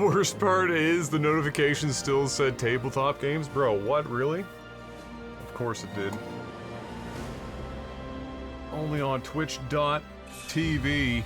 worst part is the notification still said tabletop games. Bro, what, really? Of course it did. Only on twitch.tv.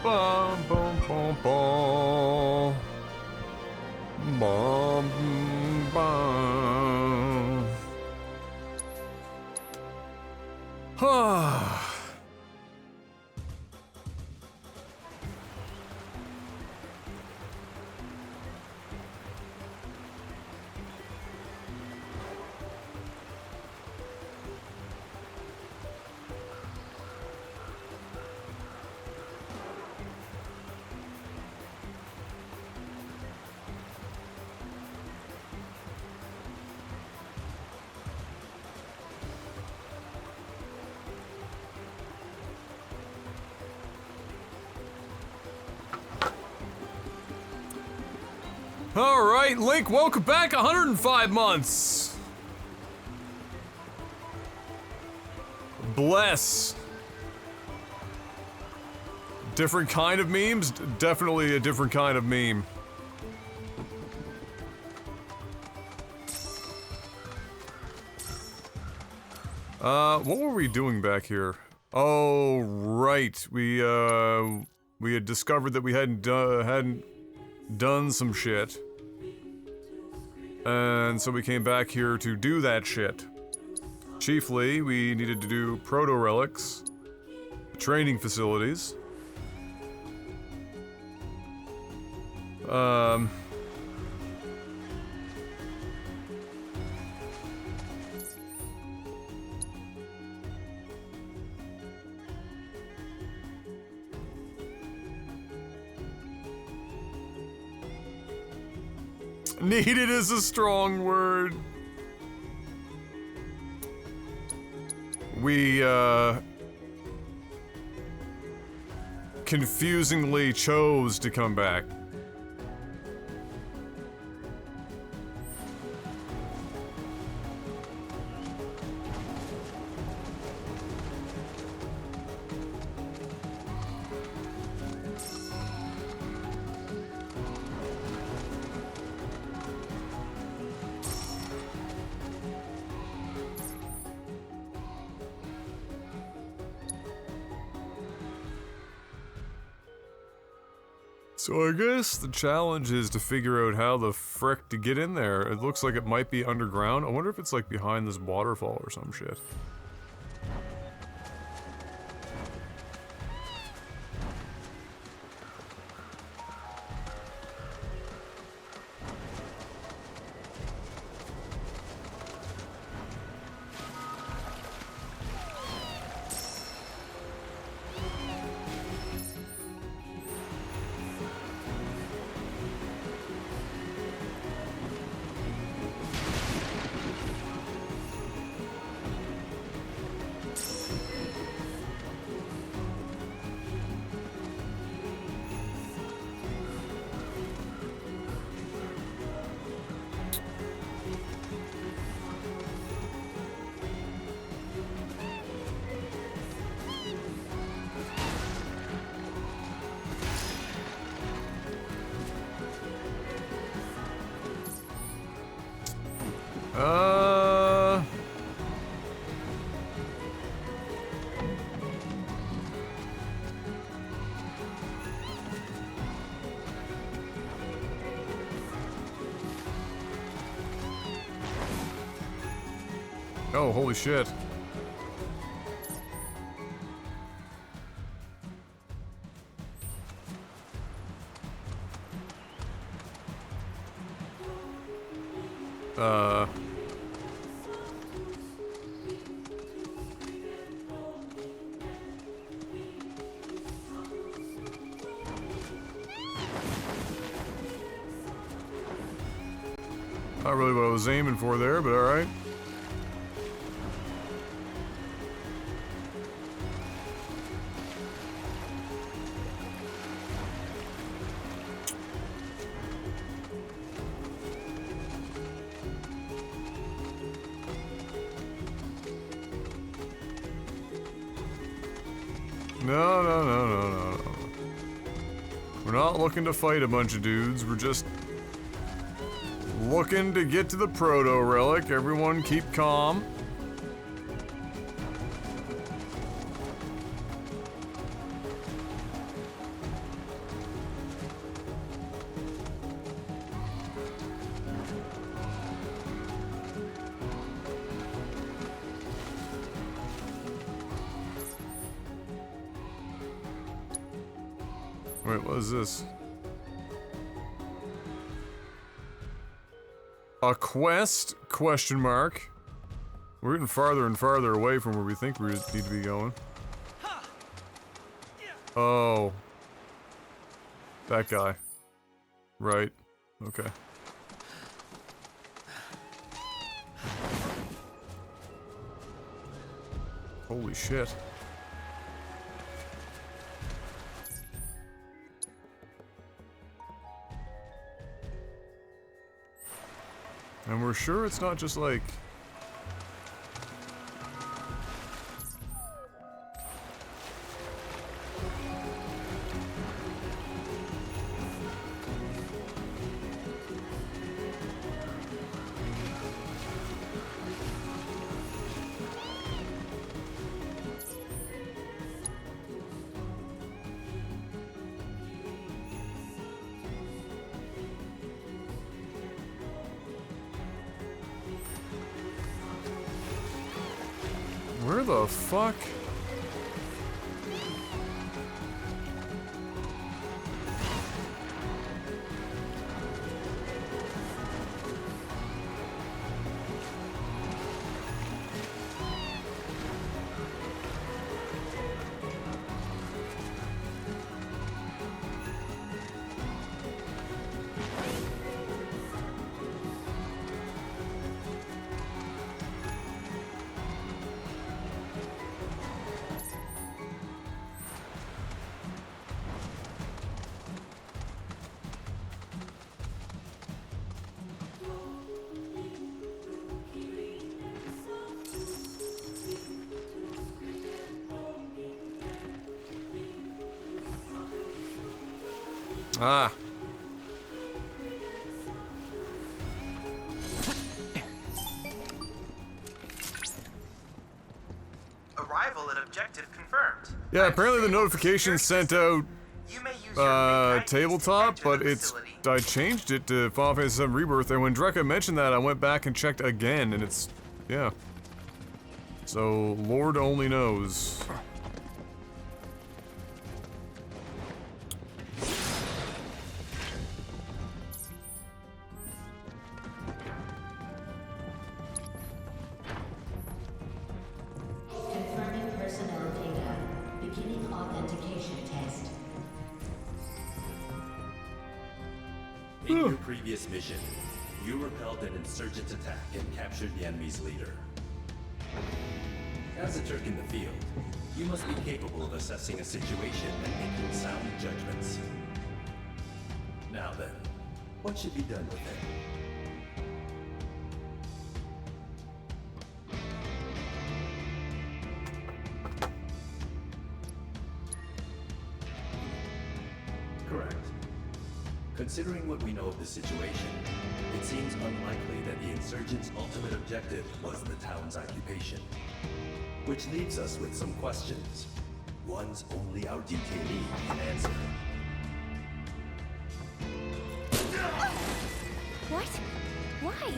Bum, bum, bum, bum. Bum, bum. Ah. Alright, Link, welcome back, 105 months! Bless. Different kind of memes? Definitely a different kind of meme. What were we doing back here? Oh, right, we had discovered that we hadn't done some shit. And so we came back here to do that shit. Chiefly, we needed to do proto-relics, training facilities. Needed is a strong word. We, confusingly chose to come back. So I guess the challenge is to figure out how the frick to get in there. It looks like it might be underground. I wonder if it's like behind this waterfall or some shit. Oh, holy shit. Not really what I was aiming for there, but alright. No, no, no, no, no, no. We're not looking to fight a bunch of dudes, we're just looking to get to the proto-relic. Everyone keep calm. Wait, what is this? A quest? Question mark. We're getting farther and farther away from where we think we need to be going. Oh. That guy. Right. Okay. Holy shit. And we're sure it's not just like... Where the fuck? Ah. Arrival at objective confirmed. Yeah, apparently the notification sent out tabletop, but it's I changed it to Final Fantasy 7 Rebirth, and when Drekka mentioned that, I went back and checked again, and it's yeah. So Lord only knows. In your previous mission, you repelled an insurgent attack and captured the enemy's leader. As a Turk in the field, you must be capable of assessing a situation and making sound judgments. Now then, what should be done with it? Correct. Considering what we know of the situation, it seems unlikely that the insurgents' ultimate objective was the town's occupation. Which leaves us with some questions. Ones only our detainee can answer. What? Why?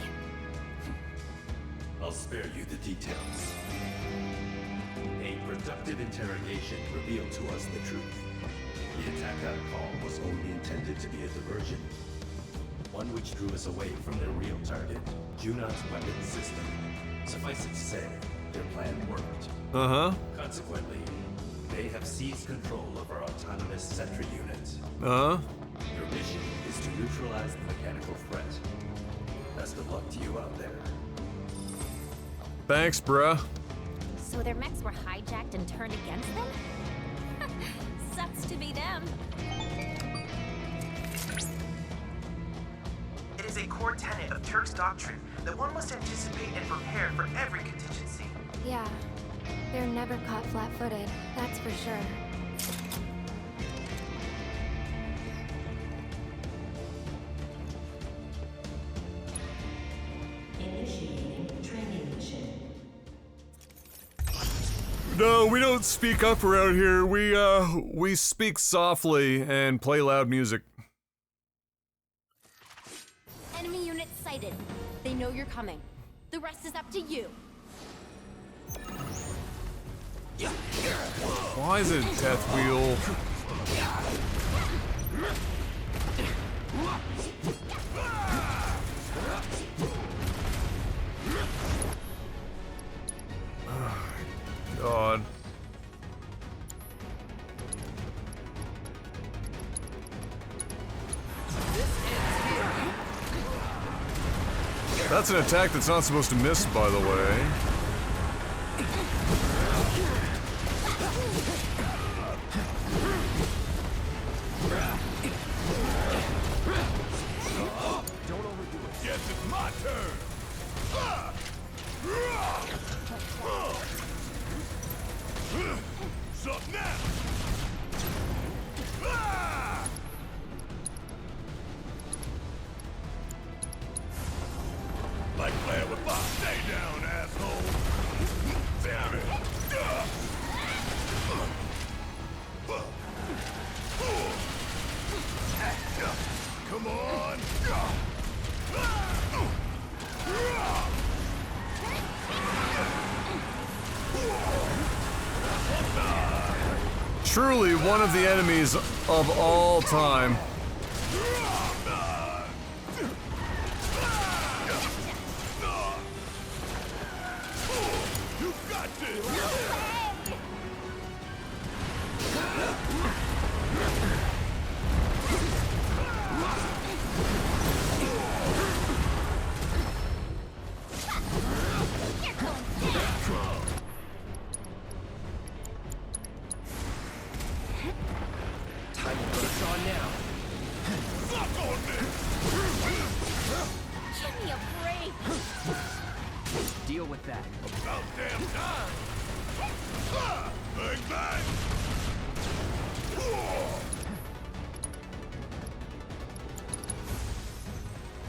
I'll spare you the details. A productive interrogation revealed to us the truth. The attack on call was only intended to be a diversion. One which drew us away from their real target, Junon's weapons system. Suffice it to say, their plan worked. Uh-huh. Consequently, they have seized control of our autonomous sentry unit. Uh-huh. Your mission is to neutralize the mechanical threat. Best of luck to you out there. Thanks, bruh. So their mechs were hijacked and turned against them? Sucks to be them. It is a core tenet of Turk's doctrine that one must anticipate and prepare for every contingency. Yeah, they're never caught flat-footed, that's for sure. No, we don't speak up around here. We speak softly and play loud music. Enemy units sighted. They know you're coming. The rest is up to you. Why is it death wheel? God. That's an attack that's not supposed to miss, by the way. Don't overdo it. Yes, it's my turn. Sup now? Like playing with fire. Stay down, asshole. Damn it. Come on. Truly one of the enemies of all time. You got this. Time to put us on now. Suck on this. Give me a break. Deal with that. About damn time. Bang, bang.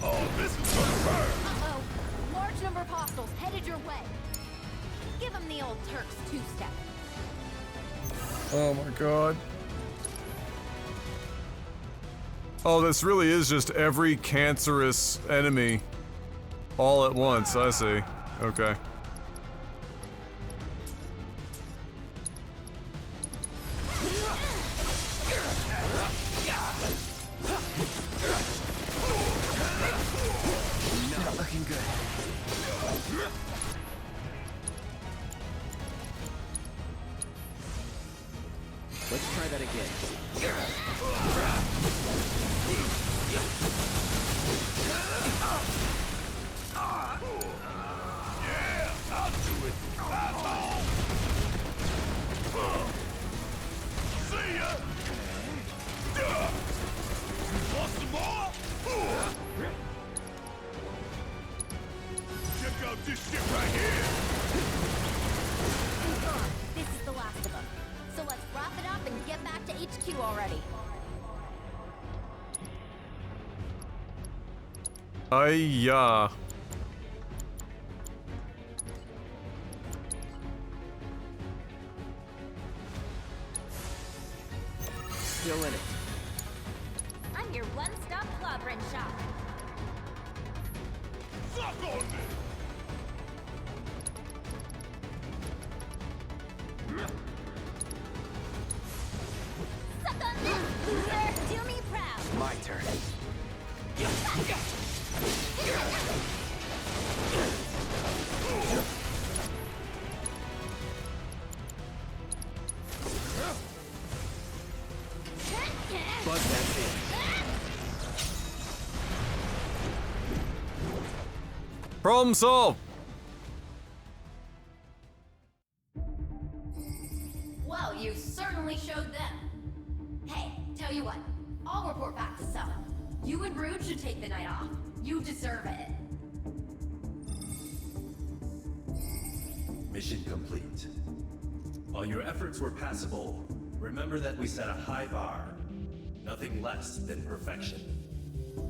Oh, this is gonna hurt. Uh-oh. Large number of hostiles headed your way. Give them the old Turk's two-step. Oh my god. Oh, this really is just every cancerous enemy all at once, I see. Okay. Not looking good. Let's try that again. Yeah, I'll do it. Asshole. See ya. Want some more? Check out this shit right here. This is the last of them. So let's wrap it up and get back to HQ already. Ay-ya. Still in it. I'm your one-stop clobbering shop. Suck on me. Suck on this, loser! Do me proud! My turn. Buzz that in. Problem solved. Well, you certainly showed them. Hey, tell you what, I'll report back to Summer. You and Brood should take the night off. You deserve it. Mission complete. While your efforts were passable, remember that we set a high bar. Nothing less than perfection.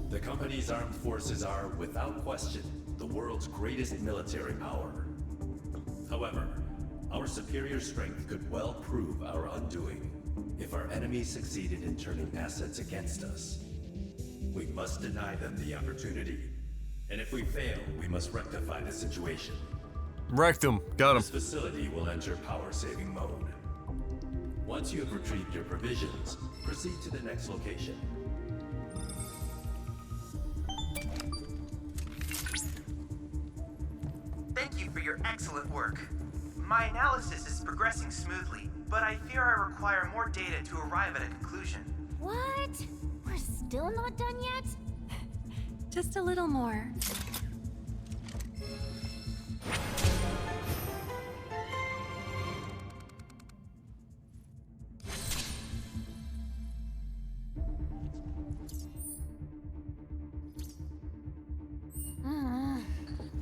The company's armed forces are, without question, the world's greatest military power. However, our superior strength could well prove our undoing if our enemies succeeded in turning assets against us. We must deny them the opportunity. And if we fail, we must rectify the situation. Wrecked him. Got him. This facility will enter power-saving mode. Once you have retrieved your provisions, proceed to the next location. Thank you for your excellent work. My analysis is progressing smoothly, but I fear I require more data to arrive at a conclusion. What? We're still not done yet? Just a little more.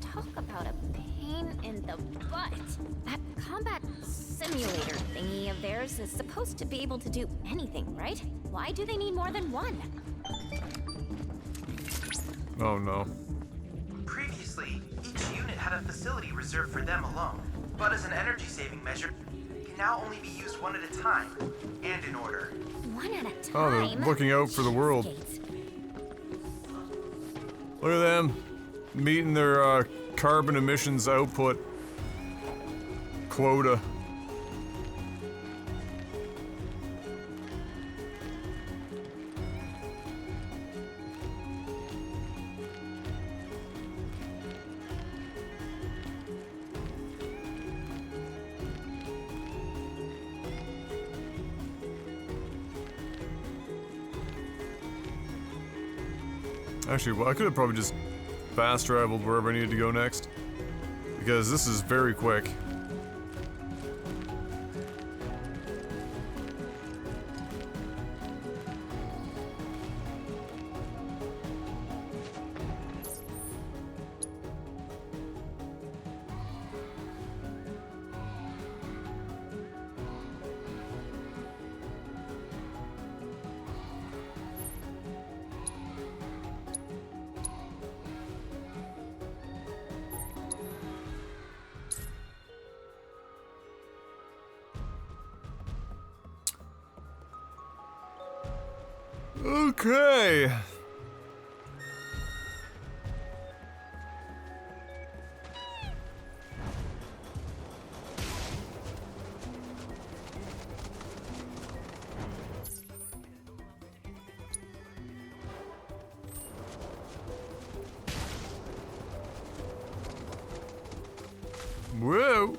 Talk about a pain in the butt. That combat simulator thingy of theirs is supposed to be able to do anything, right? Why do they need more than one? Oh no. Previously, each unit had a facility reserved for them alone, but as an energy-saving measure, it can now only be used one at a time, and in order. One at a time? Oh, they're looking out for the world. Cheapskates. Look at them. Meeting their carbon emissions output quota. Actually, well, I could have probably just fast traveled wherever I needed to go next, because this is very quick. Okay. Whoa.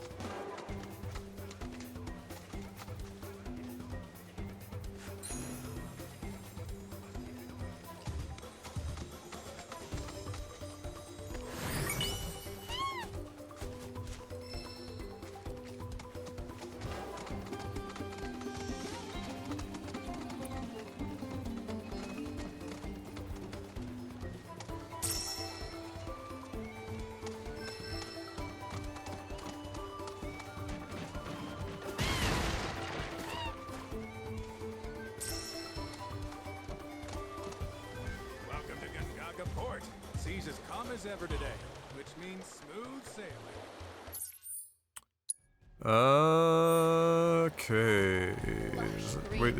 Welcome to Gongaga Port. Seas as calm as ever today, which means smooth sailing. Okay. Wait,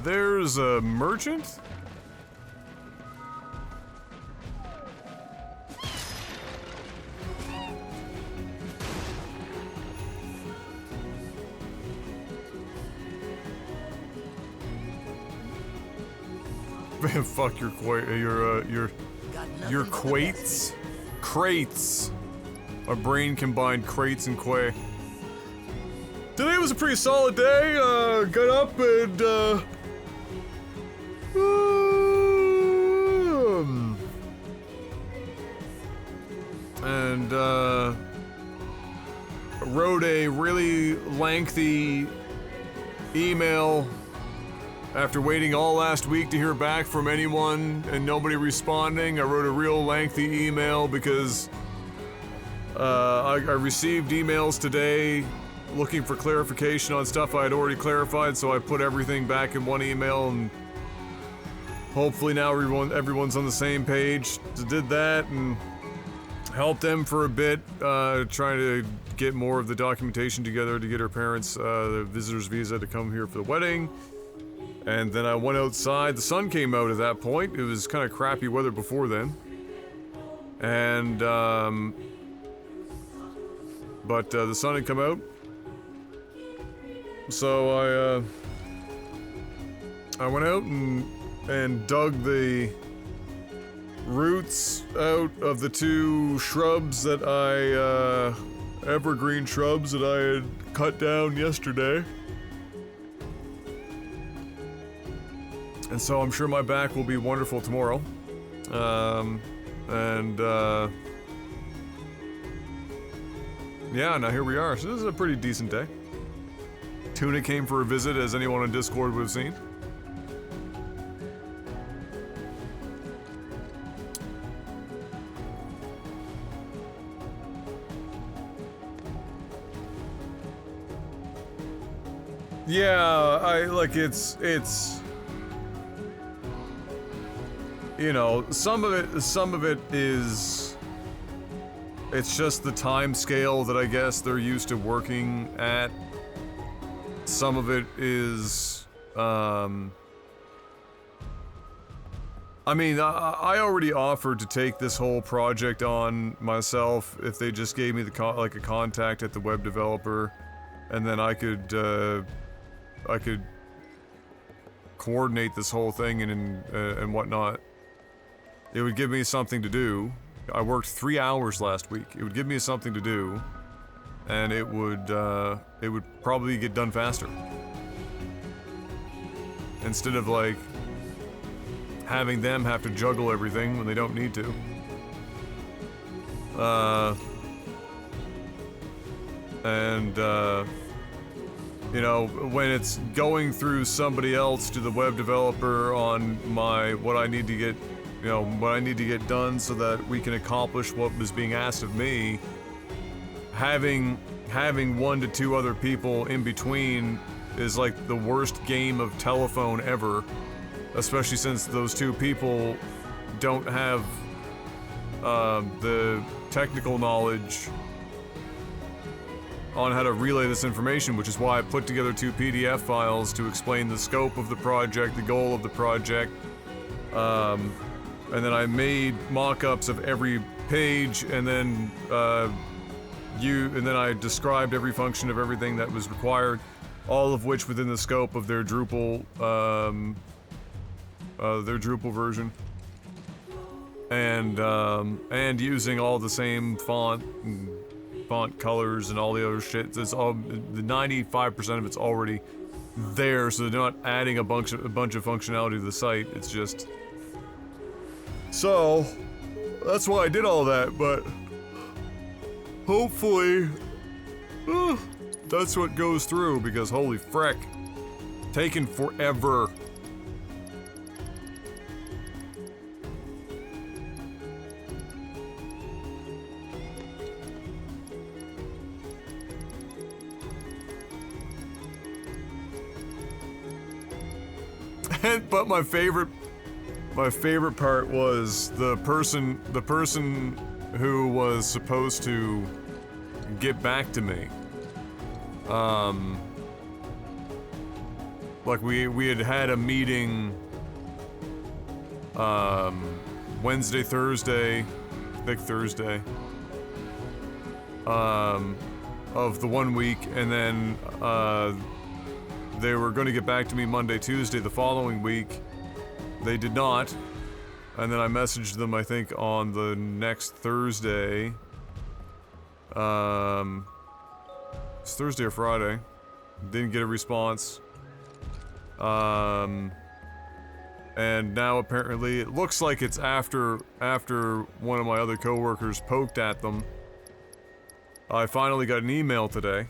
there's a merchant? Man, fuck your quates. Crates. My brain combined crates and quay. Today was a pretty solid day. Got up and and wrote a really lengthy email after waiting all last week to hear back from anyone and nobody responding. I wrote a real lengthy email because I received emails today looking for clarification on stuff I had already clarified, so I put everything back in one email, and hopefully now everyone's on the same page. Did that and helped them for a bit, trying to get more of the documentation together to get her parents the visitor's visa to come here for the wedding. And then I went outside. The sun came out at that point. It was kind of crappy weather before then. And, but the sun had come out. So I went out and dug the roots out of the two shrubs that evergreen shrubs that I had cut down yesterday. And so I'm sure my back will be wonderful tomorrow. Yeah, now here we are. So this is a pretty decent day. Tuna came for a visit, as anyone on Discord would have seen. Yeah, it's you know, some of it is, it's just the time scale that I guess they're used to working at. Some of it is, I mean, I already offered to take this whole project on myself if they just gave me a contact at the web developer, and then I could coordinate this whole thing and whatnot. It would give me something to do. I worked 3 hours last week. It would give me something to do, and it would probably get done faster. Instead of like having them have to juggle everything when they don't need to. You know, when it's going through somebody else to the web developer on what I need to get done so that we can accomplish what was being asked of me, having 1 to 2 other people in between is like the worst game of telephone ever, especially since those 2 people don't have the technical knowledge on how to relay this information, which is why I put together 2 PDF files to explain the scope of the project, the goal of the project, and then I made mock-ups of every page, and then I described every function of everything that was required, all of which within the scope of their Drupal version, and using all the same font colors and all the other shit. It's all, the 95% of it's already there, so they're not adding a bunch of functionality to the site. It's just, so that's why I did all that. But hopefully that's what goes through, because holy frick, taking forever. But my favorite part was the person who was supposed to get back to me. Like we had a meeting Wednesday, Thursday, I think Thursday, of the 1 week, and then they were going to get back to me Monday, Tuesday the following week. They did not. And then I messaged them, I think, on the next Thursday. It's Thursday or Friday. Didn't get a response. And now apparently it looks like it's after one of my other coworkers poked at them I finally got an email today.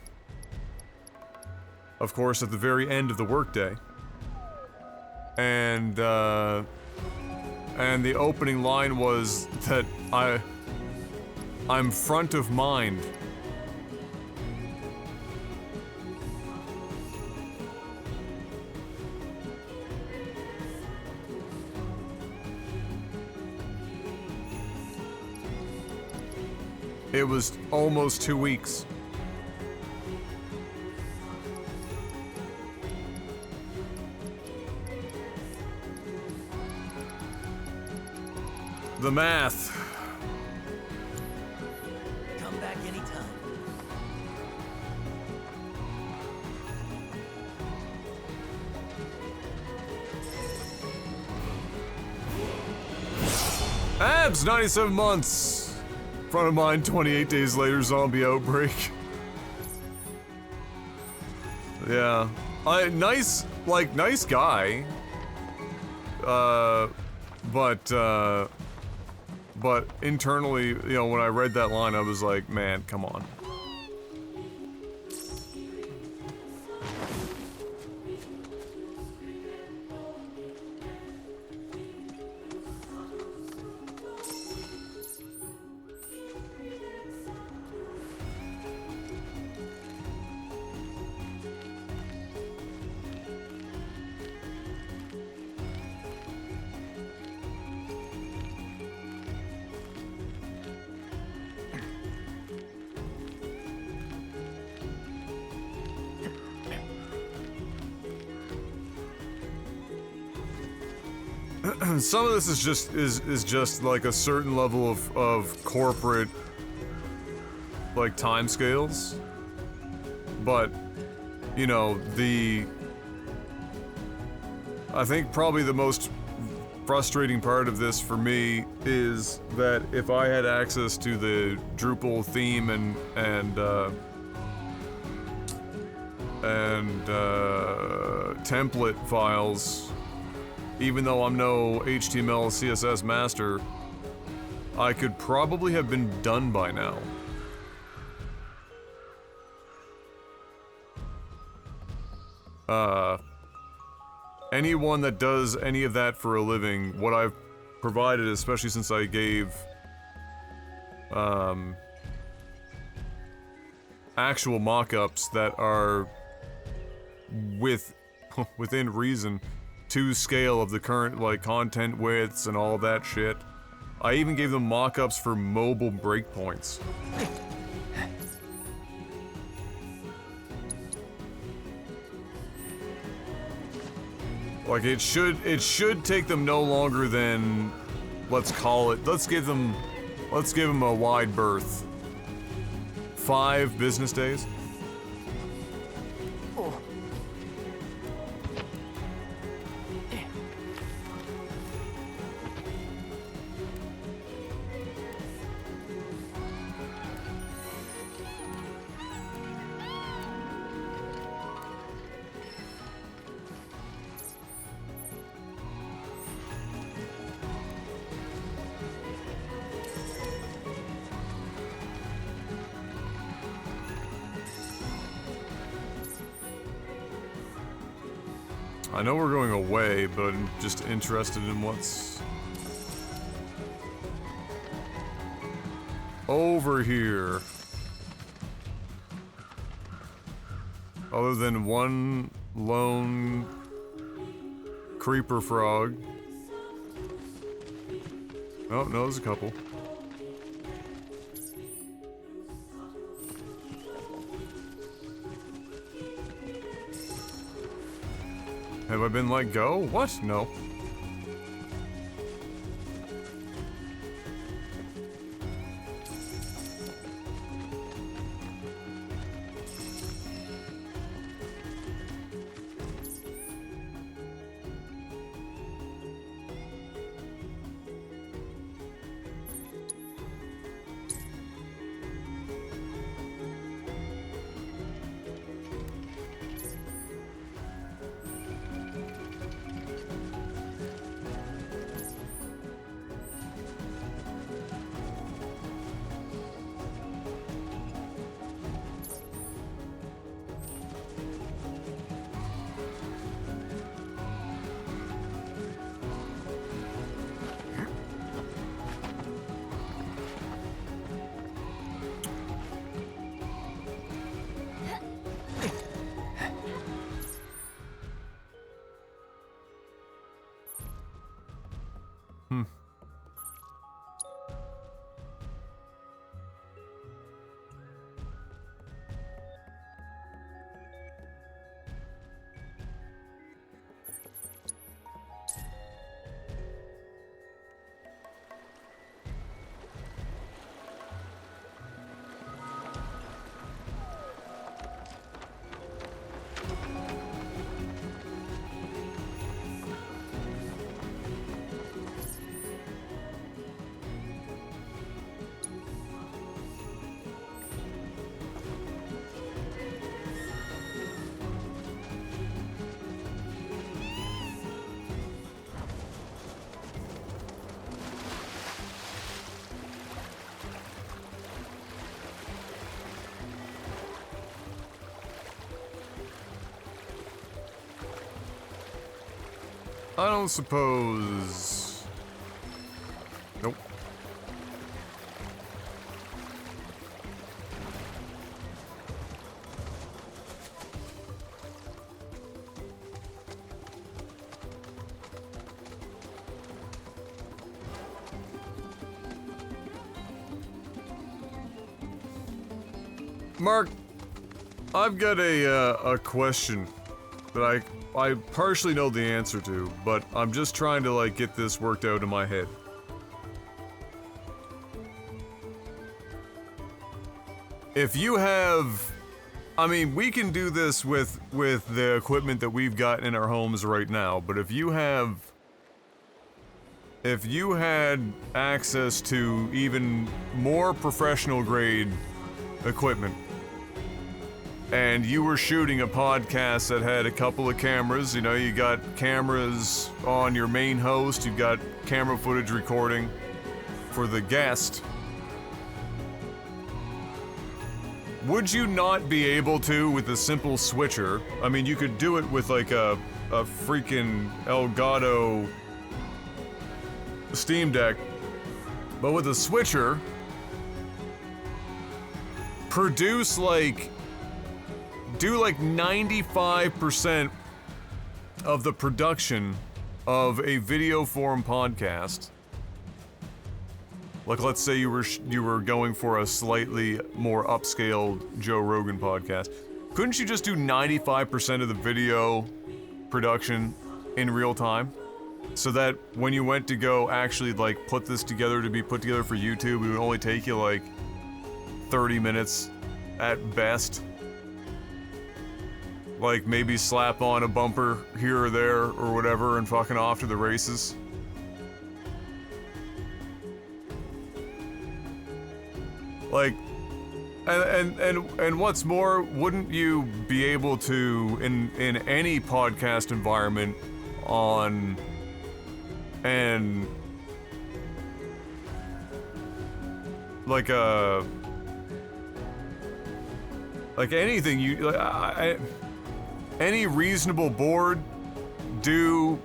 Of course, at the very end of the workday. And the opening line was that I'm front of mind. It was almost 2 weeks. The math. Come back anytime. Abs, 97 months. Front of mind, 28 days later, zombie outbreak. Yeah. Nice guy. But internally, you know, when I read that line, I was like, man, come on. Some of this is just like a certain level of corporate like timescales, but you know, I think probably the most frustrating part of this for me is that if I had access to the Drupal theme and template files, even though I'm no HTML CSS master, I could probably have been done by now. Anyone that does any of that for a living, what I've provided, especially since I gave actual mock-ups that are within reason to scale of the current like content widths and all that shit. I even gave them mock-ups for mobile breakpoints. Like it should take them no longer than, let's give them a wide berth. 5 business days. I know we're going away, but I'm just interested in what's over here. Other than one lone creeper frog. Oh, no, there's a couple. Have I been let go? What? No. I don't suppose... Nope. Mark, I've got a question that I partially know the answer to, but I'm just trying to like get this worked out in my head. If you have, I mean, we can do this with the equipment that we've got in our homes right now, but if you had access to even more professional grade equipment, and you were shooting a podcast that had a couple of cameras, you know, you got cameras on your main host, you've got camera footage recording for the guest, would you not be able to with a simple switcher? I mean, you could do it with like a freaking Elgato Steam Deck, but with a switcher, produce like, do like 95% of the production of a video form podcast. Like, let's say you were going for a slightly more upscaled Joe Rogan podcast. Couldn't you just do 95% of the video production in real time? So that when you went to go actually like put this together to be put together for YouTube, it would only take you like 30 minutes at best. Like maybe slap on a bumper here or there or whatever and fucking off to the races. Like, and what's more, wouldn't you be able to, in any podcast environment, on, and like anything you, any reasonable board, do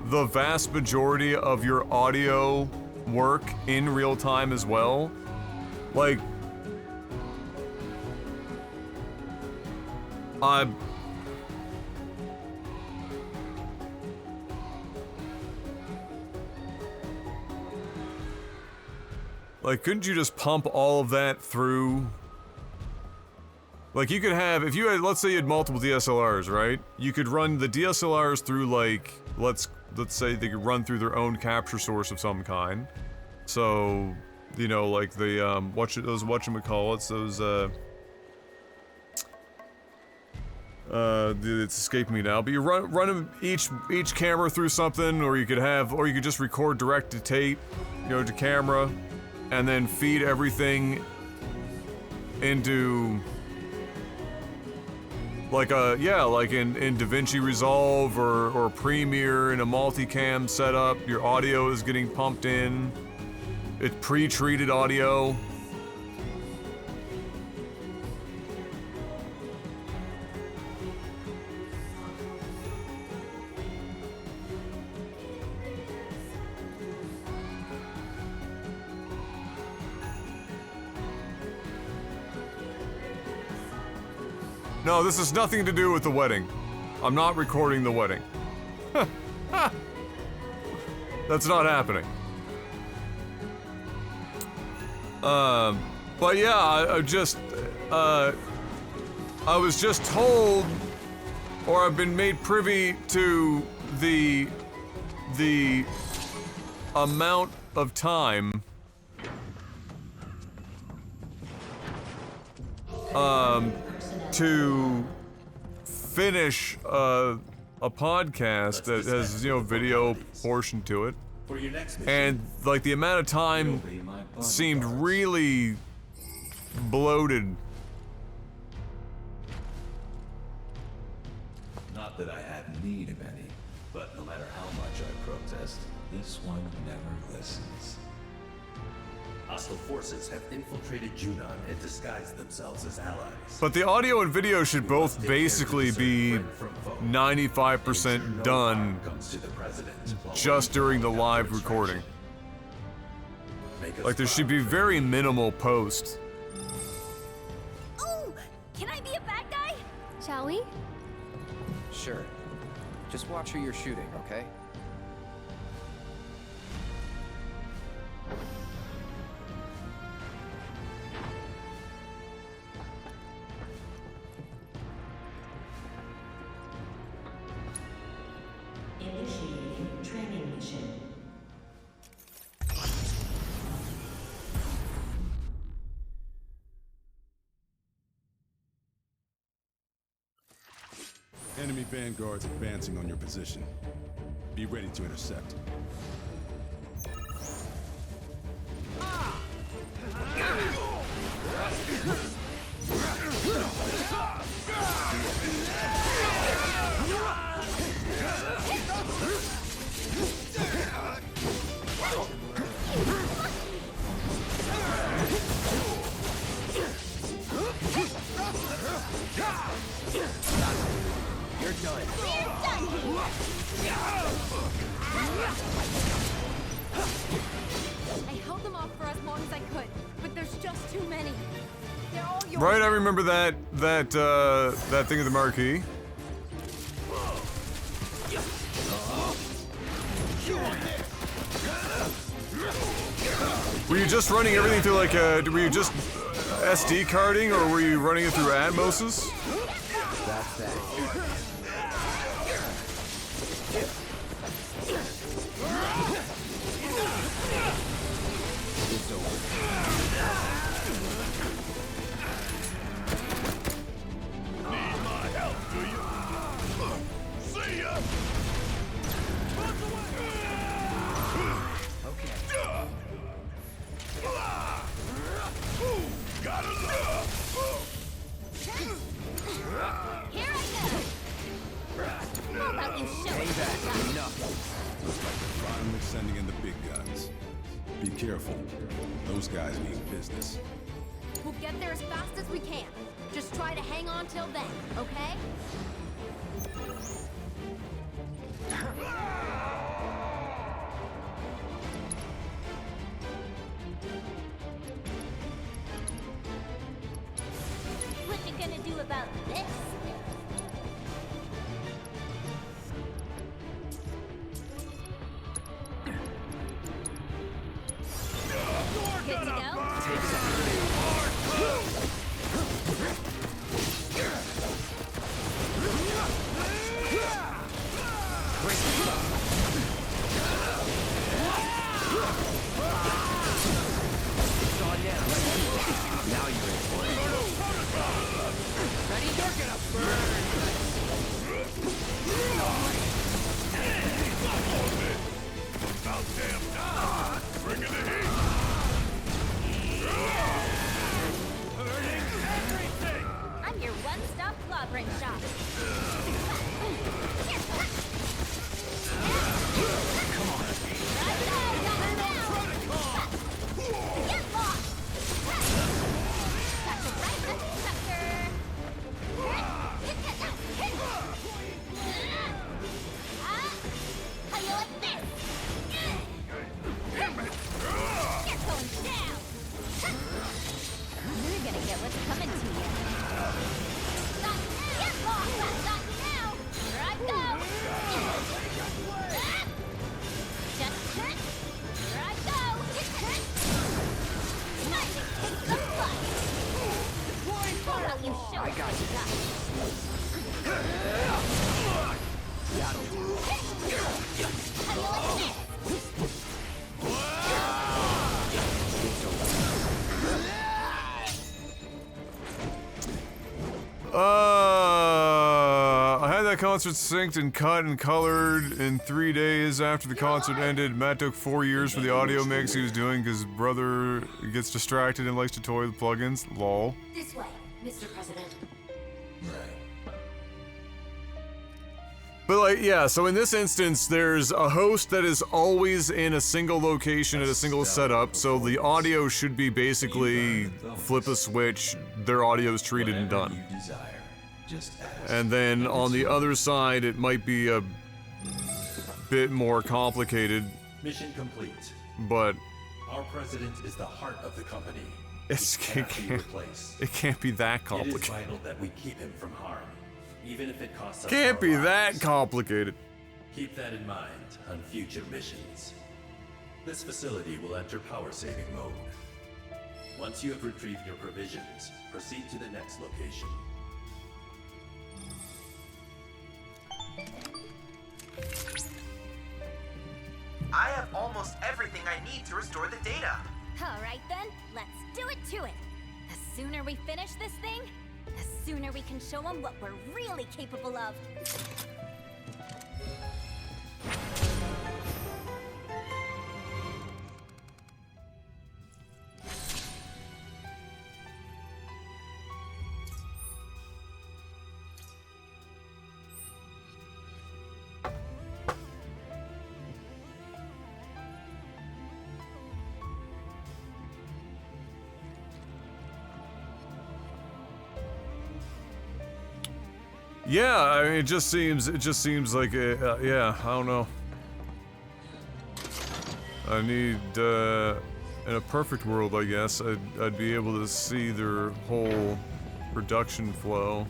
the vast majority of your audio work in real time as well? Like, like, couldn't you just pump all of that through? Like, you could have, if you had, let's say you had multiple DSLRs, right? You could run the DSLRs through, like, let's say they could run through their own capture source of some kind. So, you know, like the, whatchamacallits, it's escaping me now, but you run each camera through something, or you could just record direct to tape, you know, to camera, and then feed everything into, like like in DaVinci Resolve or Premiere in a multicam setup, your audio is getting pumped in. It's pre-treated audio. No, this has nothing to do with the wedding. I'm not recording the wedding. That's not happening. But yeah, I was just told, or I've been made privy to the amount of time to finish a podcast that has, you know, video portion to it. And like the amount of time seemed really bloated. Not that I have need of any, but no matter how much I protest, this one never listens. hostile forces have infiltrated Junon and disguised themselves as allies. But the audio and video should both basically be 95% done just during the live recording. Like there should be very minimal post. Oh, can I be a bad guy? Shall we? Sure. Just watch who you're shooting, okay? Initiating training mission. Enemy vanguards advancing on your position. Be ready to intercept. You're done. I held them off for as long as I could, but there's just too many. They're all yours. Right, I remember that thing at the marquee. Were you just running everything through like were you just SD carding, or were you running it through Atmoses? That's that. It's over. Need my help, do you? See ya! Okay. Gotta live! Here I go! How about you show Hang it? back. Enough. Looks like they're finally sending in the big guns. Be careful. Those guys mean business. We'll get there as fast as we can. Just try to hang on till then, okay? What you gonna do about this? Good to go? It's on now. Now you're in for it. Ready? You're gonna burn. About damn time! Bring in the heat! Burning everything! I'm your one-stop clobbering shop. Come on. Get lost! That's right, sucker! How you like this? You're going down! You're gonna get what's coming to you. Get lost! Not now! Here I go! Just turn! Here I go! Time to kick the butt! How about you show I got you. How you like this? I had that concert synced and cut and colored in 3 days after the concert ended. Matt took 4 years for the audio mix he was doing because his brother gets distracted and likes to toy with plugins. Lol. This way, Mr. President. Right. But like, yeah, so in this instance, there's a host that is always in a single location at a single setup, so the audio should be basically flip a switch, their audio is treated and done. And then on the other side, it might be a bit more complicated. Mission complete. But our president is the heart of the company. It can't be that complicated. It is vital that we keep him from harm, even if it costs us Can't our be lives. that complicated. Keep that in mind on future missions. This facility will enter power-saving mode. Once you have retrieved your provisions, proceed to the next location. I have almost everything I need to restore the data. Alright then, let's do it to it. The sooner we finish this thing, the sooner we can show them what we're really capable of. Yeah, I mean, it just seems like, yeah, I don't know. I need, in a perfect world, I guess, I'd be able to see their whole production flow.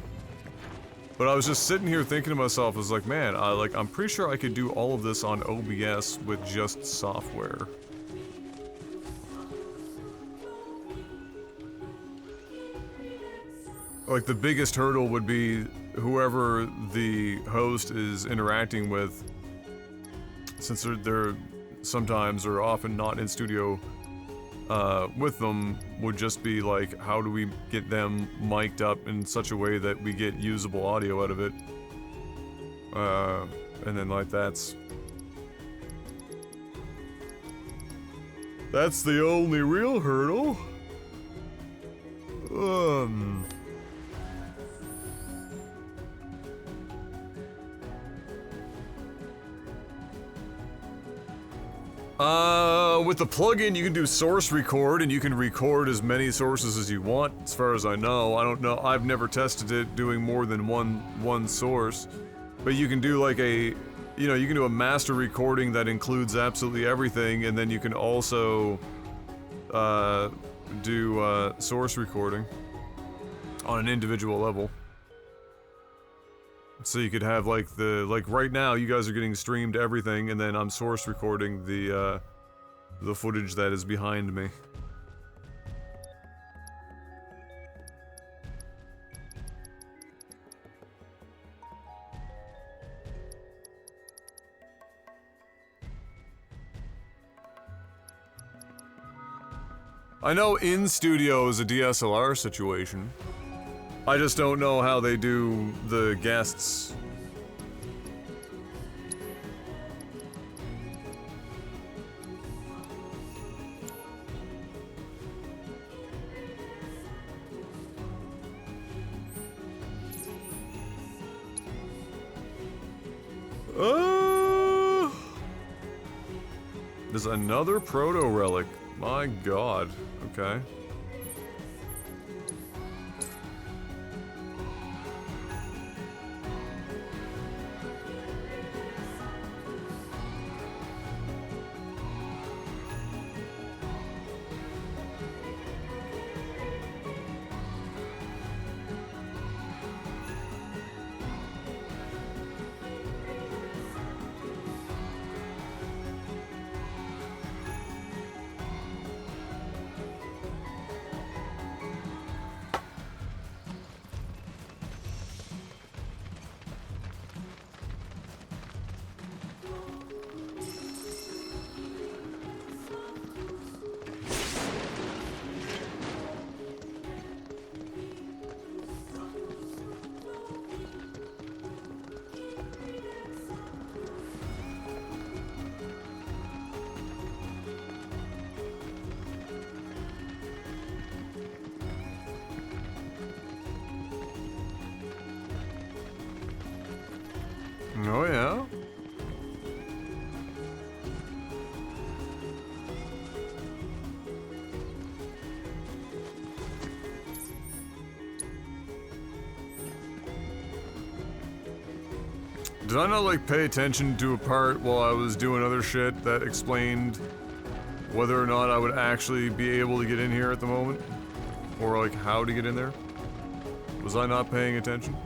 But I was just sitting here thinking to myself, I was like, man, I'm pretty sure I could do all of this on OBS with just software. Like, the biggest hurdle would be whoever the host is interacting with, since they're sometimes or often not in studio with them, would just be like, how do we get them mic'd up in such a way that we get usable audio out of it? And then, like, that's the only real hurdle. With the plugin, you can do source record, and you can record as many sources as you want, as far as I know. I don't know, I've never tested it doing more than one source. But you can do like you can do a master recording that includes absolutely everything, and then you can also do source recording on an individual level. So you could have like right now you guys are getting streamed everything, and then I'm source recording the footage that is behind me. I know in studio is a DSLR situation. I just don't know how they do the guests. There's another proto relic. My god. Okay. Oh, yeah? Did I not, like, pay attention to a part while I was doing other shit that explained whether or not I would actually be able to get in here at the moment? Or, like, how to get in there? Was I not paying attention?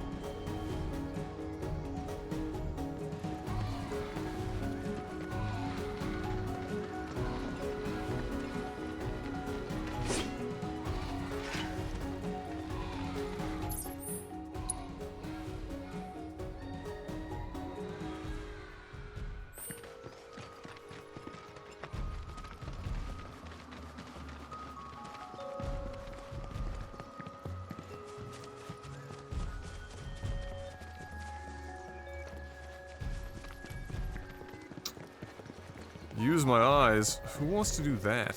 Use my eyes? Who wants to do that?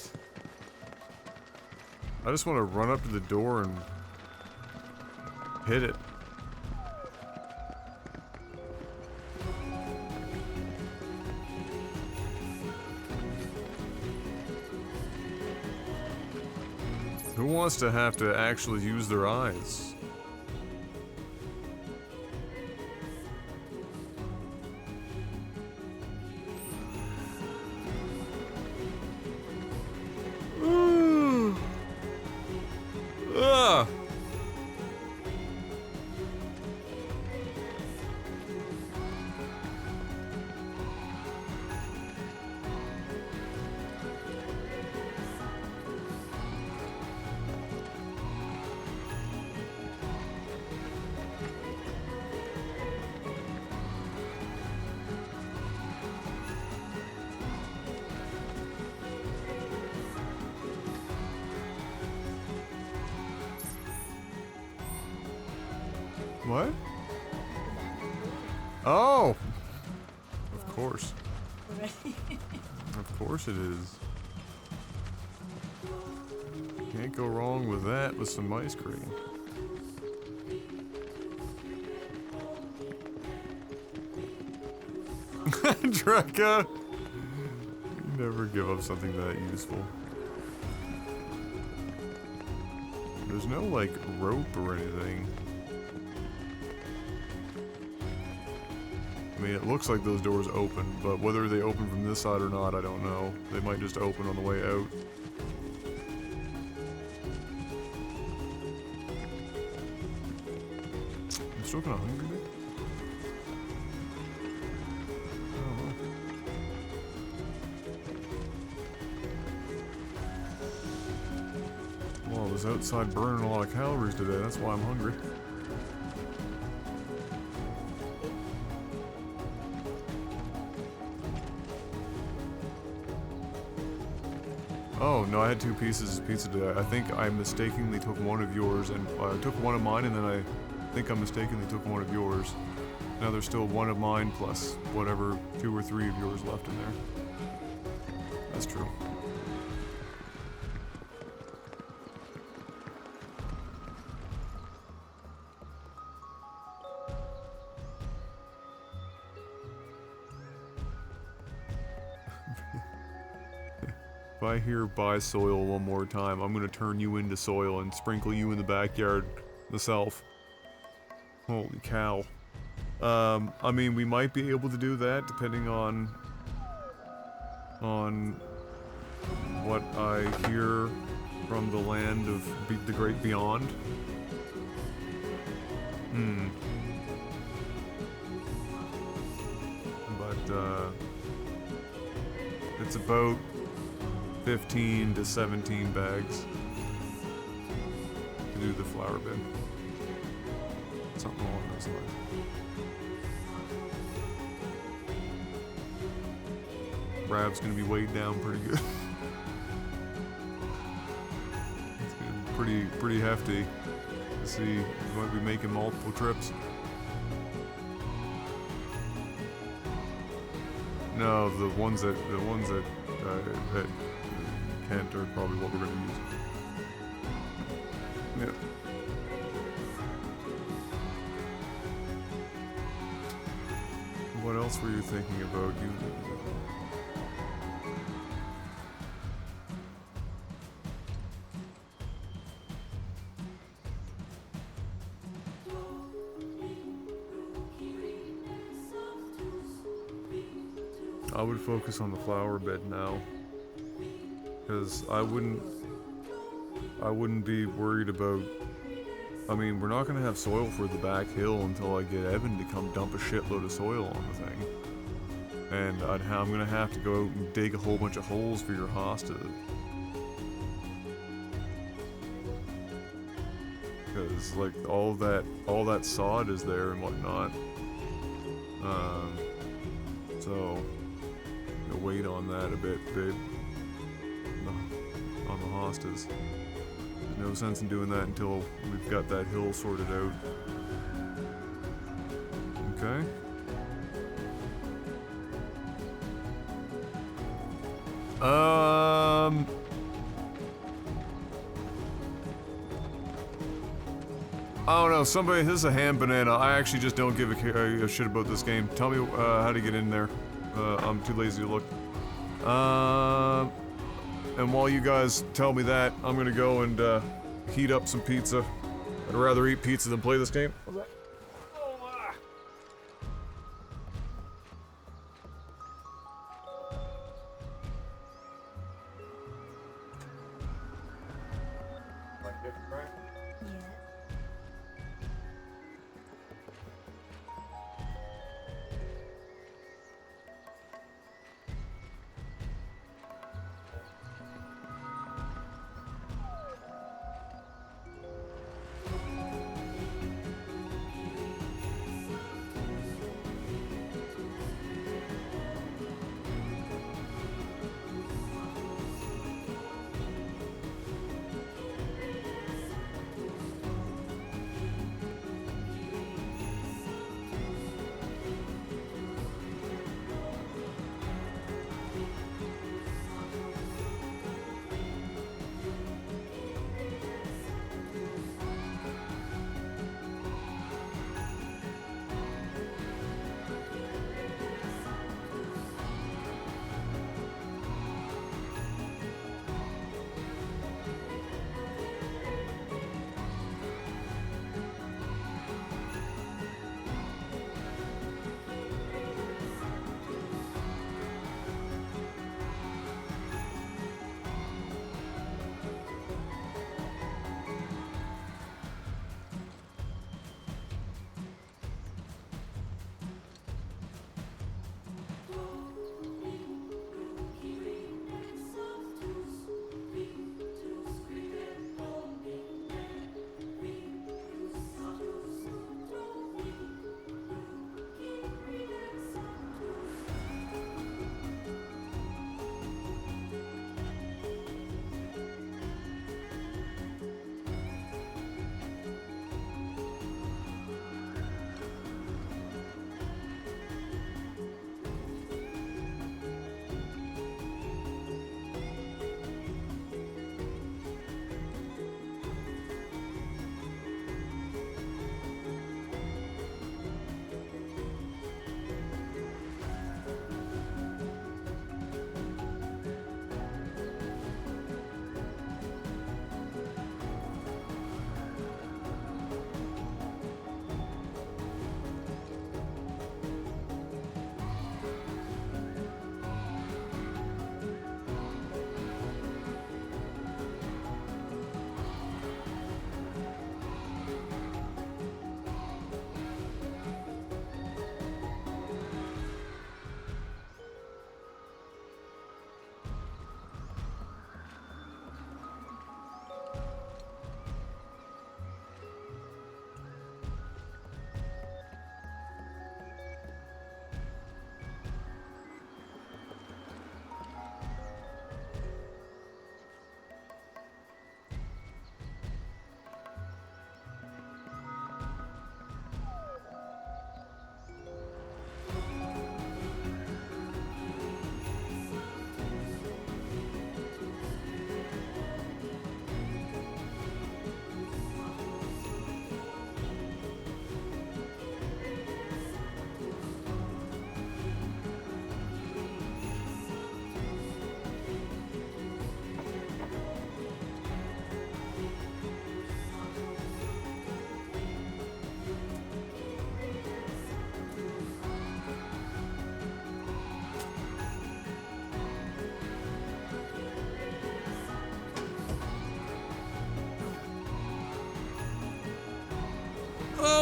I just want to run up to the door and hit it. Who wants to have to actually use their eyes? Ah! What? Oh! Of course. Of course it is. Can't go wrong with that with some ice cream. Drekka! You never give up something that useful. There's no, like, rope or anything. I mean, it looks like those doors open, but whether they open from this side or not, I don't know. They might just open on the way out. I'm still kind of hungry, Nick. I don't know. Well, I was outside burning a lot of calories today, that's why I'm hungry. Oh, no, I had 2 pieces of pizza today. I think I mistakenly took one of yours, and I took one of mine, and then I think I mistakenly took one of yours. Now there's still one of mine plus whatever 2 or 3 of yours left in there. That's true. If I hear buy soil one more time, I'm gonna turn you into soil and sprinkle you in the backyard myself. Holy cow. I mean, we might be able to do that depending on what I hear from the land of the great beyond. But, it's about 15 to 17 bags to do the flower bed. Something along those lines. Rab's gonna be weighed down pretty good. It's gonna be pretty hefty. Let's see, we might be making multiple trips. No, the ones that Kent are probably what we're gonna use. Yeah. else were you thinking about? I would focus on the flower bed now, because I wouldn't be worried about. I mean, we're not gonna have soil for the back hill until I get Evan to come dump a shitload of soil on the thing, and I'm gonna have to go out and dig a whole bunch of holes for your hosta, because like all that sod is there and whatnot. So. Wait on that a bit, babe. On the hostas. There's no sense in doing that until we've got that hill sorted out. Okay. I don't know, somebody, this is a ham banana. I actually just don't give a shit about this game. Tell me how to get in there. I'm too lazy to look. And while you guys tell me that, I'm gonna go and heat up some pizza. I'd rather eat pizza than play this game.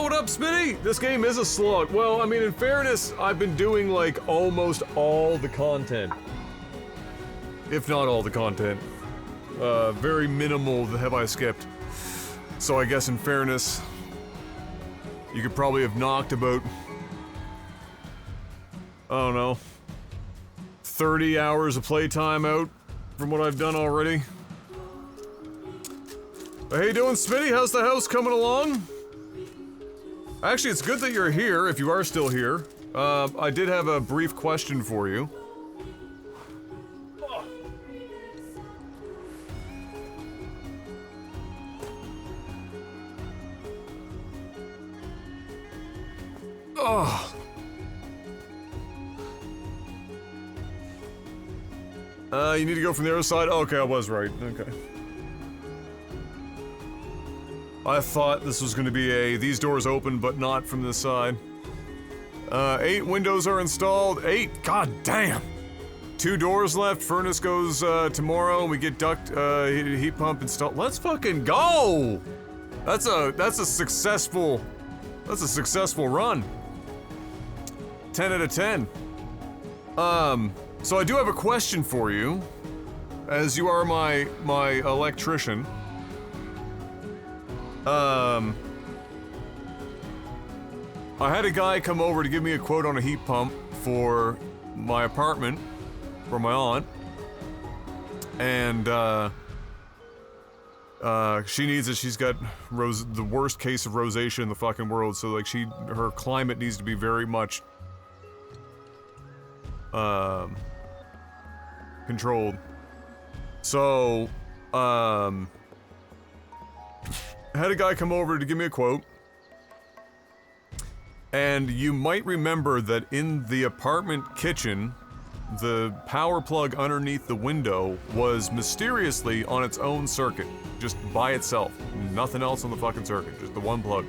what up, Smitty? This game is a slog. Well, I mean, in fairness, I've been doing, like, almost all the content. If not all the content. Very minimal have I skipped. So I guess in fairness, you could probably have knocked about, I don't know, 30 hours of playtime out from what I've done already. How you doing, Smitty? How's the house coming along? Actually, it's good that you're here, if you are still here. I did have a brief question for you. Oh. You need to go from the other side? Okay, I was right. Okay. I thought this was going to be a these doors open, but not from this side. 8 windows are installed. 8? God damn! 2 doors left. Furnace goes tomorrow. We get duct heat pump installed. Let's fucking go! That's a successful run. 10 out of 10. So I do have a question for you, as you are my electrician. I had a guy come over to give me a quote on a heat pump for my apartment, for my aunt, and she needs it. She's got the worst case of rosacea in the fucking world, so like her climate needs to be very much controlled. So, I had a guy come over to give me a quote, and you might remember that in the apartment kitchen, the power plug underneath the window was mysteriously on its own circuit, just by itself. Nothing else on the fucking circuit, just the one plug.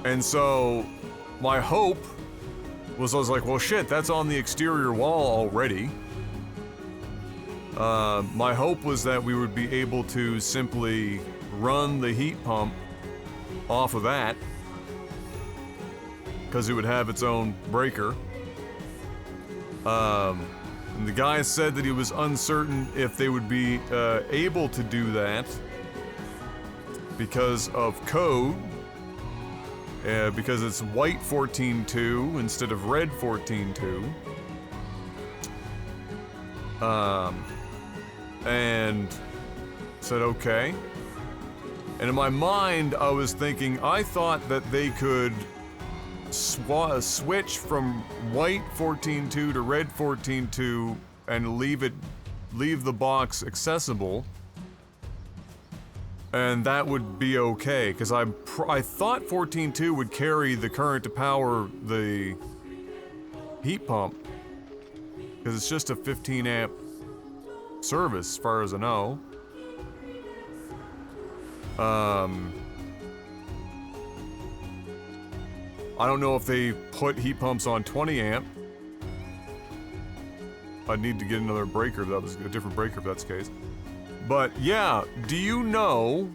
And so, my hope was, I was like, well shit, that's on the exterior wall already. My hope was that we would be able to simply run the heat pump off of that, because it would have its own breaker. And the guy said that he was uncertain if they would be able to do that because of code, because it's white 14.2 instead of red 14.2. And said okay. And in my mind, I was thinking, I thought that they could switch from white 14.2 to red 14.2 and leave the box accessible, and that would be okay, because I thought 14.2 would carry the current to power the heat pump, because it's just a 15 amp service, as far as I know. I don't know if they put heat pumps on 20 amp. I'd need to get another breaker, that was a different breaker if that's the case. But yeah, do you know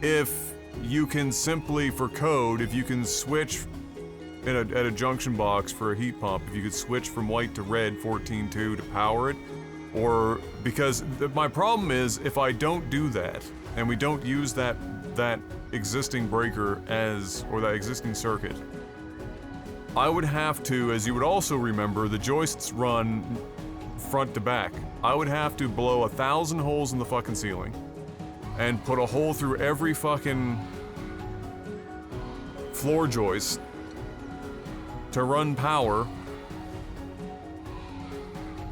if you can simply, for code, if you can switch at a junction box for a heat pump, if you could switch from white to red 14.2 to power it? Or, because my problem is, if I don't do that, and we don't use that existing breaker or that existing circuit, I would have to, as you would also remember, the joists run front to back. I would have to blow 1,000 holes in the fucking ceiling and put a hole through every fucking floor joist to run power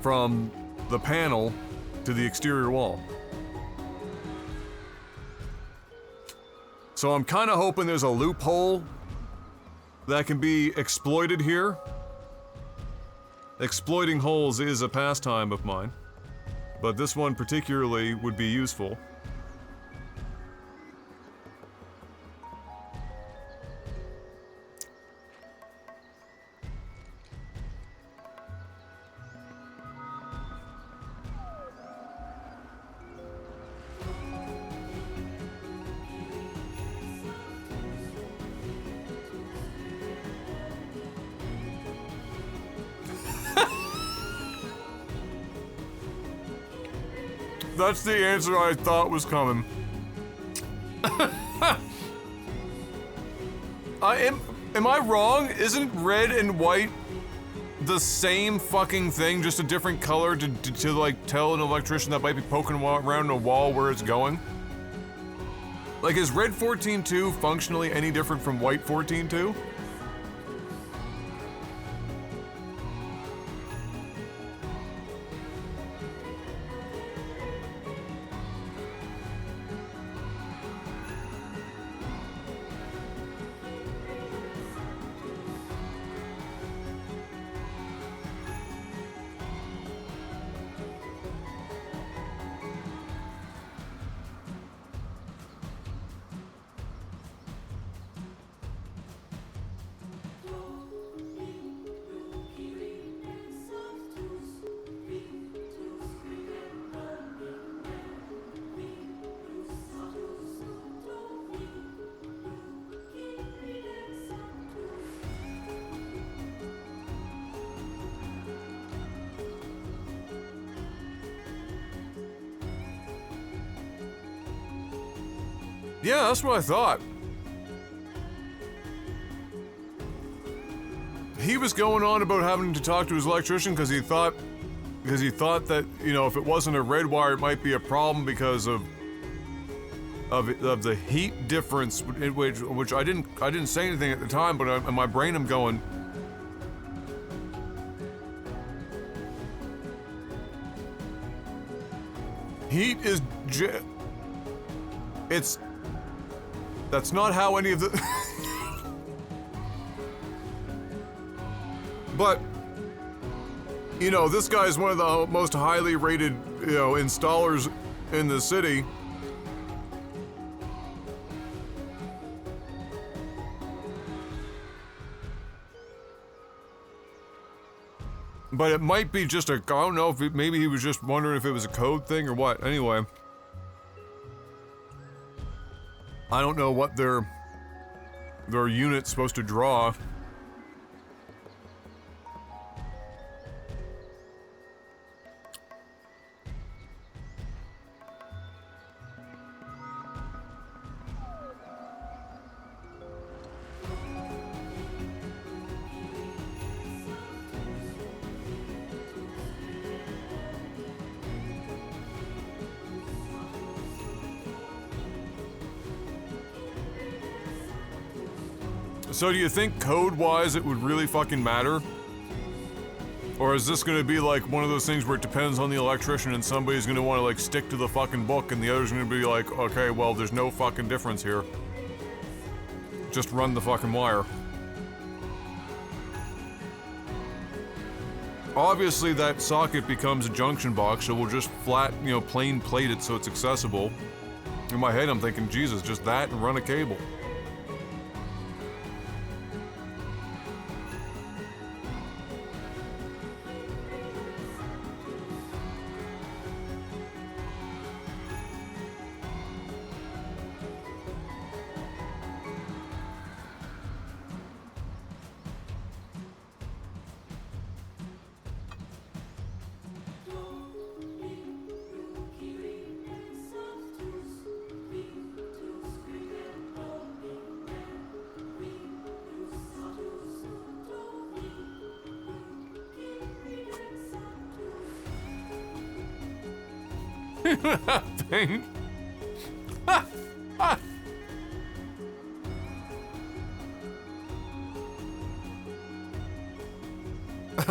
from the panel to the exterior wall. So I'm kind of hoping there's a loophole that can be exploited here. Exploiting holes is a pastime of mine, but this one particularly would be useful. That's the answer I thought was coming. Am I wrong? Isn't red and white the same fucking thing, just a different color to like tell an electrician that might be poking around a wall where it's going? Like, is red 14.2 functionally any different from white 14.2? Yeah, that's what I thought. He was going on about having to talk to his electrician because he thought that, you know, if it wasn't a red wire, it might be a problem because of the heat difference, which I didn't say anything at the time, but in my brain I'm going, heat is that's not how any of the but you know, this guy is one of the most highly rated, you know, installers in the city. But it might be just I don't know if maybe he was just wondering if it was a code thing or what. Anyway, I don't know what their unit's supposed to draw. So do you think code-wise it would really fucking matter? Or is this gonna be like one of those things where it depends on the electrician and somebody's gonna wanna like stick to the fucking book and the other's gonna be like, okay, well there's no fucking difference here. Just run the fucking wire. Obviously that socket becomes a junction box, so we'll just flat, you know, plain plate it so it's accessible. In my head I'm thinking, Jesus, just that and run a cable. Paint.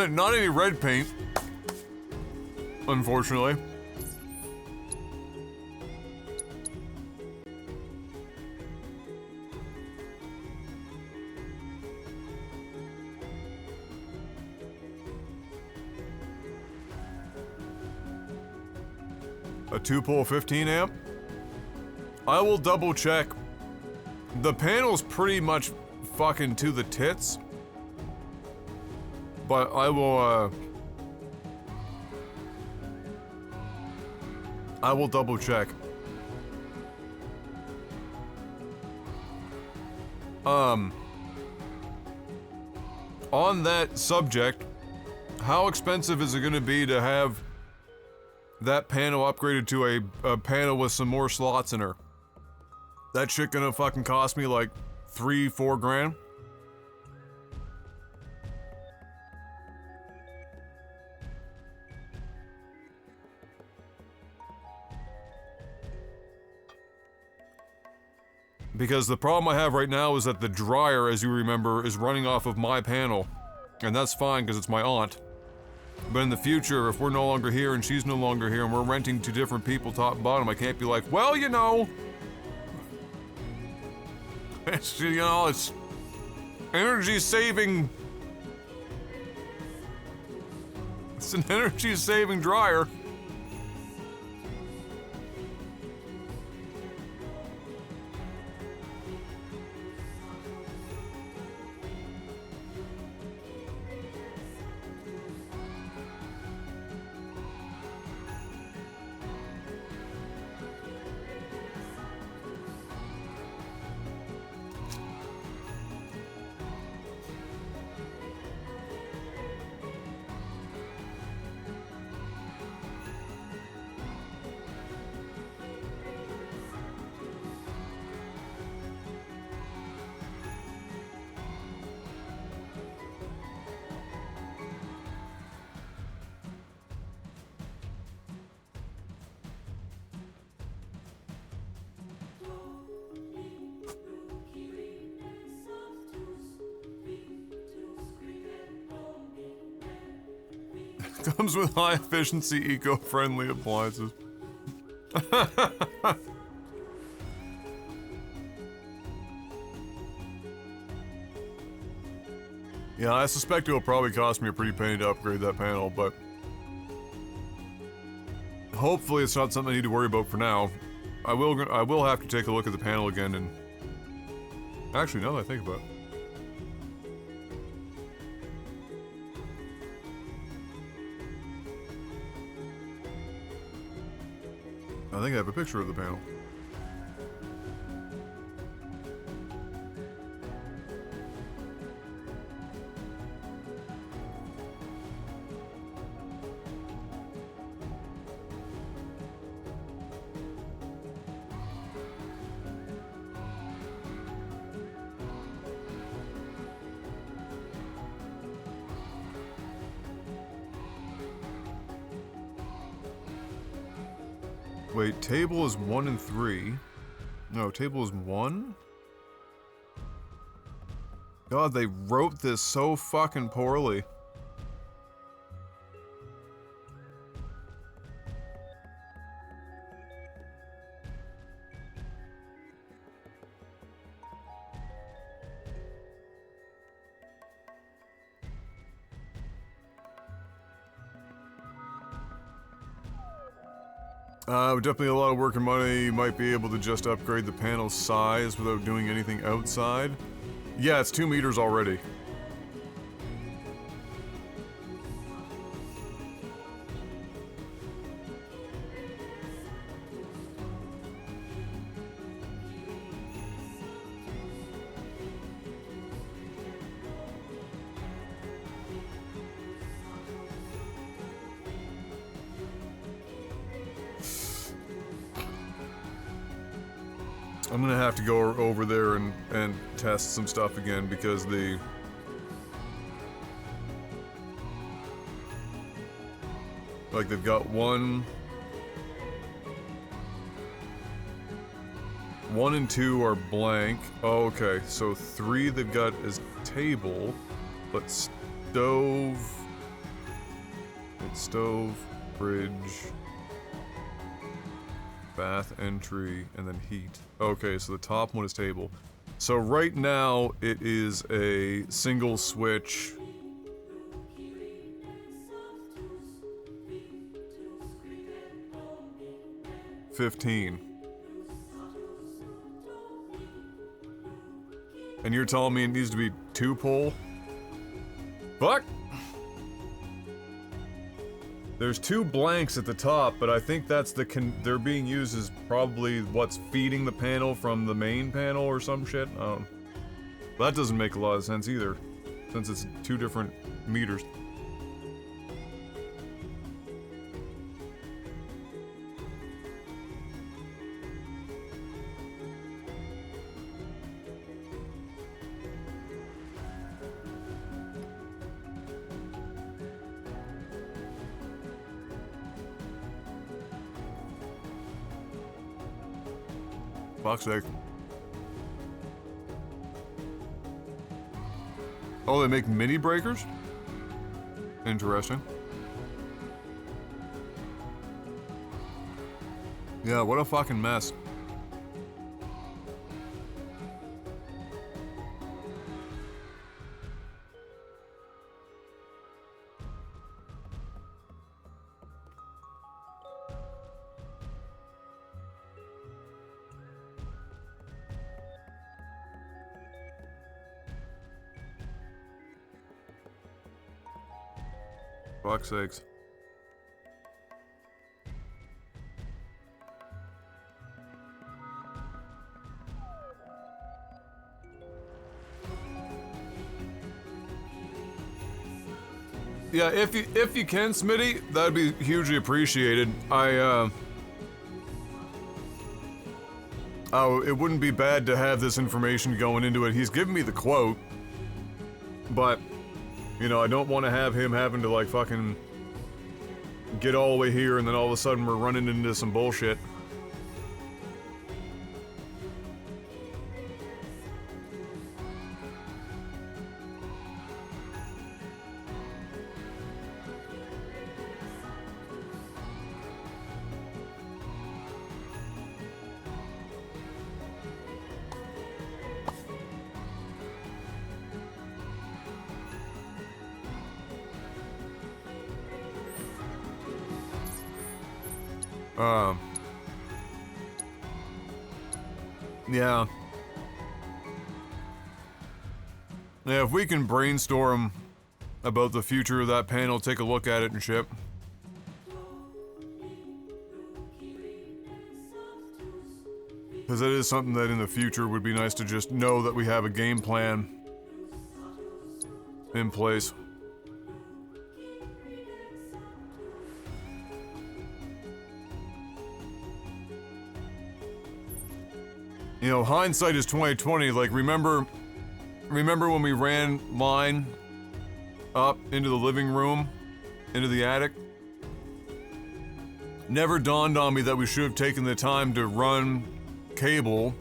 Not any red paint, unfortunately. A 2-pole 15 amp? I will double check. The panel's pretty much fucking to the tits. But I will double check. On that subject, how expensive is it gonna be to have that panel upgraded to a panel with some more slots in her. That shit gonna fucking cost me like 3-4 grand? Because the problem I have right now is that the dryer, as you remember, is running off of my panel. And that's fine because it's my aunt. But in the future, if we're no longer here and she's no longer here and we're renting to different people top and bottom, I can't be like, well, you know. It's, you know, it's energy saving. It's an energy saving dryer. Comes with high efficiency, eco-friendly appliances. Yeah, I suspect it'll probably cost me a pretty penny to upgrade that panel, but hopefully it's not something I need to worry about for now. I will have to take a look at the panel again and actually, now that I think about it. I think I have a picture of the panel. Wait, table is 1 and 3. No, table is 1? God, they wrote this so fucking poorly. Definitely a lot of work and money. You might be able to just upgrade the panel size without doing anything outside. Yeah, it's 2 meters already. I'm gonna have to go over there and test some stuff again because the... Like, they've got one and 2 are blank. Oh, okay, so 3 they've got is table, but stove... It's stove, fridge... bath entry, and then heat. Okay, so the top one is table. So right now, it is a single switch. $15. And you're telling me it needs to be 2-pole? Fuck! There's 2 blanks at the top, but I think that's they're being used as probably what's feeding the panel from the main panel or some shit. That doesn't make a lot of sense either, since it's 2 different meters. Fuck's sake. Oh, they make mini breakers? Interesting. Yeah, what a fucking mess. Fuck's sakes. Yeah, if you can, Smitty, that'd be hugely appreciated. Oh, it wouldn't be bad to have this information going into it. He's given me the quote, but, you know, I don't want to have him having to, like, fucking get all the way here and then all of a sudden we're running into some bullshit. Yeah. Yeah, if we can brainstorm about the future of that panel, take a look at it and shit. Because it is something that in the future would be nice to just know that we have a game plan in place. You know, hindsight is 20/20. Like, remember when we ran line up into the living room, into the attic? Never dawned on me that we should have taken the time to run cable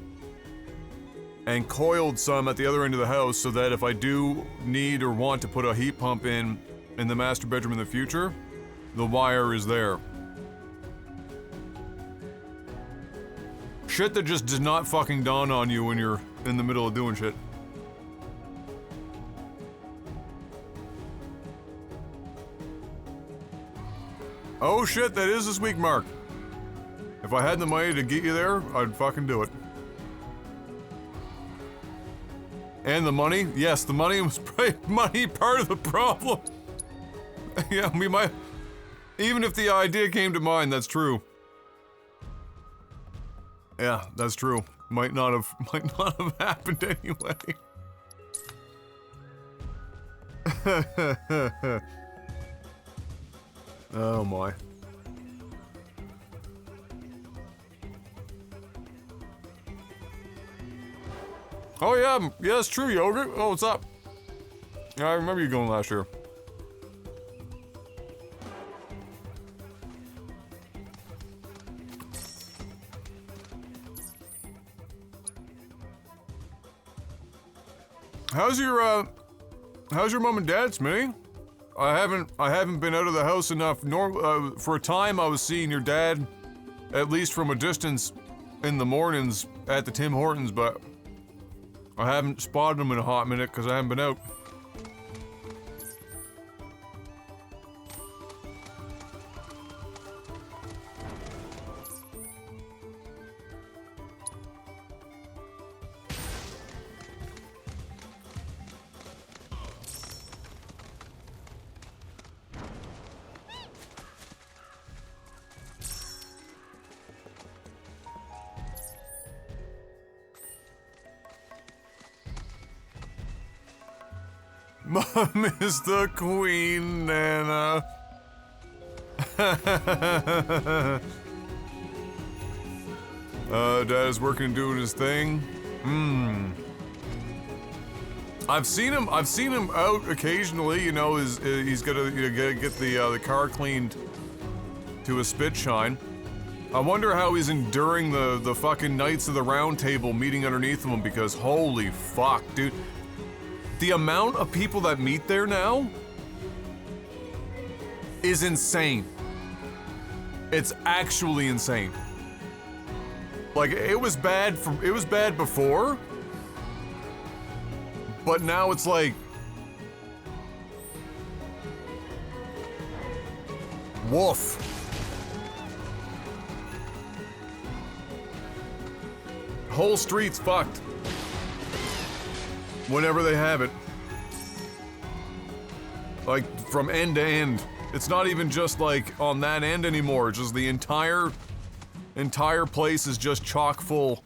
and coiled some at the other end of the house so that if I do need or want to put a heat pump in the master bedroom in the future, the wire is there. Shit that just does not fucking dawn on you when you're in the middle of doing shit. Oh shit, that is this week, Mark. If I had the money to get you there, I'd fucking do it. And the money? Yes, the money was probably part of the problem. Yeah, we might... Even if the idea came to mind, that's true. Yeah, that's true. Might not have happened anyway. Oh my. Oh yeah, yeah, it's true, Yogurt. Oh, what's up? Yeah, I remember you going last year. How's your mom and dad, Smitty? I haven't been out of the house enough. For a time, I was seeing your dad, at least from a distance, in the mornings at the Tim Hortons, but I haven't spotted him in a hot minute because I haven't been out. Mom is the queen, Nana. Dad is working and doing his thing. I've seen him out occasionally. You know, he's gotta get the car cleaned to a spit shine. I wonder how he's enduring the fucking Knights of the Round Table meeting underneath him, because holy fuck, dude. The amount of people that meet there now is insane. It's actually insane. Like, it was bad before, but now it's like, woof. Whole street's fucked. Whenever they have it. Like, from end to end. It's not even just like on that end anymore, just the entire place is just chock full.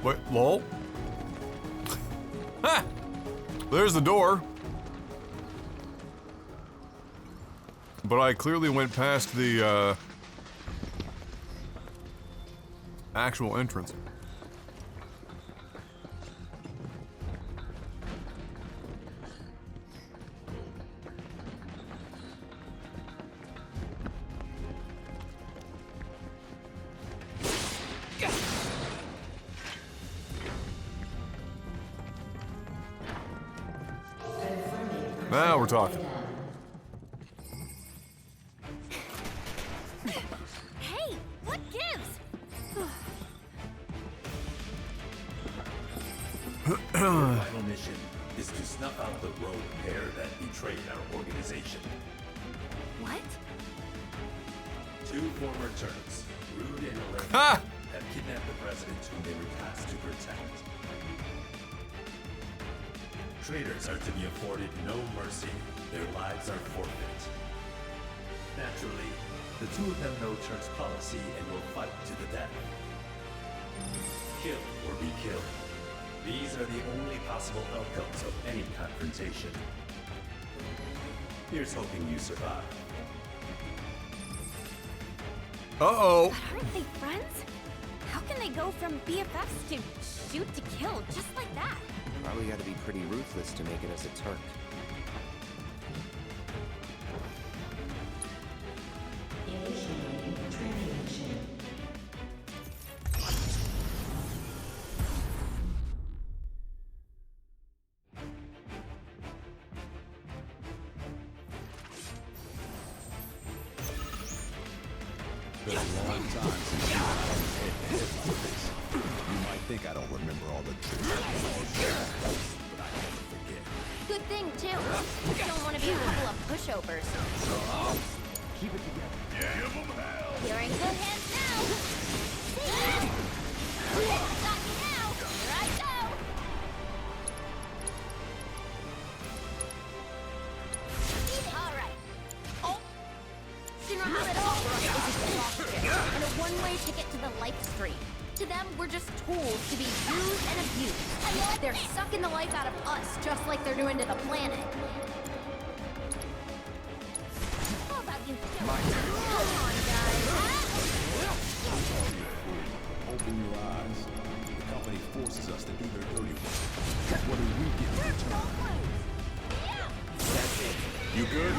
Wait, lol? Ha! There's the door. But I clearly went past the, actual entrance. Now we're talking. Hey, what gives? Our final mission is to snuff out the rogue pair that betrayed our organization. What? Two former Turks, Rude and Alert, Ha! have kidnapped the president whom they were tasked to protect. Traitors are to be afforded no mercy. Their lives are forfeit. Naturally, the two of them know Turk's policy and will fight to the death. Kill or be killed. These are the only possible outcomes of any confrontation. Here's hoping you survive. Uh-oh. But aren't they friends? How can they go from BFFs to shoot to kill just like that? Probably gotta be pretty ruthless to make it as a Turk. Initiating training mission. Been a long time since you got head-to-head like this. You might think I don't remember all the tricks that you all did, but I never forget. Good thing, too. We don't want to be a couple of pushovers. Keep it together. Give them hell! You're in good hands now. Got me now. Here I go. temporary ticket to the life stream. To them, we're just tools to be used and abused. They're sucking the life out of us, just like they're doing to the planet. How about you? Come on, guys. Open your eyes. The company forces us to do their dirty work. What do we get in return? That's it. You good?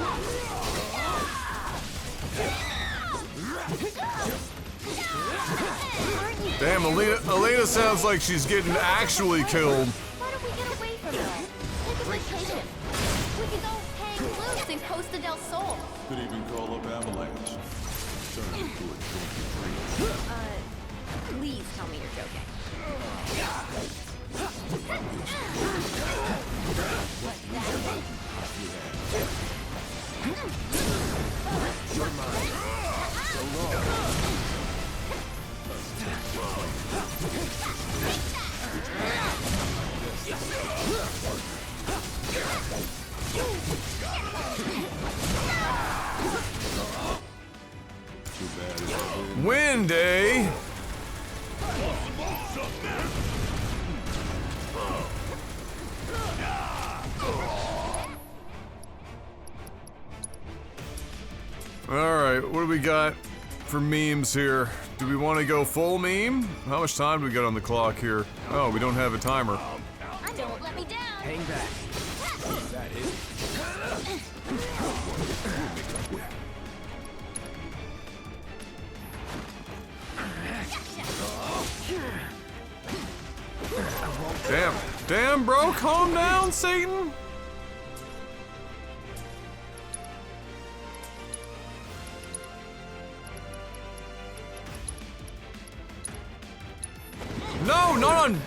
Damn, Elena sounds like she's getting actually killed. Why don't we get away from them? Take a vacation. We can go hang loose in Costa del Sol. Could even call up Avalanche. Turn it into a drinky drink. Please tell me you're joking. You're mine. So long. Too bad it's over. Wind, eh? Alright, what do we got for memes here? Do we want to go full meme? How much time do we got on the clock here? Oh, we don't have a timer. Don't let me down. Hang back. Is that it? Damn, bro, calm down, Satan. No, not on.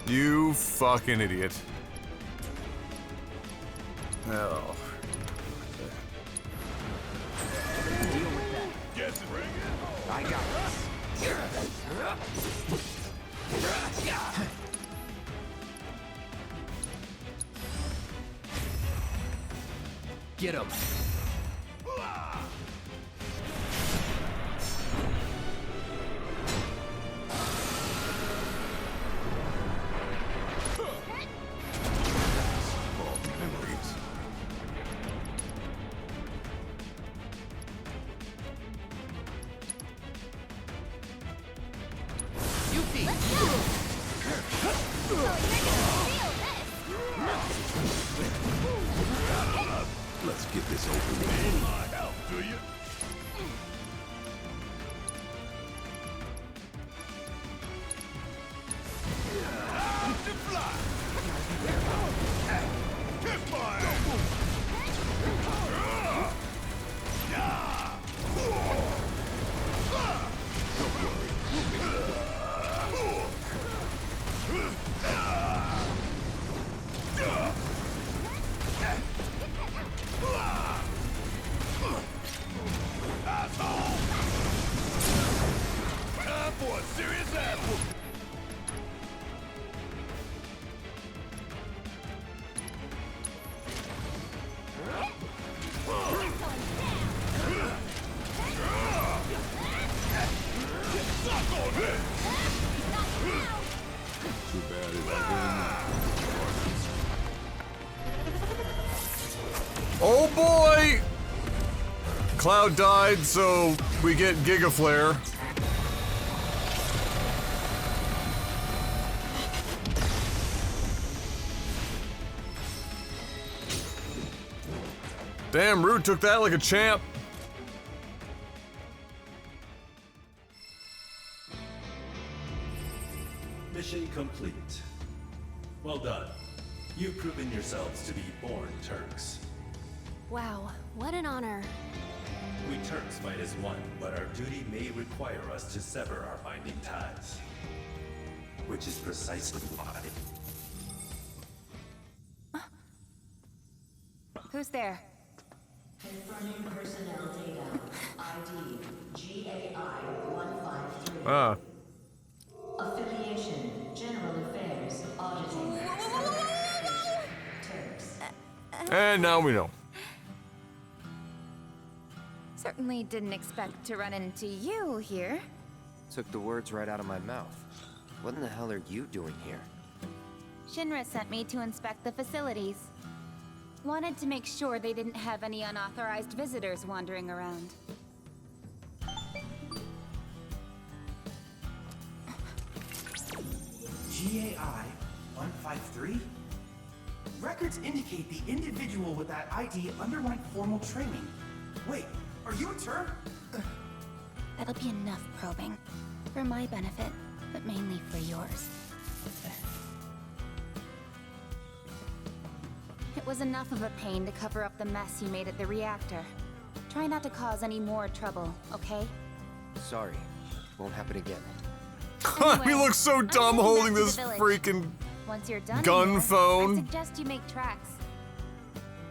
You fucking idiot. Oh. Deal with that. Guess it. I got this. Get him. Let's get this over with. Out, do you? Too bad it's over. Oh boy! Cloud died, so we get Giga Flare. Damn, Root took that like a champ. Mission complete. Well done. You've proven yourselves to be born Turks. Wow, what an honor. We Turks fight as one, but our duty may require us to sever our binding ties. Which is precisely why. Who's there? Confirming personnel data. ID GAI-153. Ah. Affiliation, General Affairs, Auditing. Turks. And now we know. So Certainly didn't expect to run into you here. Took the words right out of my mouth. What in the hell are you doing here? Shinra sent me to inspect the facilities. Wanted to make sure they didn't have any unauthorized visitors wandering around. GAI 153? Records indicate the individual with that ID underwent formal training. Wait, are you a Term? That'll be enough probing. For my benefit, but mainly for yours. It was enough of a pain to cover up the mess you made at the reactor. Try not to cause any more trouble, okay? Sorry. Won't happen again. He looks so dumb holding this freaking Once you're done gun here, phone. I suggest you make tracks.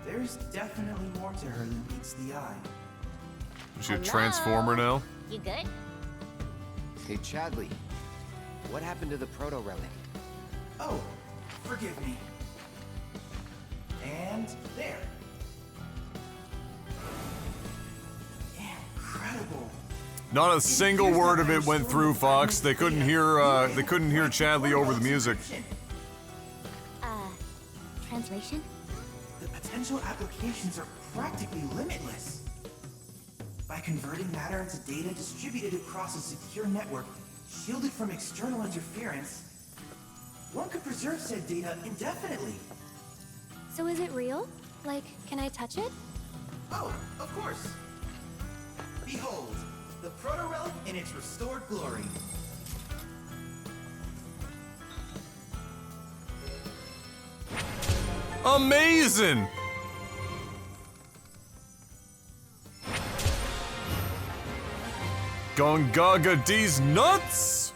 There's definitely more to her than meets the eye. Is she a transformer now? You good? Hey, Chadley. What happened to the proto-relic? Oh, forgive me. And there. Incredible. Not a single word of it went through, Fox. They couldn't hear Chadley over the music. Translation? The potential applications are practically limitless. By converting matter into data distributed across a secure network, shielded from external interference, one could preserve said data indefinitely. So is it real? Like, can I touch it? Oh, of course. Behold, the proto-relic in its restored glory. Amazing! Gongaga D's nuts!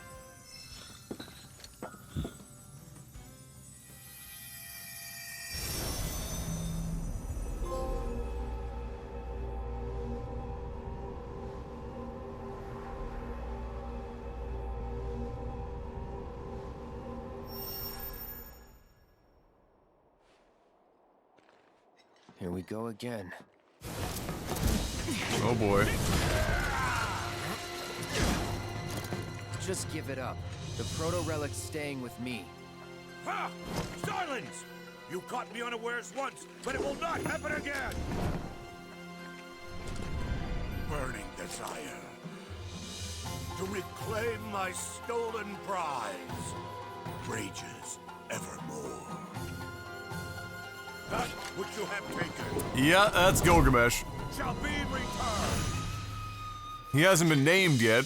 Here we go again. Oh boy. Just give it up. The proto-relic's staying with me. Ha! Silence! You caught me unawares once, but it will not happen again! Burning desire. To reclaim my stolen prize. Rages evermore. That which you have taken. Yeah, that's Gilgamesh. Shall be returned. He hasn't been named yet.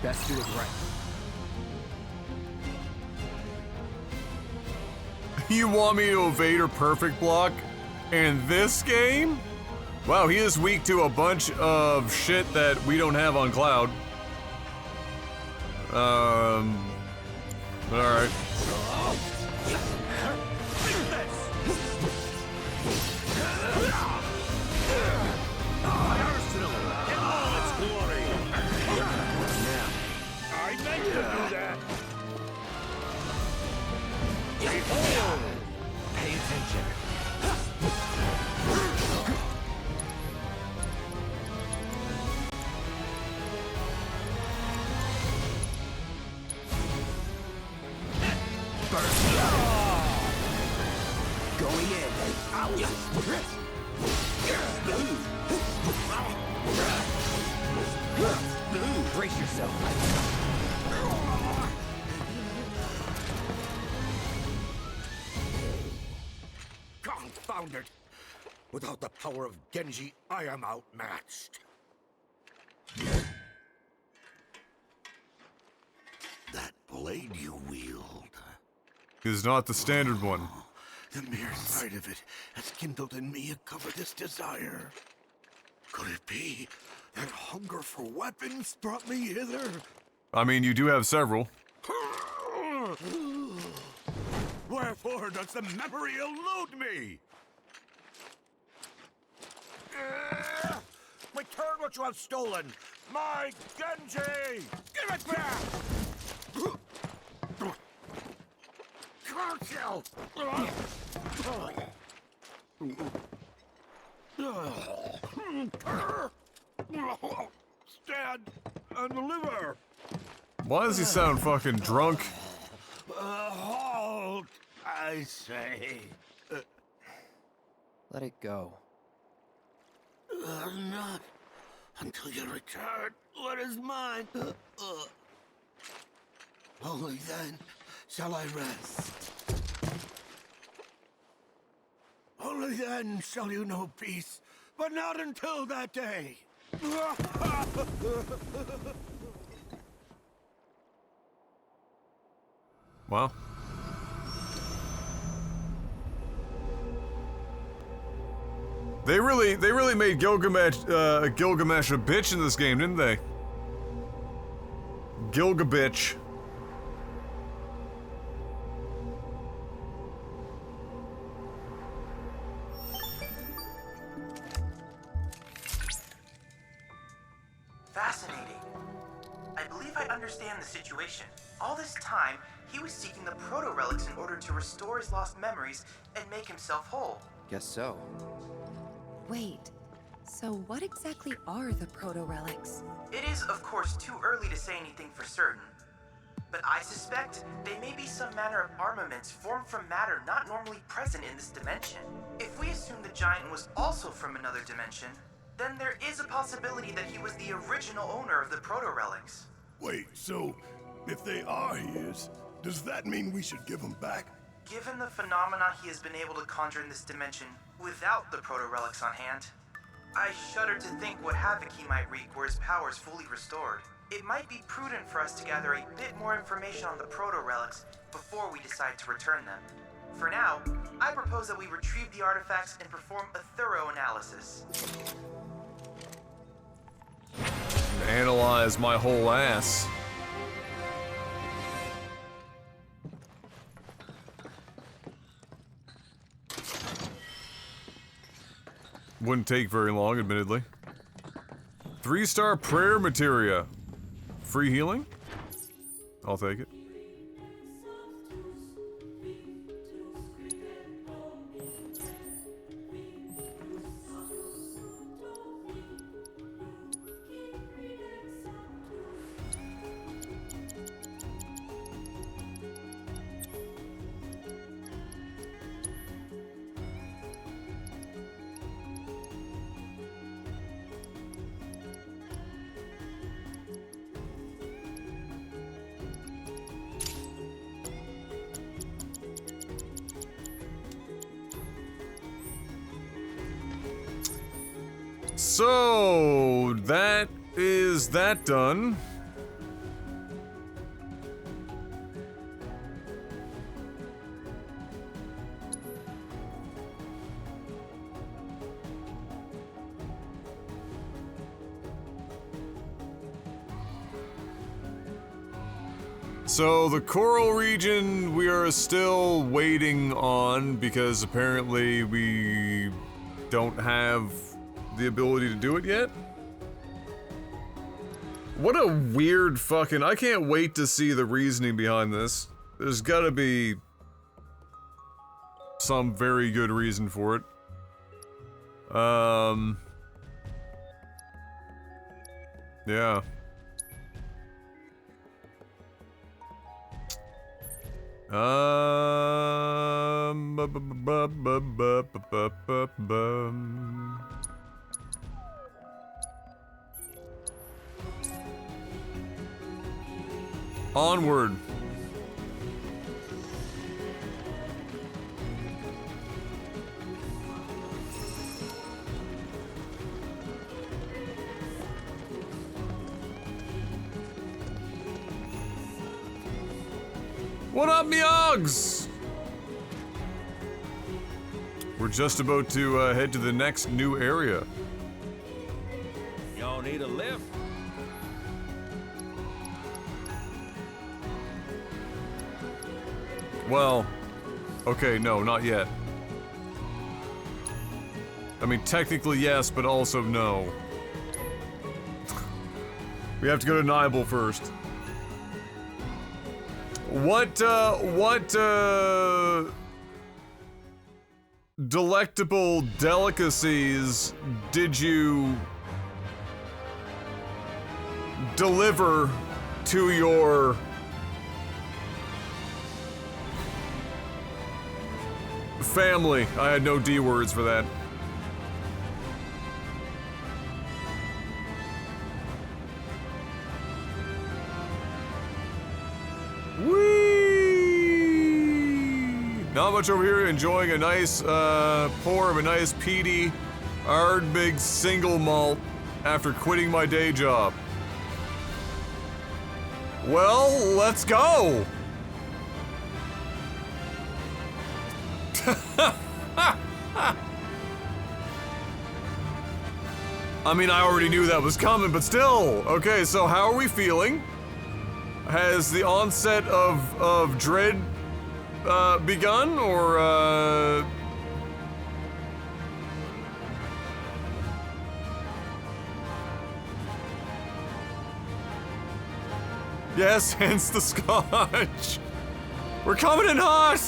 Best do it right. You want me to evade her perfect block in this game? Wow, he is weak to a bunch of shit that we don't have on Cloud. Alright. I meant to do that. Pay attention. Going in. Brace yourself. Confound it! Without the power of Genji, I am outmatched. That blade you wield Is not the standard one. The mere sight of it has kindled in me a covetous desire. Could it be that hunger for weapons brought me hither? I mean, you do have several. Wherefore does the memory elude me? what you have stolen! My Genji! Give it back! Can't you? Stand and deliver! Why does he sound fucking drunk? Halt, I say. Let it go. Not until you return what is mine. Only then shall I rest. Only then shall you know peace, but not until that day. Wow. They really made Gilgamesh a bitch in this game, didn't they? Gilgabitch. Fascinating. I believe I understand the situation. All this time, he was seeking the proto-relics in order to restore his lost memories and make himself whole. Guess so. Wait, so what exactly are the proto-relics? It is, of course, too early to say anything for certain. But I suspect they may be some manner of armaments formed from matter not normally present in this dimension. If we assume the giant was also from another dimension, then there is a possibility that he was the original owner of the proto-relics. Wait, so if they are his, does that mean we should give them back? Given the phenomena he has been able to conjure in this dimension without the proto-relics on hand, I shudder to think what havoc he might wreak were his powers fully restored. It might be prudent for us to gather a bit more information on the proto-relics before we decide to return them. For now, I propose that we retrieve the artifacts and perform a thorough analysis. Analyze my whole ass. Wouldn't take very long, admittedly. 3-star prayer materia. Free healing? I'll take it. So, that is that done. So, the coral region we are still waiting on because apparently we don't have the ability to do it yet? What a weird fucking... I can't wait to see the reasoning behind this. There's gotta be some very good reason for it. Yeah. Onward. What up, Myogs? We're just about to head to the next new area. Y'all need a lift? Well, okay, no, not yet. I mean, technically yes, but also no. We have to go to Nibel first. What delectable delicacies did you deliver to your family? I had no D words for that. Not much over here, enjoying a nice pour of a nice peaty Ardbeg single malt after quitting my day job. Well, let's go! I mean, I already knew that was coming, but still. Okay, so how are we feeling? Has the onset of dread begun, or yes, hence the scotch. We're coming in hot.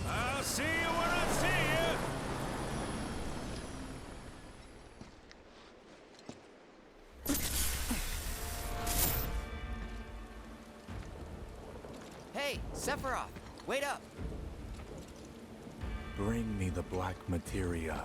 I'll see you when I see you. Hey, Sephiroth, wait up. Bring me the black materia.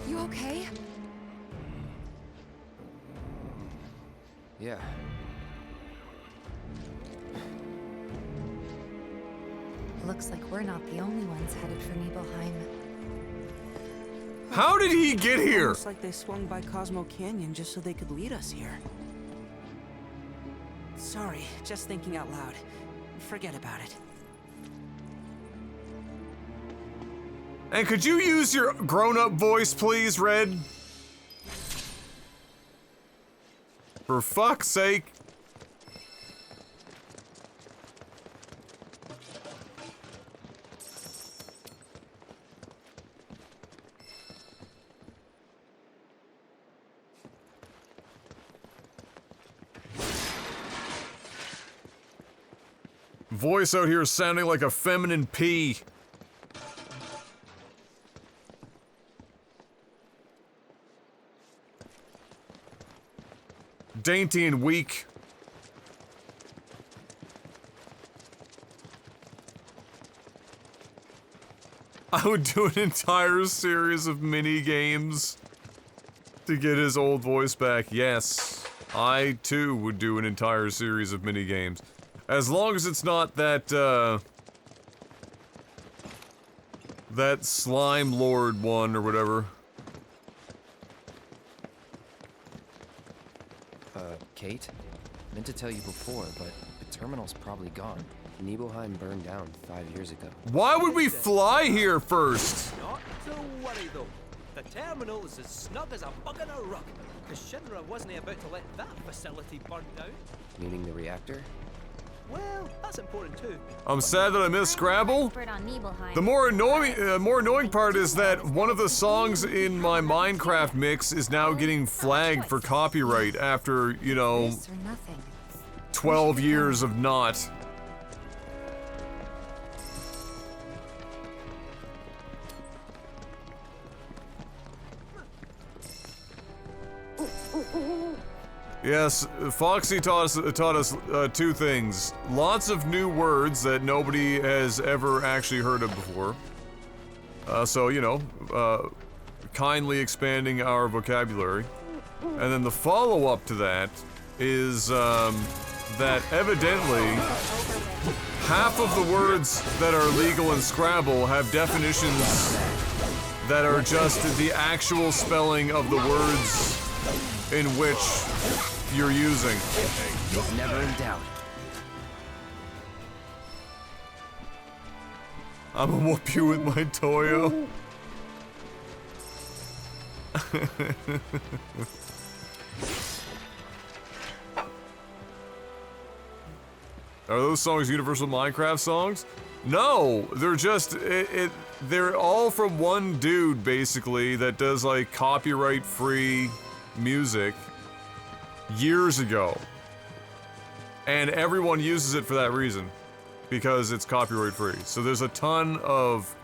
You okay? Yeah. Looks like we're not the only ones headed for Nibelheim. How did he get here? Looks like they swung by Cosmo Canyon just so they could lead us here. Sorry, just thinking out loud. Forget about it. And could you use your grown-up voice, please, Red? For fuck's sake. Voice out here sounding like a feminine pea. Dainty and weak. I would do an entire series of mini games to get his old voice back. Yes, I too would do an entire series of mini games. As long as it's not that, that Slime Lord one or whatever. Kate? Meant to tell you before, but the terminal's probably gone. Nibelheim burned down 5 years ago. Why would we fly here first? Not to worry though. The terminal is as snug as a bug in a rug, because Shinra wasn't about to let that facility burn down. Meaning the reactor? Well, that's important too. I'm sad that I missed Scrabble. The more annoying part is that one of the songs in my Minecraft mix is now getting flagged for copyright after, you know, 12 years of not. Yes, Foxy taught us two things. Lots of new words that nobody has ever actually heard of before. So, you know, kindly expanding our vocabulary. And then the follow-up to that is that evidently half of the words that are legal in Scrabble have definitions that are just the actual spelling of the words in which you're using. Never in doubt. I'ma whoop you with my Toyo. Are those songs Universal Minecraft songs? No, they're just they're all from one dude basically that does like copyright-free music years ago. And everyone uses it for that reason because it's copyright-free. So there's a ton of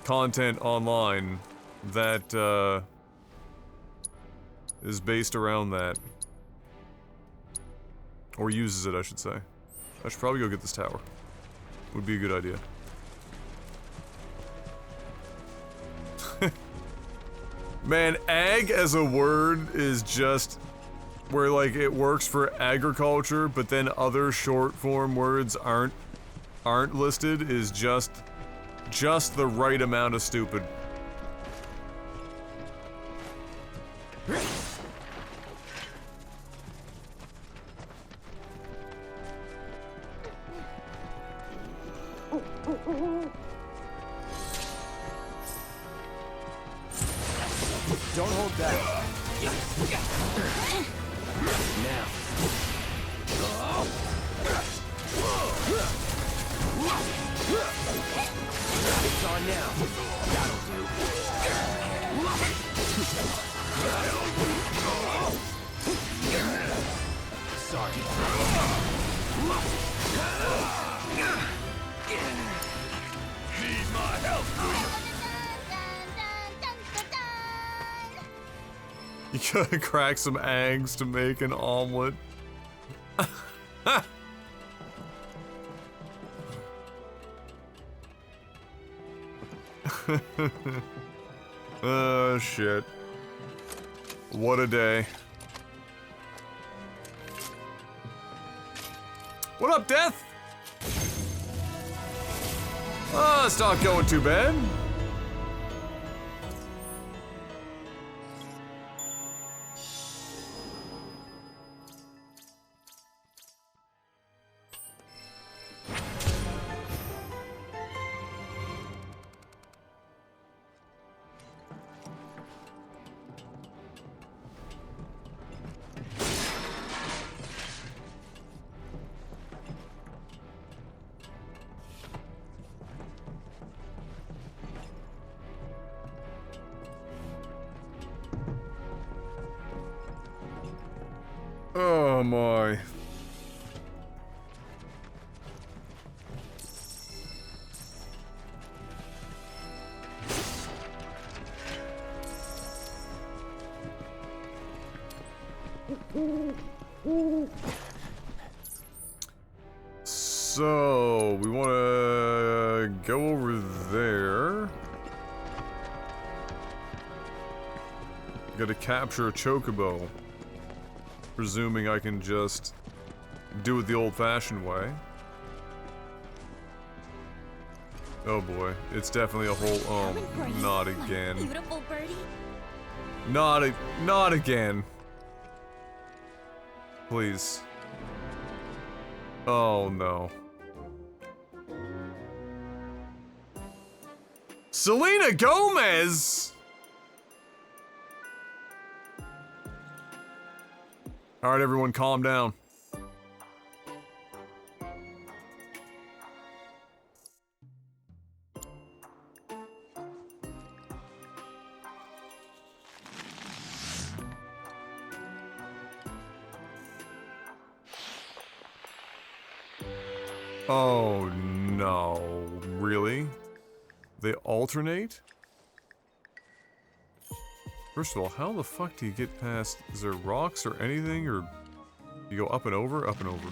content online that is based around that. Or uses it, I should say. I should probably go get this tower. Would be a good idea. Man, ag as a word is just where like it works for agriculture, but then other short form words aren't listed is just the right amount of stupid. Don't hold back. Now. It's on now. That'll do. Sorry. Need my help, do you? You gotta crack some eggs to make an omelet. Oh, shit. What a day. What up, Death? Oh, it's not going too bad. Oh my. So, we want to go over there. Got to capture a chocobo. Presuming I can just do it the old-fashioned way. Oh boy, it's definitely a whole, not again. Beautiful birdie. Not again. Please. Oh no. Selena Gomez! Alright, everyone, calm down. Oh no, really? They alternate? First of all, how the fuck do you get past... Is there rocks or anything, or... You go up and over? Up and over.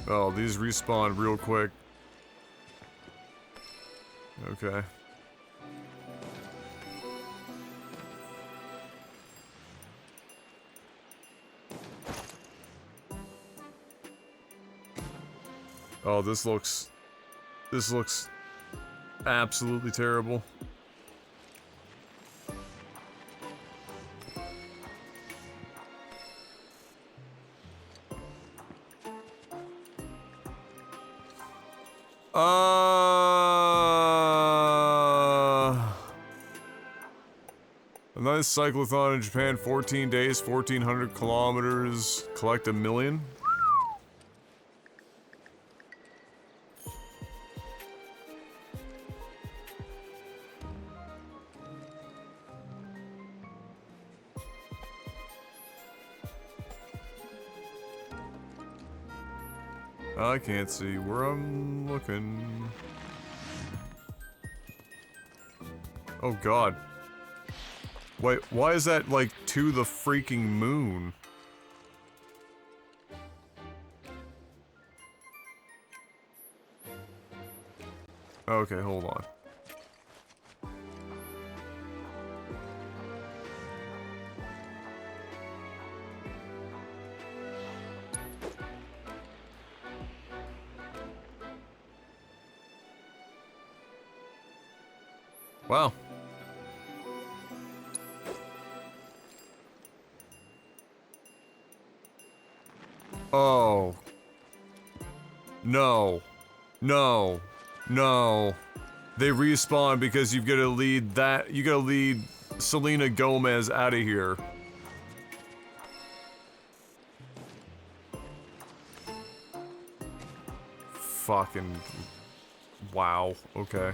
Oh, these respawn real quick. Okay. Oh, this looks absolutely terrible. A nice cyclothon in Japan, 14 days, 1,400 kilometers, collect 1 million? I can't see where I'm looking. Oh god. Wait, why is that, like, to the freaking moon? Okay, hold on. Wow. Oh. No. No. No. They respawn because you've got to lead that. You got to lead Selena Gomez out of here. Fucking. Wow. Okay.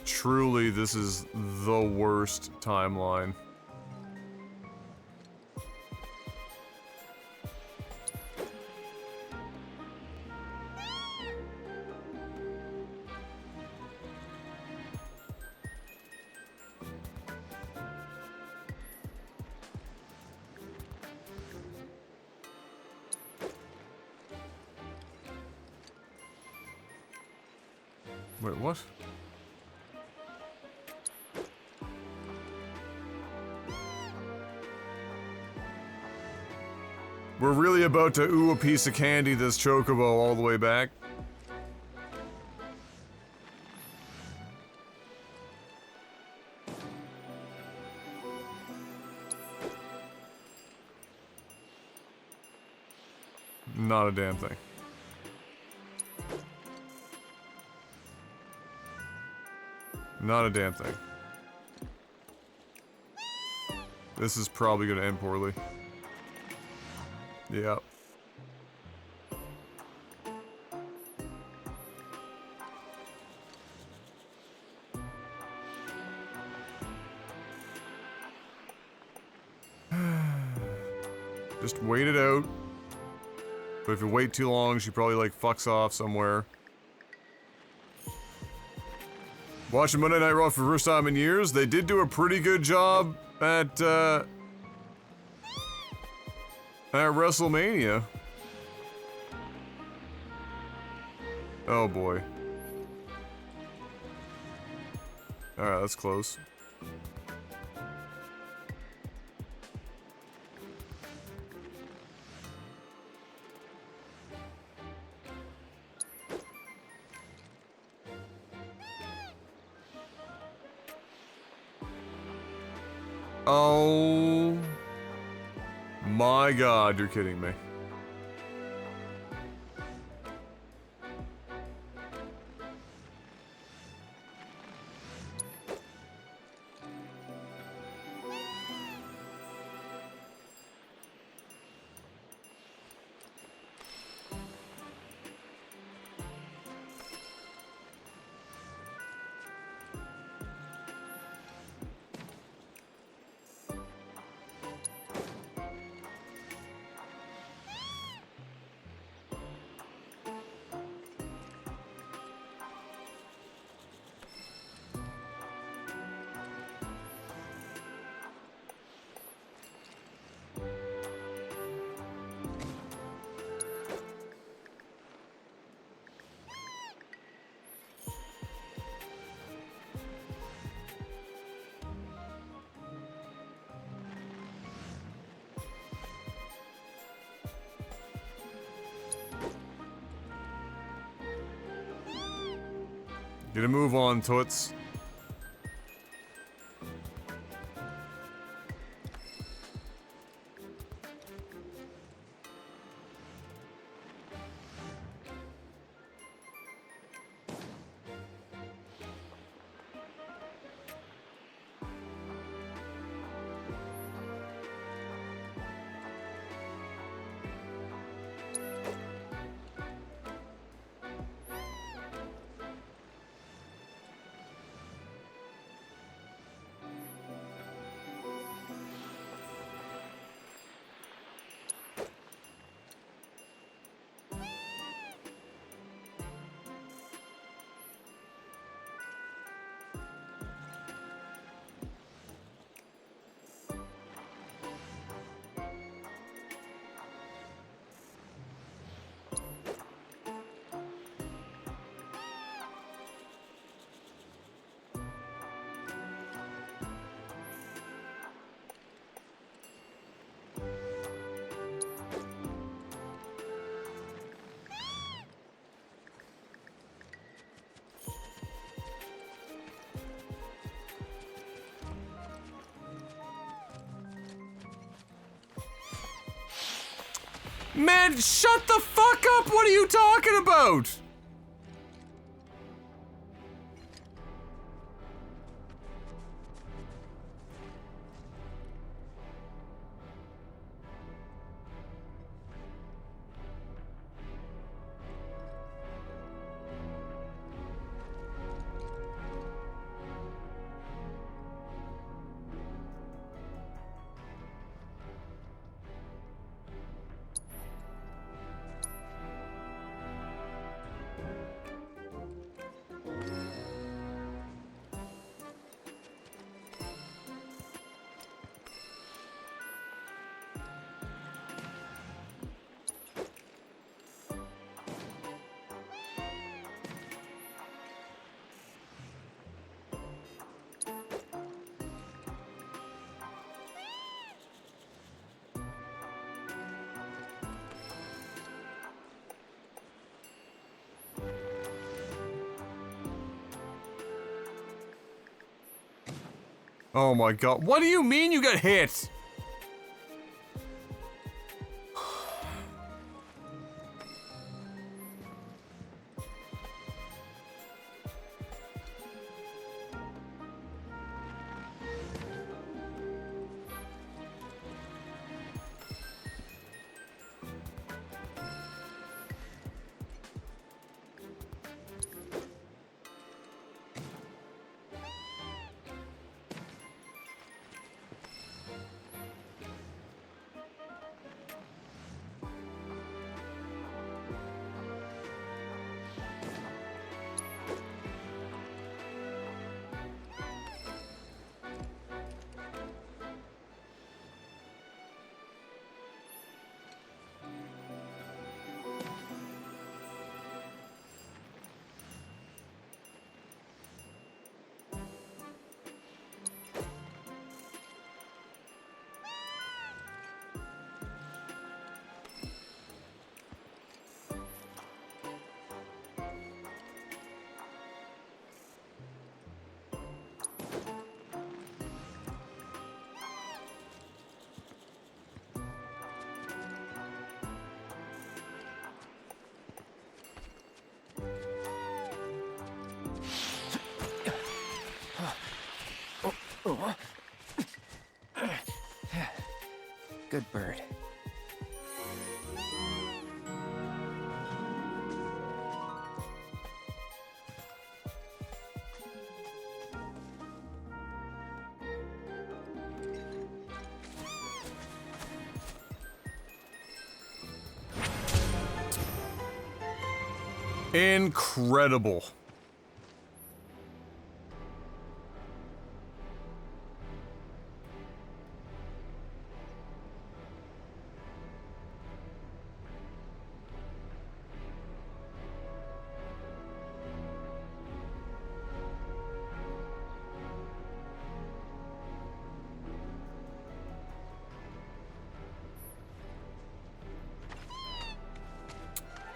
Truly, this is the worst timeline. Wait, what? We're really about to ooh a piece of candy this chocobo all the way back. Not a damn thing. Not a damn thing. This is probably gonna end poorly. Yep. Just wait it out. But if you wait too long, she probably like fucks off somewhere. Watching Monday Night Raw for the first time in years, they did do a pretty good job at WrestleMania. Oh boy. Alright, that's close. Oh my god, you're kidding me. Get a move on, Toots. Man, shut the fuck up! What are you talking about? Oh my god. What do you mean you got hit? Good bird. Incredible.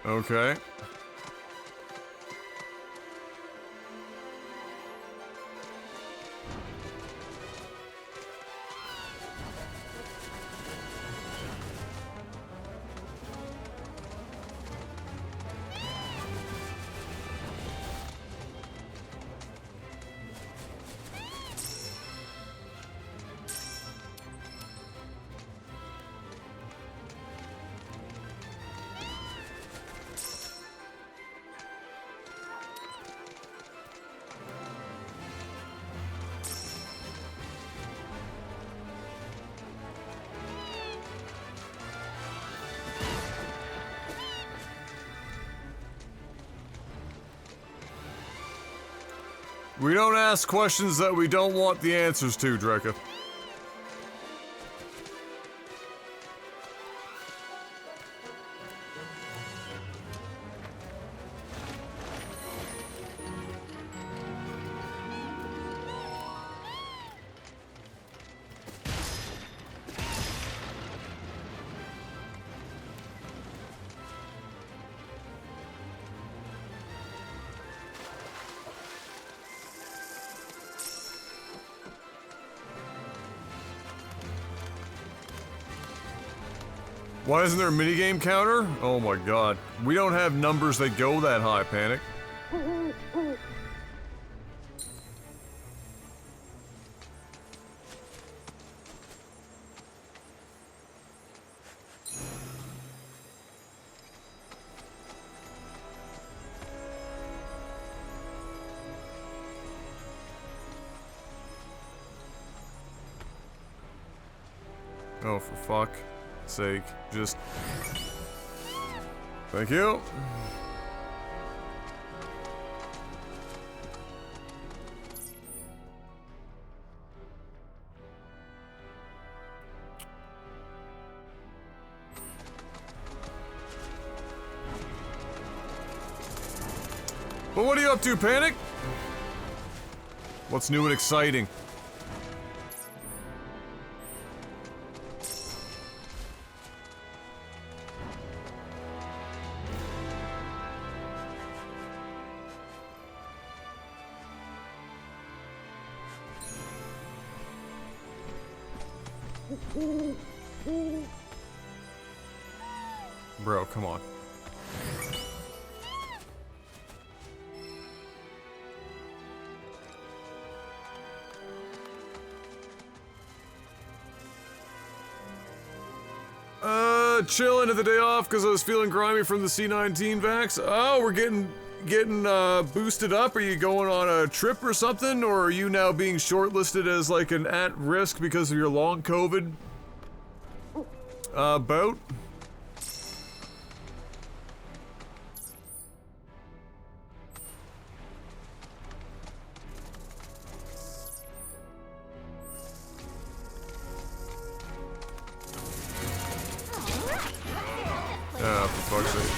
Okay. We don't ask questions that we don't want the answers to, Drekka. Why isn't there a minigame counter? Oh my god. We don't have numbers that go that high, Panic. Oh, for fuck's sake. Just... Thank you. Well, what are you up to, Panic? What's new and exciting? Bro, come on. Chilling at the day off because I was feeling grimy from the C19 vax. Oh, we're getting boosted up. Are you going on a trip or something, or are you now being shortlisted as like an at-risk because of your long COVID bout? Ah, for fuck's sake.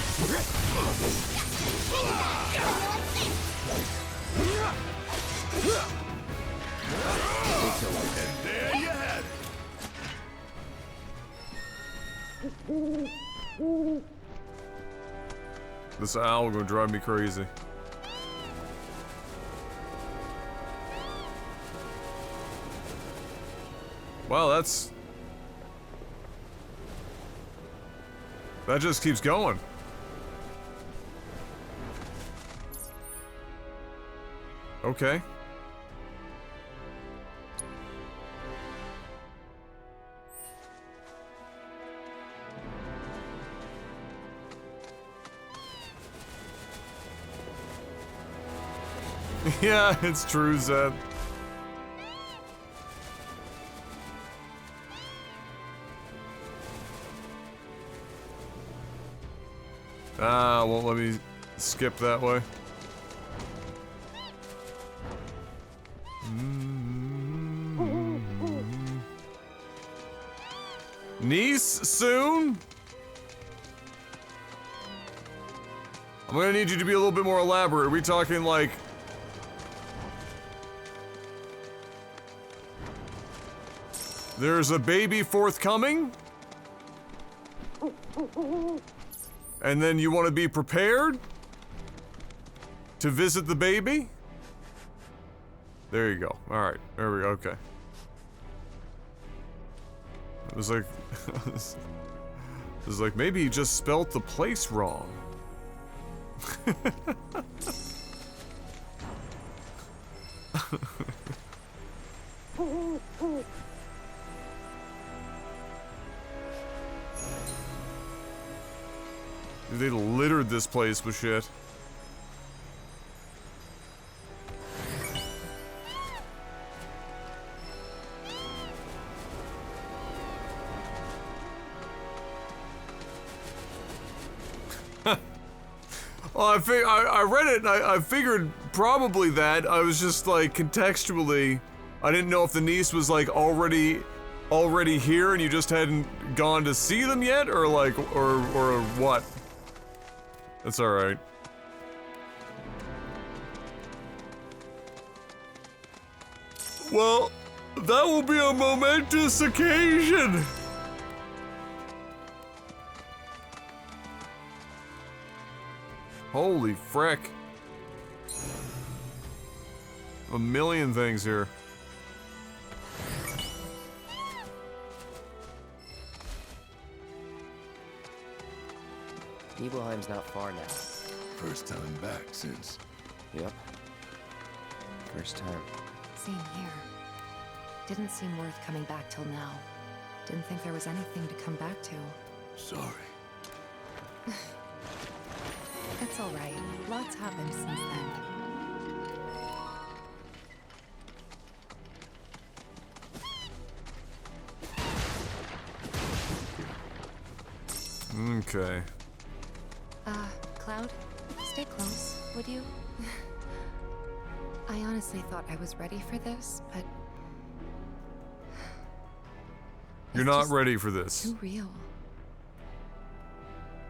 There you had it. This owl gonna drive me crazy. Wow, that's... That just keeps going. Okay. Yeah, it's true, Zed. Ah, won't let me skip that way. Niece soon? I'm gonna need you to be a little bit more elaborate. Are we talking like... There's a baby forthcoming? And then you want to be prepared to visit the baby? There you go. Alright, there we go, okay. It was like... it was like, maybe he just spelt the place wrong. They littered this place with shit. Well, I read it and I figured probably that. I was just like contextually, I didn't know if the niece was like already here and you just hadn't gone to see them yet, or like, or what. That's all right. Well, that will be a momentous occasion. Holy frick. A million things here. Nibelheim's not far now. First time back since... Yep. First time. Same here. Didn't seem worth coming back till now. Didn't think there was anything to come back to. Sorry. It's alright. Lots happened since then. Okay. Cloud, stay close, would you? I honestly thought I was ready for this, but... You're not ready for this. Too real.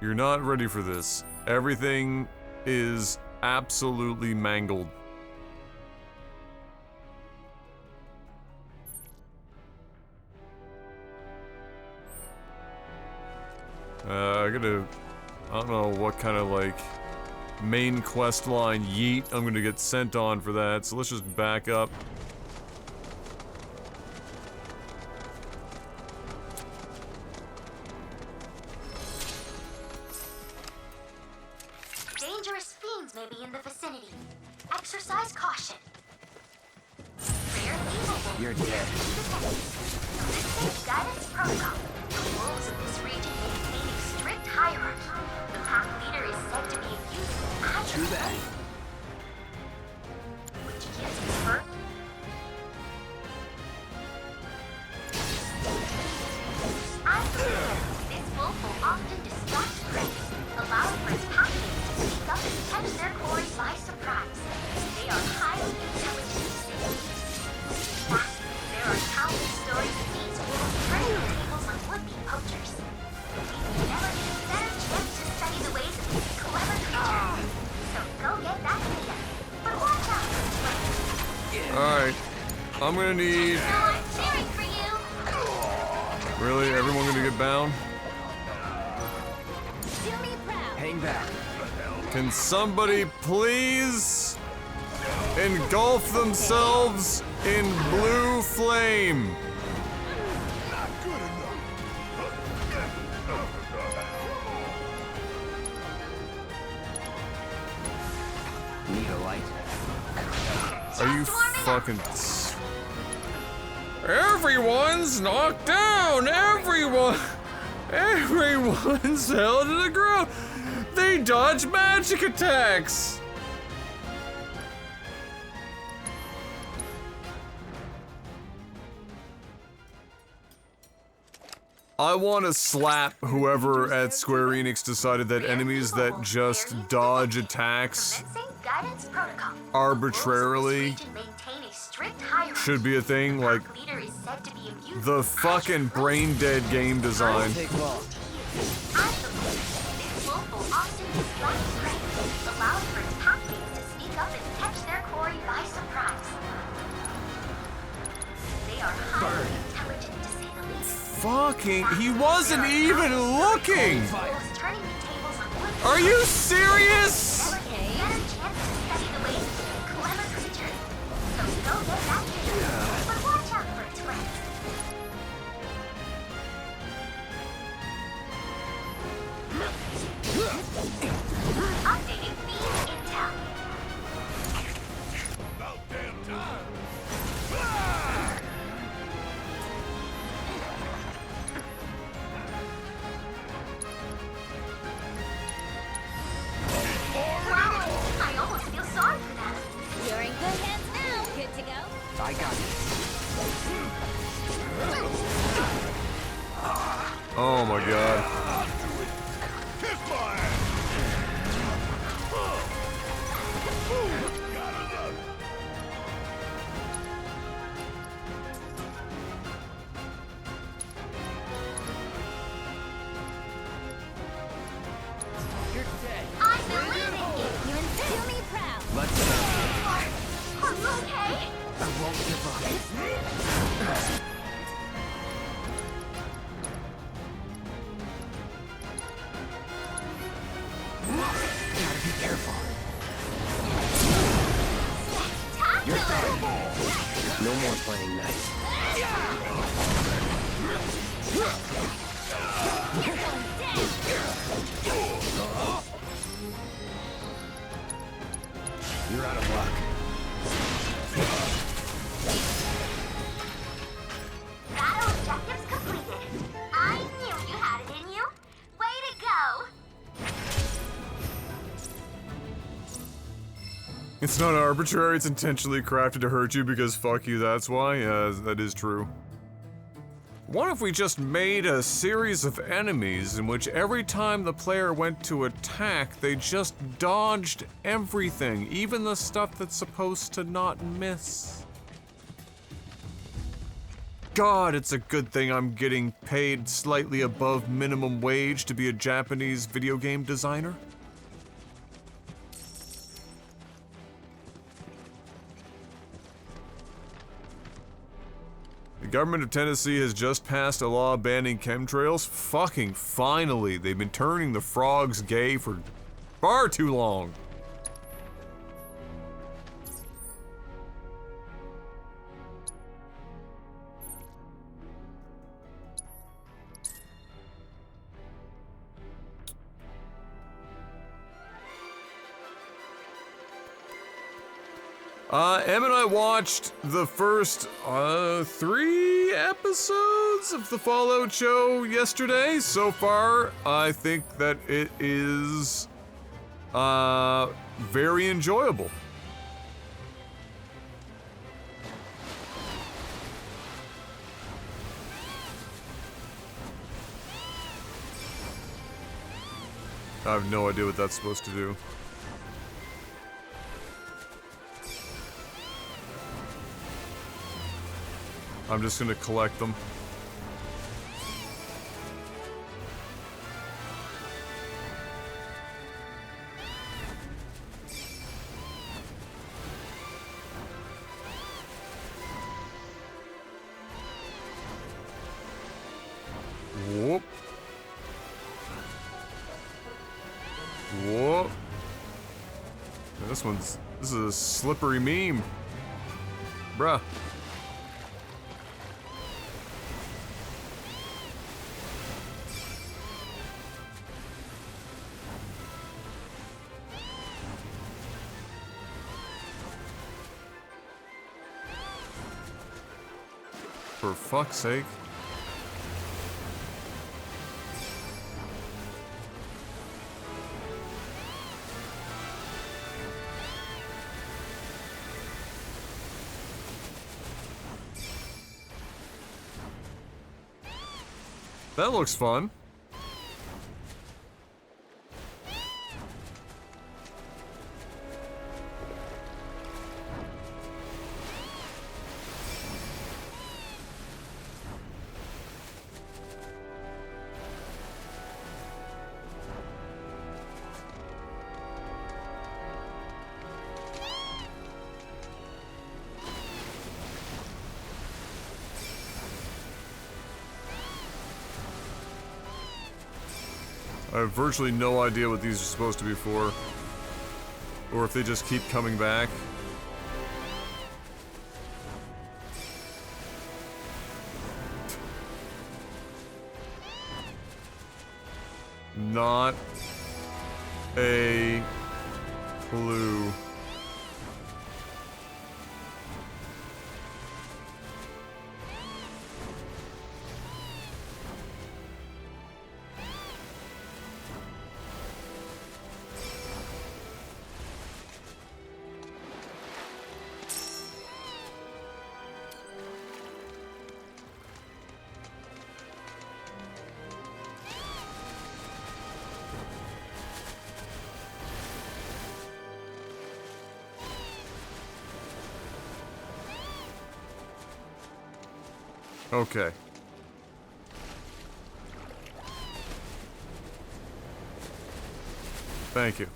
You're not ready for this. Everything is absolutely mangled. I don't know what kind of like main quest line yeet I'm gonna get sent on for that, so let's just back up. Dangerous fiends may be in the vicinity. Exercise caution. Rare evil. You're dead. Guidance protocol. The wolves of this region maintain a strict hierarchy. The pack leader is said to be abusing magic. True that. Which gets confirmed. As the leader, this wolf will often distract prey, allowing for its packmates to sneak up and catch their quarry by surprise. They are highly intelligent. In fact, there are countless stories of these wolves turning the tables on would-be poachers. We've never had a better chance to study the ways of these clever creatures. So go get that data. But watch out for its Alright. I'm gonna need... I'm cheering for you! Really? Everyone gonna get bound? Do me proud. Hang back. Can somebody please engulf themselves in blue flame? Need a light. Are you fucking... Everyone's knocked down! Everyone's held to the ground! They dodge magic attacks! I want to slap whoever at Square Enix decided that enemies that just dodge attacks Guidance protocol. arbitrarily Maintain a strict hierarchy. should be a thing, like Leader is said to be abusing the fucking brain-dead game design. Take long. As the leader, this wolf will often distract prey, allowing for its packmates to sneak up and catch their quarry by surprise. They are highly intelligent, to say the least. Fucking, he wasn't even looking! Wolves turning the tables on wood. Are you serious? Never get a better chance to study the ways of these clever creatures. So go get that data. But watch out for its friends. Updating feed intel. About damn time. Wow, I almost feel sorry for them. You're in good hands now. Good to go? I got it. Oh my god. Kiss my ass. Gotta be careful. You're done. No more playing nice. You're out of luck. Battle objectives completed. I knew you had it in you. Way to go. It's not arbitrary, it's intentionally crafted to hurt you because fuck you, that's why? Yeah, that is true. What if we just made a series of enemies in which every time the player went to attack, they just dodged everything, even the stuff that's supposed to not miss? God, it's a good thing I'm getting paid slightly above minimum wage to be a Japanese video game designer. The government of Tennessee has just passed a law banning chemtrails. Fucking finally, they've been turning the frogs gay for far too long. Em and I watched the first 3 episodes of the Fallout show yesterday. So far, I think that it is very enjoyable. I have no idea what that's supposed to do. I'm just gonna collect them. Whoop. Whoop. This is a slippery meme. Bruh. For fuck's sake. That looks fun. I have virtually no idea what these are supposed to be for. Or if they just keep coming back. Not a clue. Okay. Thank you.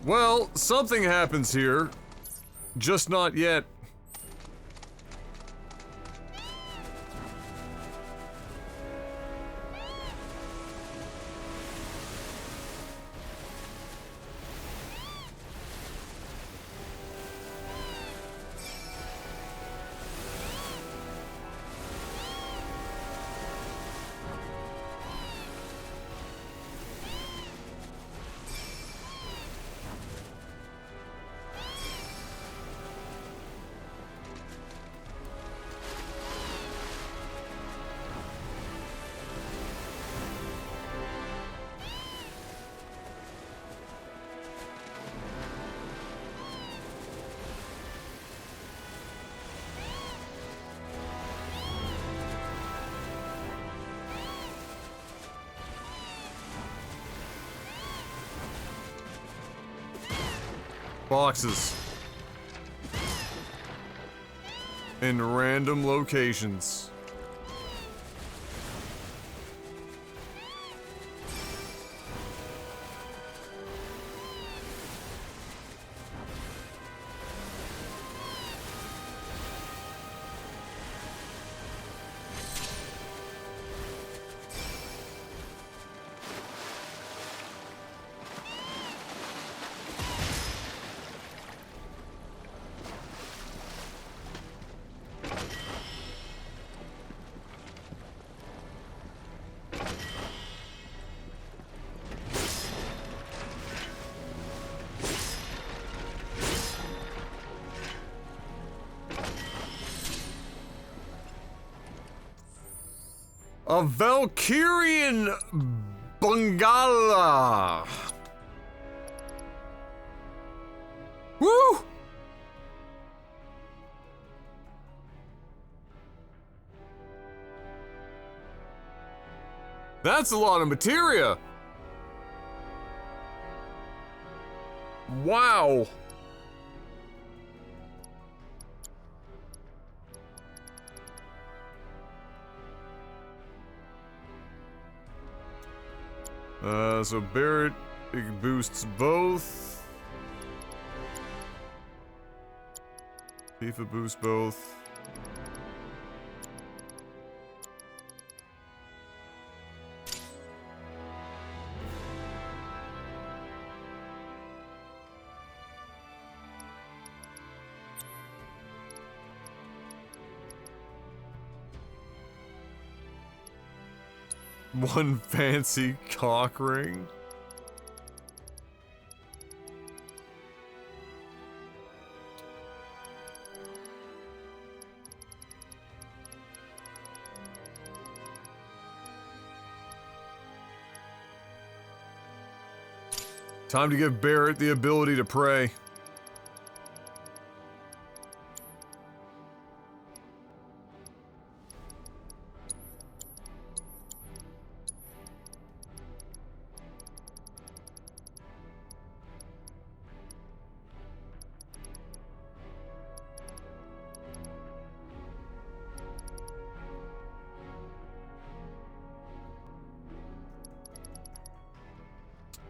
Well, something happens here. Just not yet. Boxes. In random locations. A Valkyrian Bungala. Woo! That's a lot of materia. Wow. So Barrett, it boosts both. FIFA boosts both. One fancy cock ring. Time to give Barrett the ability to pray.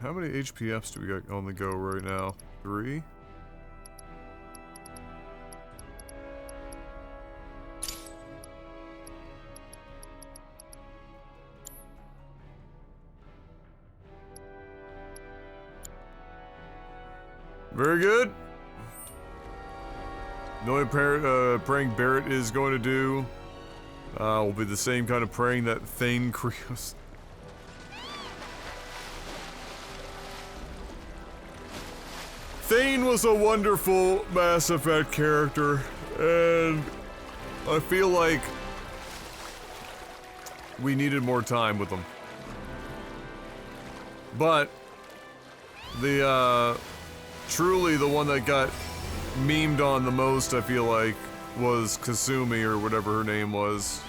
How many HPFs do we got on the go right now? 3? Very good. The only praying Barrett is going to do will be the same kind of praying that Thane Krios. Thane was a wonderful Mass Effect character, and I feel like we needed more time with him. But the truly the one that got memed on the most, I feel like, was Kasumi or whatever her name was.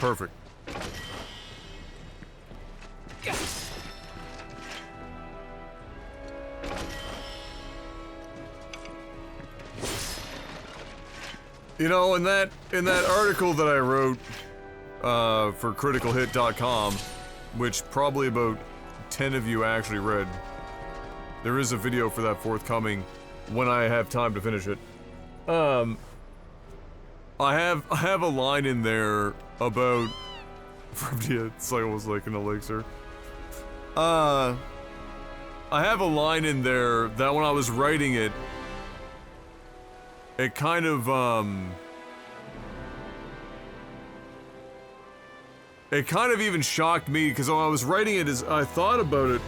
Perfect. You know, in that article that I wrote for criticalhit.com, which probably about 10 of you actually read, there is a video for that forthcoming when I have time to finish it. I have a line in there about it's like almost like an elixir. I have a line in there that when I was writing it, it kind of even shocked me, because when I was writing it, I thought about it,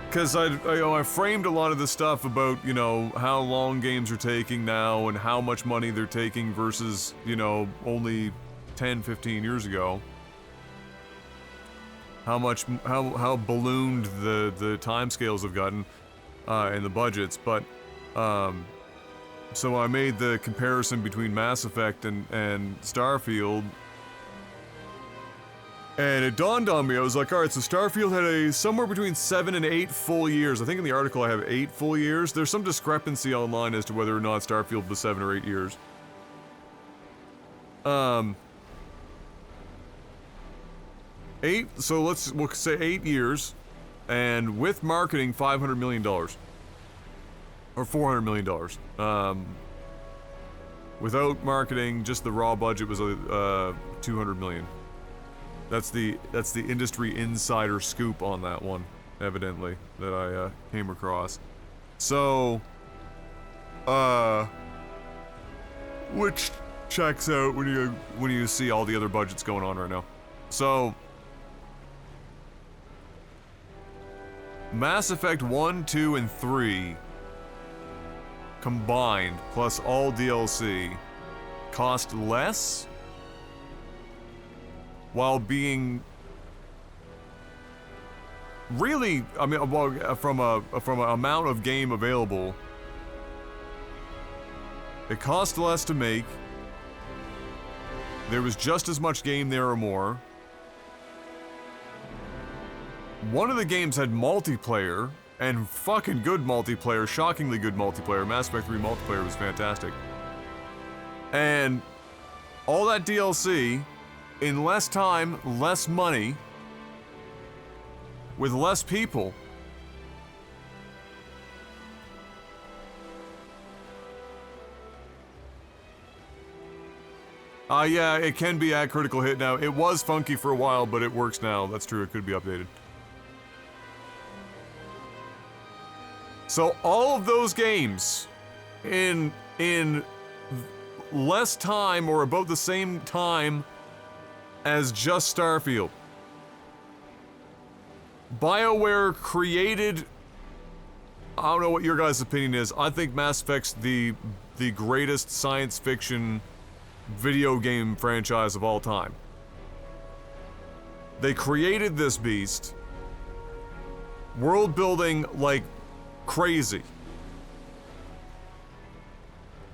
because I framed a lot of the stuff about, you know, how long games are taking now and how much money they're taking versus, you know, only 10, 15 years ago. How ballooned the timescales have gotten and the budgets, but so I made the comparison between Mass Effect and Starfield, and it dawned on me. I was like, all right, so Starfield had somewhere between 7 and 8 full years. I think in the article I have 8 full years. There's some discrepancy online as to whether or not Starfield was 7 or 8 years. So we'll say 8 years, and with marketing, $500 million. Or $400 million. Without marketing, just the raw budget was $200 million. That's the industry insider scoop on that one, evidently, that I came across. So, which checks out when you see all the other budgets going on right now. So, Mass Effect 1, 2, and 3 combined, plus all DLC, cost less while being really, I mean, well, from an amount of game available, it cost less to make. There was just as much game there or more. One of the games had multiplayer, and fucking good multiplayer, shockingly good multiplayer. Mass Effect 3 multiplayer was fantastic. And all that DLC, in less time, less money, with less people. Yeah, it can be at Critical Hit now. It was funky for a while, but it works now. That's true, it could be updated. So all of those games in less time or about the same time as just Starfield. BioWare created, I don't know what your guys' opinion is, I think Mass Effect's the greatest science fiction video game franchise of all time. They created this beast, world building like crazy.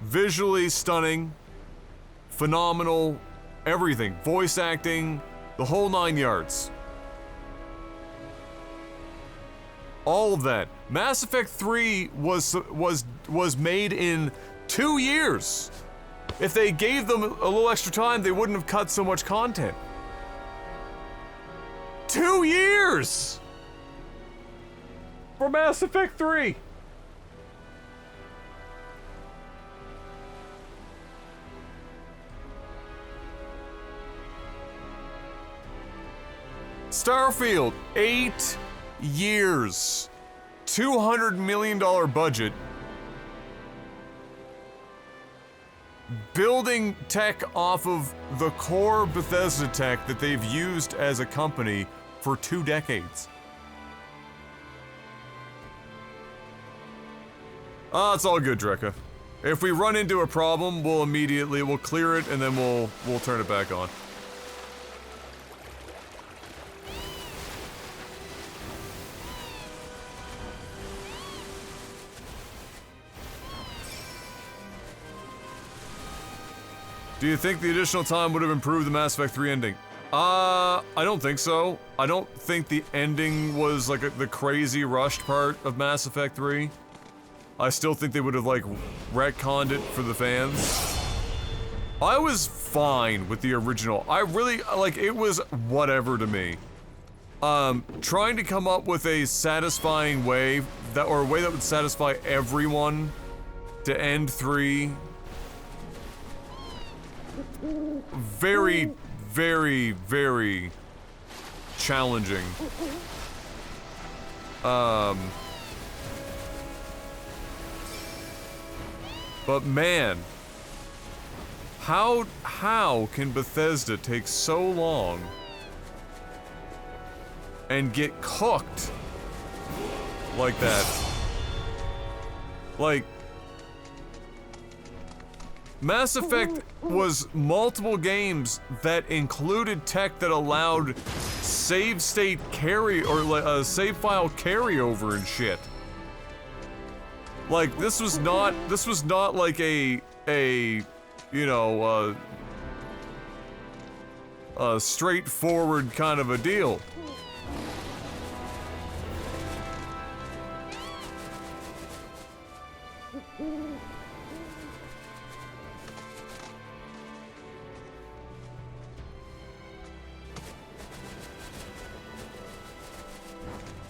Visually stunning, phenomenal, everything. Voice acting, the whole 9 yards. All of that. Mass Effect 3 was made in 2 years. If they gave them a little extra time, they wouldn't have cut so much content. 2 years! For Mass Effect 3! Starfield, 8 years. $200 million budget. Building tech off of the core Bethesda tech that they've used as a company for 2 decades. It's all good, Drekka. If we run into a problem, we'll clear it and then we'll turn it back on. Do you think the additional time would have improved the Mass Effect 3 ending? I don't think so. I don't think the ending was like the crazy rushed part of Mass Effect 3. I still think they would have like retconned it for the fans. I was fine with the original. I really, like, it was whatever to me. Trying to come up with a satisfying way or a way that would satisfy everyone to end 3. Very, very, very challenging. But man, how can Bethesda take so long and get cooked like that? Like, Mass Effect was multiple games that included tech that allowed save state carry or save file carryover and shit. Like, this was not like a you know, a straightforward kind of a deal.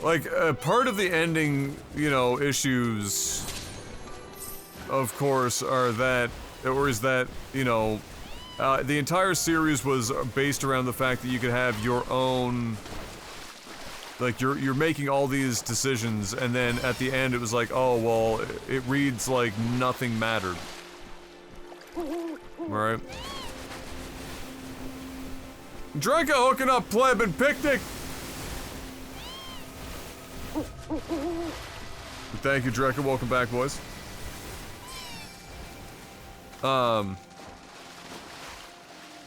Like, part of the ending, you know, issues, of course, are that, or is that, you know, the entire series was based around the fact that you could have your own, like, you're making all these decisions, and then at the end it was like, oh, well, it reads like nothing mattered. Alright. Drenka hooking up pleb and picnic! Thank you, Drekka. Welcome back, boys.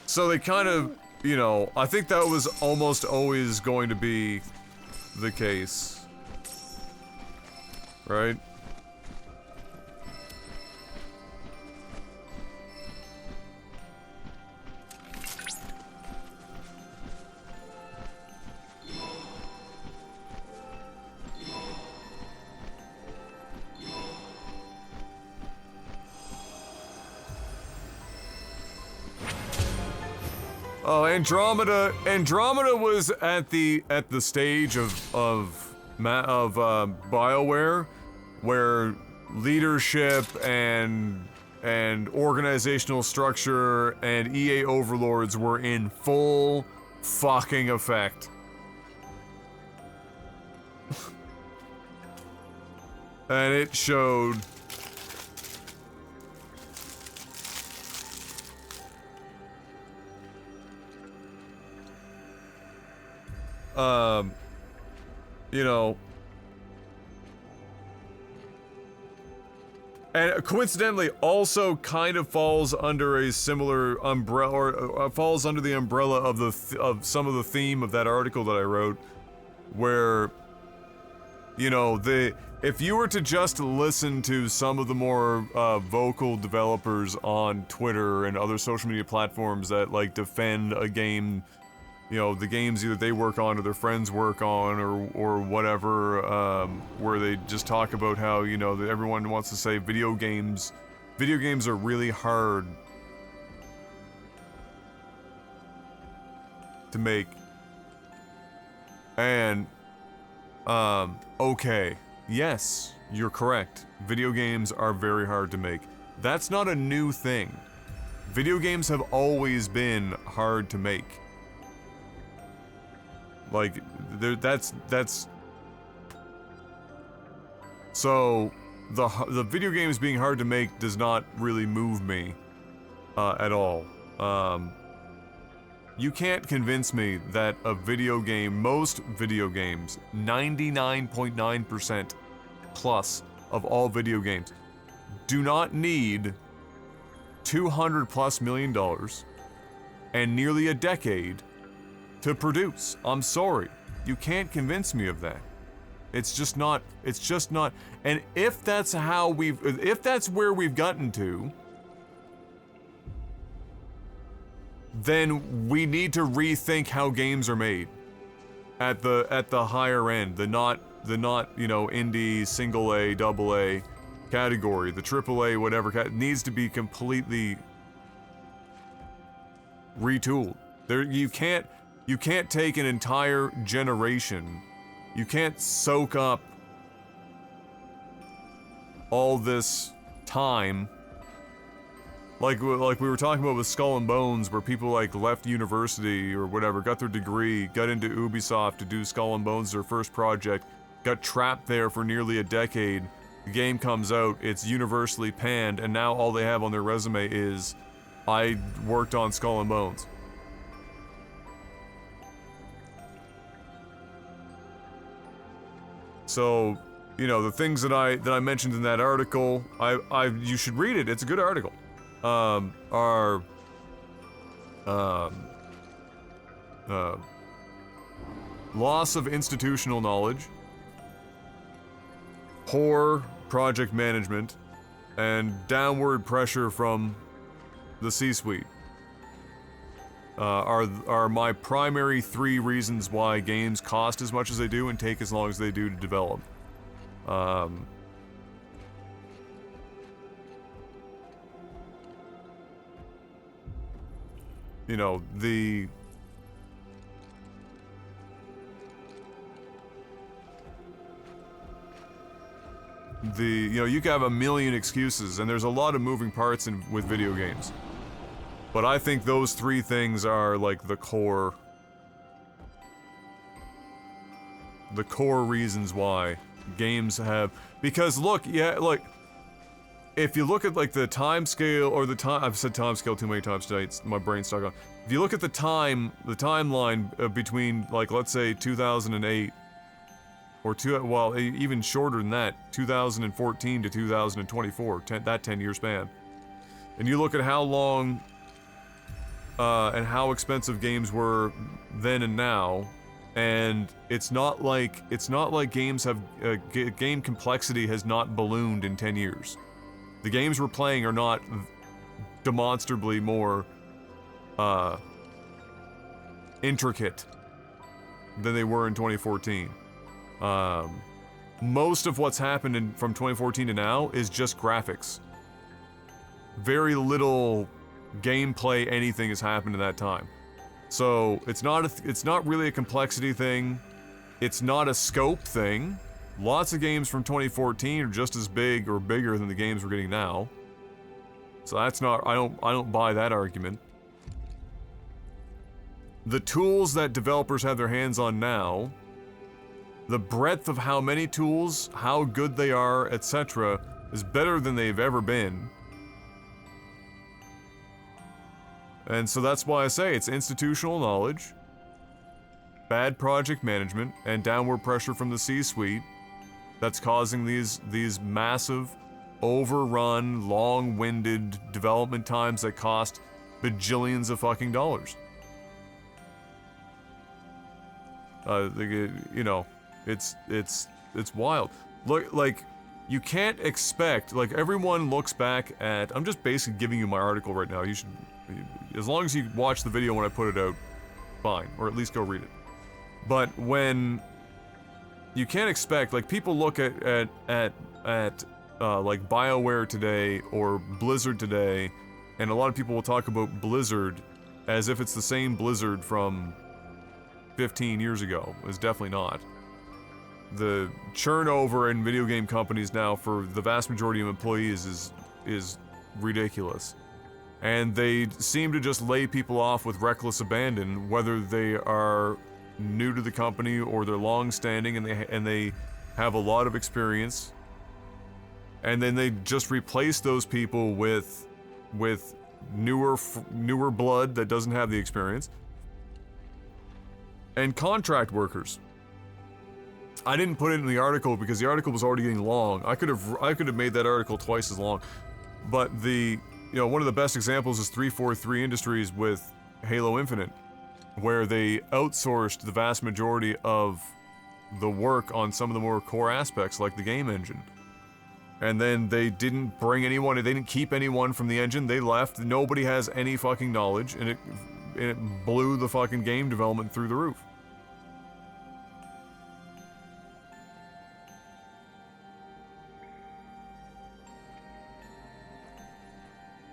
So they kind of, you know, I think that was almost always going to be the case. Right? Oh, Andromeda was at the stage of BioWare where leadership and organizational structure and EA overlords were in full fucking effect. And it showed. You know, and coincidentally also kind of falls under a similar umbrella, or falls under the umbrella of some of the theme of that article that I wrote, where, you know, if you were to just listen to some of the more vocal developers on Twitter and other social media platforms that like defend a game, you know, the games either they work on or their friends work on or whatever, where they just talk about how, you know, that everyone wants to say video games are really hard to make. And, okay, yes, you're correct. Video games are very hard to make. That's not a new thing. Video games have always been hard to make. Like, that's so the video games being hard to make does not really move me at all. You can't convince me that a video game, most video games, 99.9% plus of all video games, do not need $200+ million and nearly a decade to produce. I'm sorry. You can't convince me of that. It's just not, and if that's where we've gotten to, then we need to rethink how games are made at the higher end, the not you know, indie, single A, double A category, the triple A, whatever, needs to be completely retooled. You can't take an entire generation, you can't soak up all this time, like we were talking about with Skull and Bones, where people like left university or whatever, got their degree, got into Ubisoft to do Skull and Bones, their first project, got trapped there for nearly a decade. The game comes out, it's universally panned, and now all they have on their resume is, I worked on Skull and Bones. So, you know, the things that I mentioned in that article, you should read it. It's a good article. Are loss of institutional knowledge, poor project management, and downward pressure from the C-suite are my primary 3 reasons why games cost as much as they do and take as long as they do to develop. You know, you know, you can have a million excuses, and there's a lot of moving parts with video games. But I think those 3 things are like the core reasons why games have, because look, yeah, like, if you look at like the time scale, or the time, I've said time scale too many times tonight, my brain's stuck on. If you look at the timeline between, like, let's say 2008, or even shorter than that, 2014 to 2024, that 10-year span, and you look at how long and how expensive games were then and now, and it's not like games have game complexity has not ballooned in 10 years. The games we're playing are not demonstrably more intricate than they were in 2014. Most of what's happened from 2014 to now is just graphics. Very little gameplay, anything has happened in that time. So it's not really a complexity thing. It's not a scope thing. Lots of games from 2014 are just as big or bigger than the games we're getting now. So that's not, I don't buy that argument. The tools that developers have their hands on now, the breadth of how many tools, how good they are, etc., is better than they've ever been. And so that's why I say it's institutional knowledge, bad project management, and downward pressure from the C-suite that's causing these massive, overrun, long-winded development times that cost bajillions of fucking dollars. You know, it's wild. Look, like, you can't expect, like, everyone looks back at, I'm just basically giving you my article right now. You should, as long as you watch the video when I put it out, fine, or at least go read it. But when you can't expect, like, people look at like BioWare today or Blizzard today, and a lot of people will talk about Blizzard as if it's the same Blizzard from 15 years ago. It's definitely not. The turnover in video game companies now for the vast majority of employees is ridiculous. And they seem to just lay people off with reckless abandon, whether they are new to the company or they're long-standing and they have a lot of experience. And then they just replace those people with newer blood that doesn't have the experience. And contract workers. I didn't put it in the article because the article was already getting long. I could have made that article twice as long. But one of the best examples is 343 Industries with Halo Infinite, where they outsourced the vast majority of the work on some of the more core aspects, like the game engine. And then they didn't bring anyone, they didn't keep anyone from the engine, they left, nobody has any fucking knowledge, and it blew the fucking game development through the roof.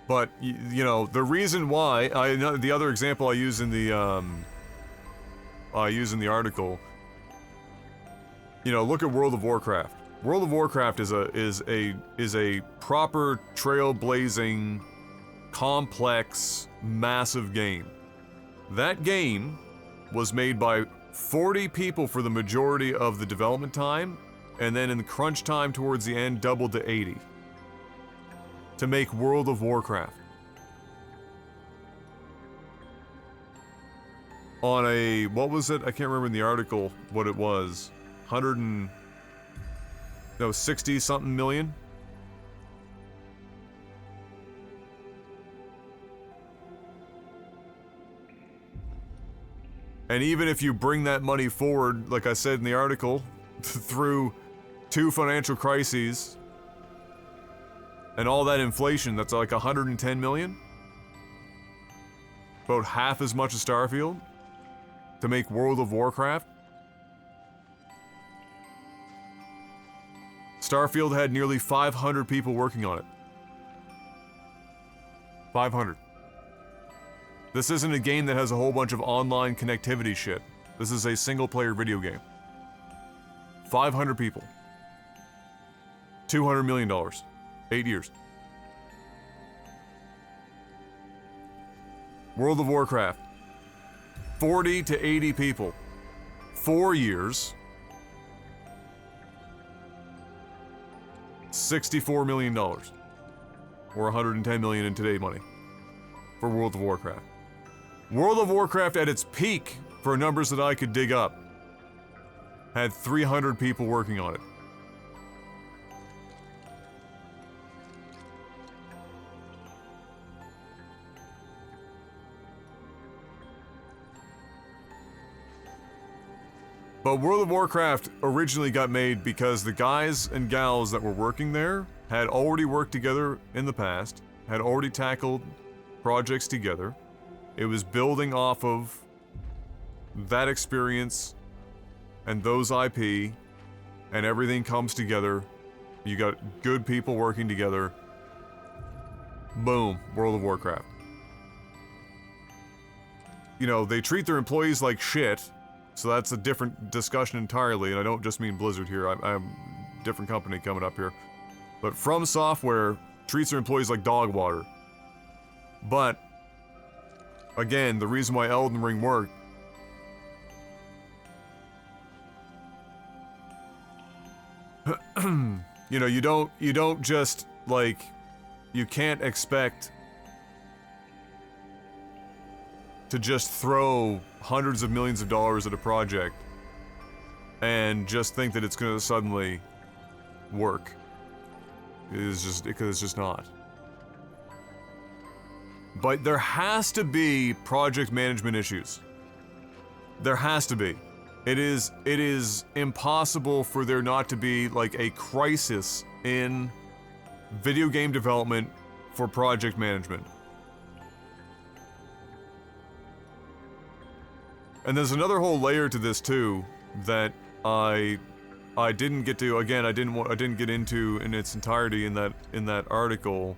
But you know, the reason why the other example I use in the article, you know, look at World of Warcraft. World of Warcraft is a proper trailblazing, complex, massive game. That game was made by 40 people for the majority of the development time, and then in the crunch time towards the end doubled to 80 to make World of Warcraft. On a, what was it? I can't remember in the article what it was. 60 something million? And even if you bring that money forward, like I said in the article, through 2 financial crises and all that inflation, that's like 110 million? About half as much as Starfield to make World of Warcraft? Starfield had nearly 500 people working on it. 500. This isn't a game that has a whole bunch of online connectivity shit. This is a single-player video game. 500 people. $200 million. 8 years. World of Warcraft. 40 to 80 people. 4 years. $64 million. Or 110 million in today's money. For World of Warcraft. World of Warcraft at its peak, for numbers that I could dig up, had 300 people working on it. But World of Warcraft originally got made because the guys and gals that were working there had already worked together in the past, had already tackled projects together. It was building off of that experience and those IP, and everything comes together. You got good people working together. Boom, World of Warcraft. You know, they treat their employees like shit, so that's a different discussion entirely, and I don't just mean Blizzard here, I'm a different company coming up here. But From Software treats their employees like dog water. But again, the reason why Elden Ring worked, you know, you don't just, like, you can't expect to just throw hundreds of millions of dollars at a project and just think that it's gonna suddenly work. It's just not. But there has to be project management issues. There has to be. It is impossible for there not to be, like, a crisis in video game development for project management. And there's another whole layer to this too that I didn't get to, again, I didn't get into in its entirety in that article.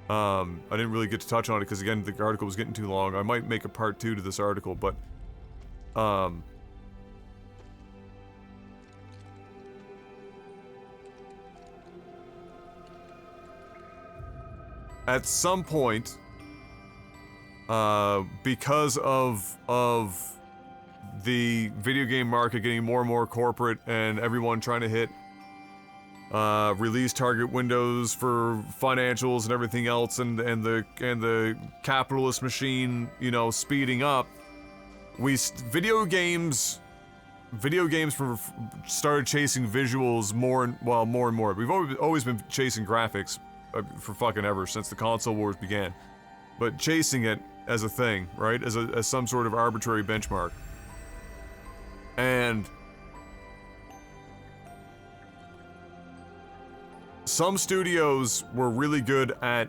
I didn't really get to touch on it because, again, the article was getting too long. I might make a part 2 to this article, but at some point, because of the video game market getting more and more corporate and everyone trying to hit release target windows for financials and everything else, and the capitalist machine, you know, speeding up, video games started chasing visuals more and more. We've always been chasing graphics for fucking ever since the console wars began, but chasing it as a thing, right? As some sort of arbitrary benchmark. And some studios were really good at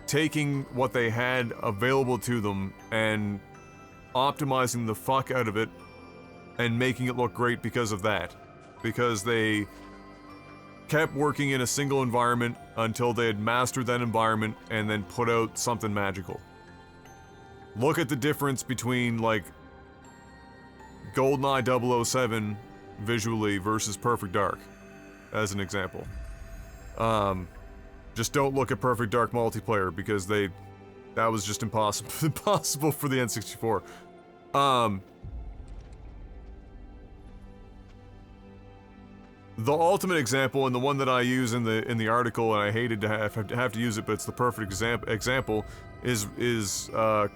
taking what they had available to them and optimizing the fuck out of it and making it look great because of that. Because they kept working in a single environment until they had mastered that environment and then put out something magical. Look at the difference between, like, GoldenEye 007 visually versus Perfect Dark, as an example. Just don't look at Perfect Dark multiplayer because that was just impossible for the N64. The ultimate example, and the one that I use in the article, and I hated to have to use it, but it's the perfect example, is Roller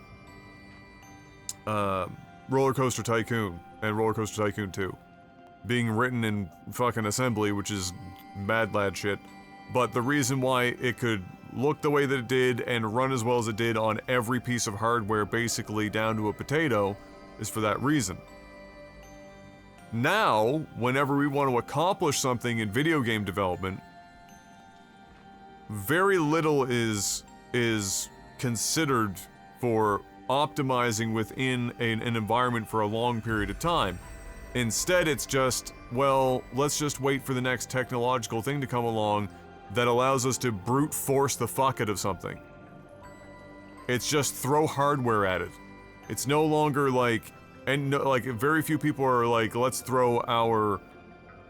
Coaster Tycoon and Roller Coaster Tycoon 2. Being written in fucking assembly, which is mad lad shit. But the reason why it could look the way that it did and run as well as it did on every piece of hardware, basically down to a potato, is for that reason. Now, whenever we want to accomplish something in video game development, very little is considered for optimizing within an environment for a long period of time. Instead, it's just, well, let's just wait for the next technological thing to come along that allows us to brute force the fuck out of something. It's just throw hardware at it. It's no longer like, and no, like, very few people are like, let's throw our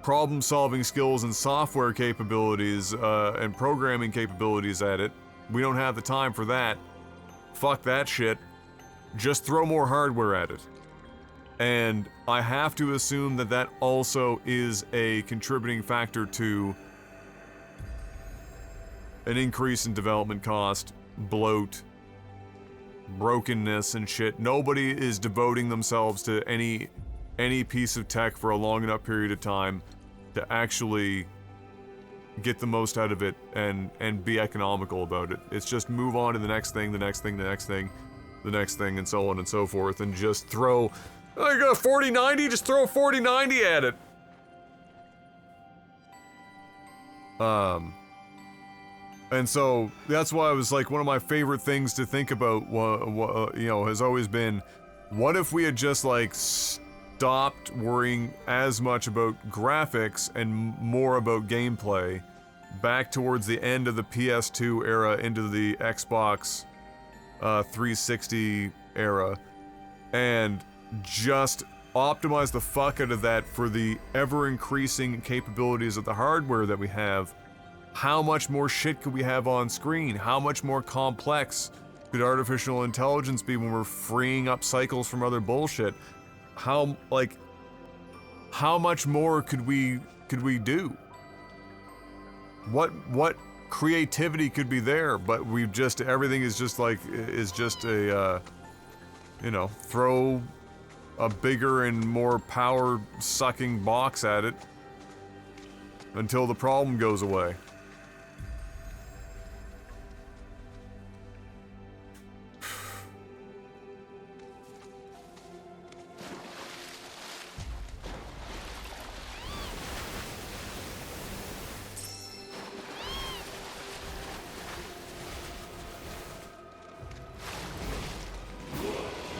problem-solving skills and software capabilities and programming capabilities at it. We don't have the time for that. Fuck that shit. Just throw more hardware at it. And I have to assume that that also is a contributing factor to an increase in development cost, bloat, brokenness and shit. Nobody is devoting themselves to any piece of tech for a long enough period of time to actually get the most out of it and be economical about it. It's just move on to the next thing, the next thing, the next thing, the next thing, and so on and so forth, and just throw, oh, you got a 4090? Just throw a 4090 at it. And so that's why I was like, one of my favorite things to think about, you know, has always been, what if we had just like stopped worrying as much about graphics and more about gameplay back towards the end of the PS2 era into the Xbox 360 era, and just optimize the fuck out of that for the ever-increasing capabilities of the hardware that we have. How much more shit could we have on screen? How much more complex could artificial intelligence be when we're freeing up cycles from other bullshit? How much more could we do? What creativity could be there? But we've just, everything is just like, is just a, you know, throw a bigger and more power-sucking box at it until the problem goes away.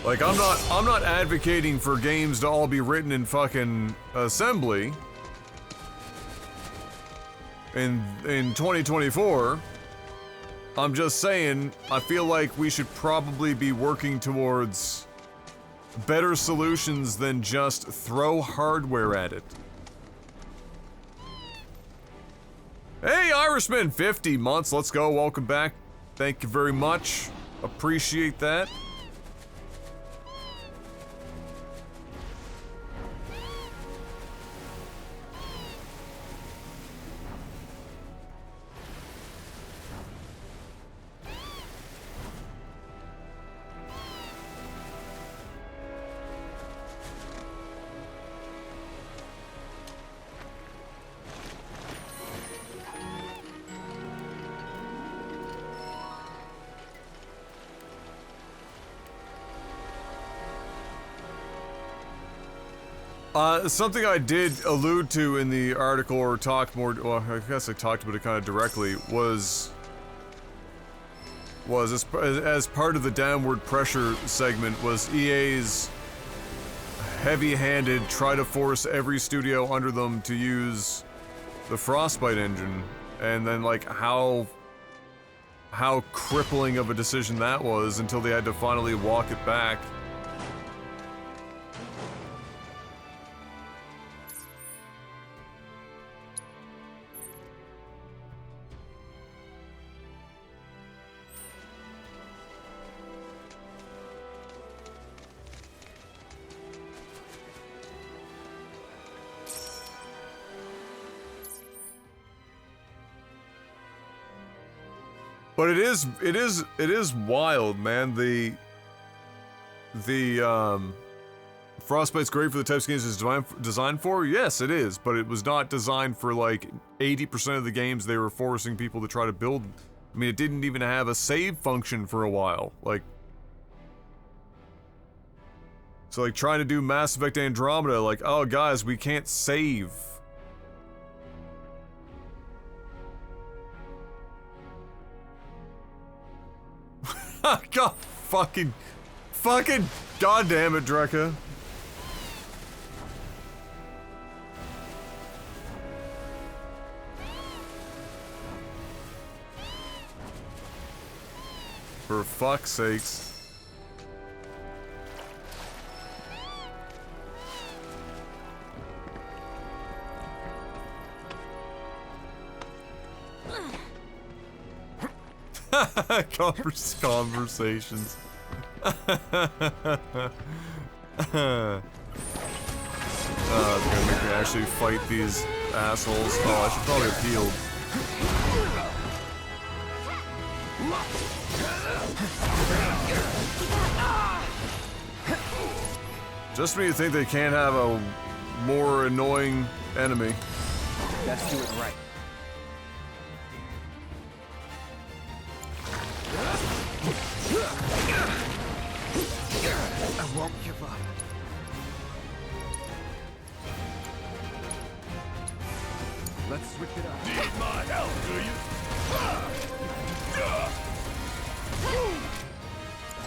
Like, I'm not advocating for games to all be written in fucking assembly in 2024. I'm just saying, I feel like we should probably be working towards better solutions than just throw hardware at it. Hey, Irishman, 50 months, let's go, welcome back. Thank you very much, appreciate that. Something I did allude to in the article, or talk more, well, I guess I talked about it kind of directly, was was, as part of the downward pressure segment, was EA's heavy-handed try to force every studio under them to use the Frostbite engine, and then like how crippling of a decision that was until they had to finally walk it back. But it is wild, man. The Frostbite's great for the types of games it's designed for. Yes, it is, but it was not designed for like 80% of the games they were forcing people to try to build. I mean, it didn't even have a save function for a while. Like, so like trying to do Mass Effect Andromeda, like, oh guys, we can't save. God, fucking, goddamn it, Drekka. For fuck's sakes. Conversations. Oh, it's gonna make me actually fight these assholes. Oh, I should probably have healed. Just when you think they can't have a more annoying enemy. Best do it right. I won't give up. Let's switch it up. Need my help, do you?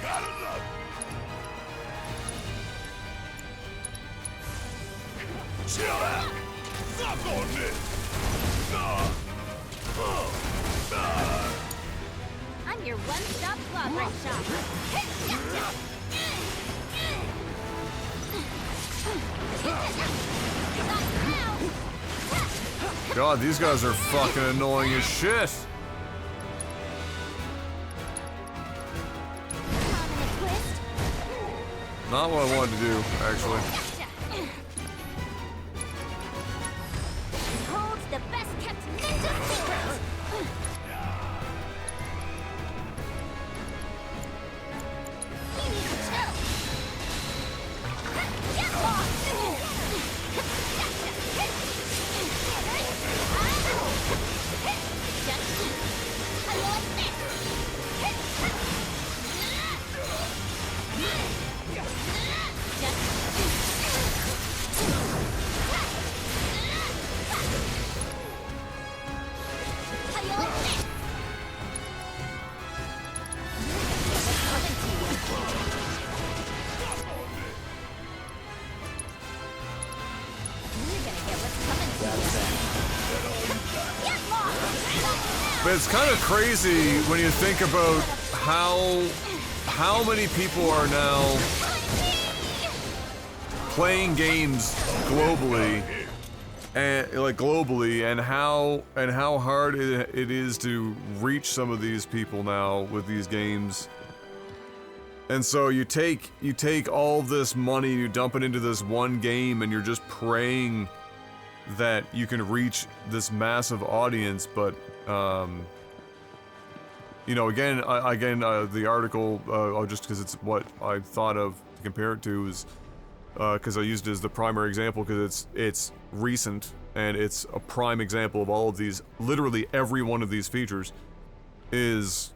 Gotta love. Chill out. Suck on this. I'm your one-stop clobbering shop. God, these guys are fucking annoying as shit. Not what I wanted to do, actually. Holds the best kept ninja secret. You need to chill. Get lost. But it's kind of crazy when you think about how many people are now playing games globally, and how hard it is to reach some of these people now with these games. And so you take all this money, you dump it into this one game, and you're just praying that you can reach this massive audience. But you know, again, the article, just because it's what I thought of to compare it to, is because I used it as the primary example because it's recent and it's a prime example of all of these. Literally every one of these features is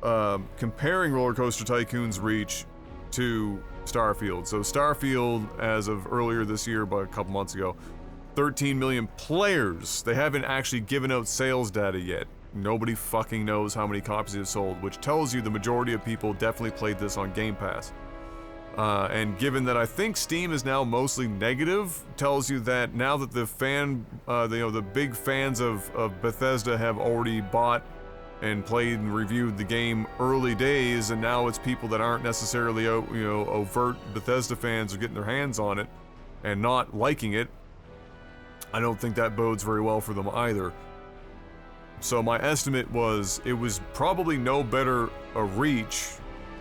comparing Roller Coaster Tycoon's reach to Starfield. So Starfield, as of earlier this year, about a couple months ago, 13 million players. They haven't actually given out sales data yet, nobody fucking knows how many copies it sold, which tells you the majority of people definitely played this on Game Pass. And given that I think Steam is now mostly negative, tells you that now that the the big fans of Bethesda have already bought and played and reviewed the game early days, and now it's people that aren't necessarily overt Bethesda fans are getting their hands on it and not liking it. I don't think that bodes very well for them either. So my estimate was it was probably no better a reach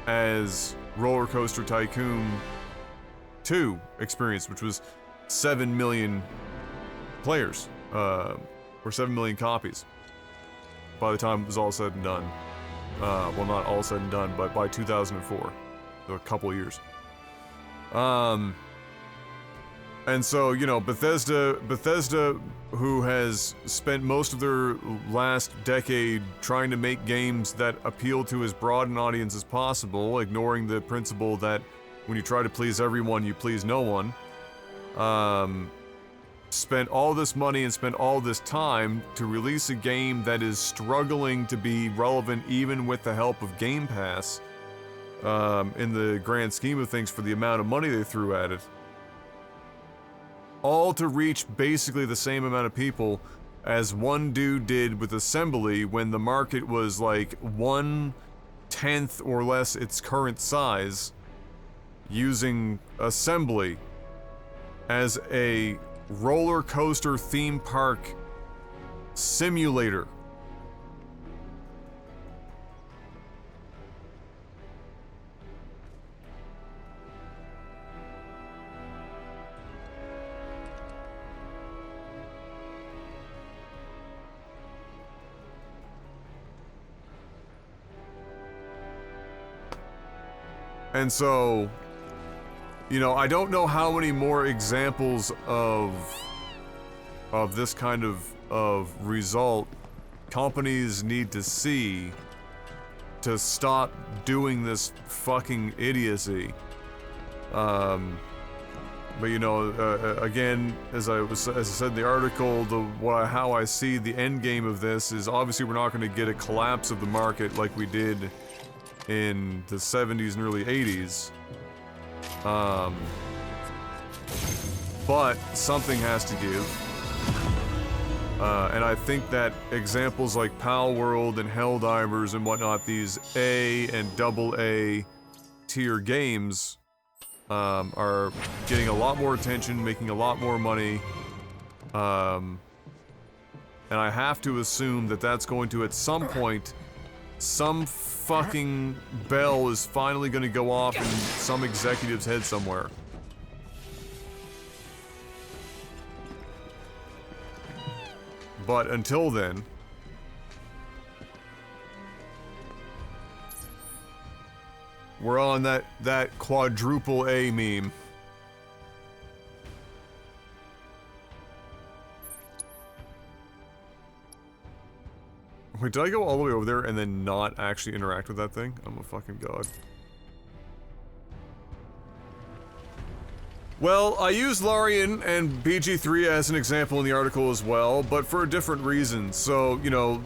as Roller Coaster Tycoon 2 experienced, which was 7 million players, or 7 million copies by the time it was all said and done. Well, not all said and done, but by 2004, so a couple of years. And so, you know, Bethesda, who has spent most of their last decade trying to make games that appeal to as broad an audience as possible, ignoring the principle that when you try to please everyone, you please no one, spent all this money and spent all this time to release a game that is struggling to be relevant even with the help of Game Pass, in the grand scheme of things for the amount of money they threw at it. All to reach basically the same amount of people as one dude did with Assembly when the market was like 1/10 or less its current size, using Assembly as a roller coaster theme park simulator. And so, you know, I don't know how many more examples of this kind of result companies need to see to stop doing this fucking idiocy. But you know, again, as I said in the article, how I see the end game of this is obviously we're not going to get a collapse of the market like we did in the 70s and early 80s. But something has to give. And I think that examples like Pal World and Helldivers and whatnot, these A and AA tier games, are getting a lot more attention, making a lot more money. And I have to assume that that's going to, at some point, some fucking bell is finally gonna go off in some executive's head somewhere. But until then, we're on that quadruple A meme. Wait, did I go all the way over there and then not actually interact with that thing? I'm a fucking god. Well, I used Larian and BG3 as an example in the article as well, but for a different reason. So, you know,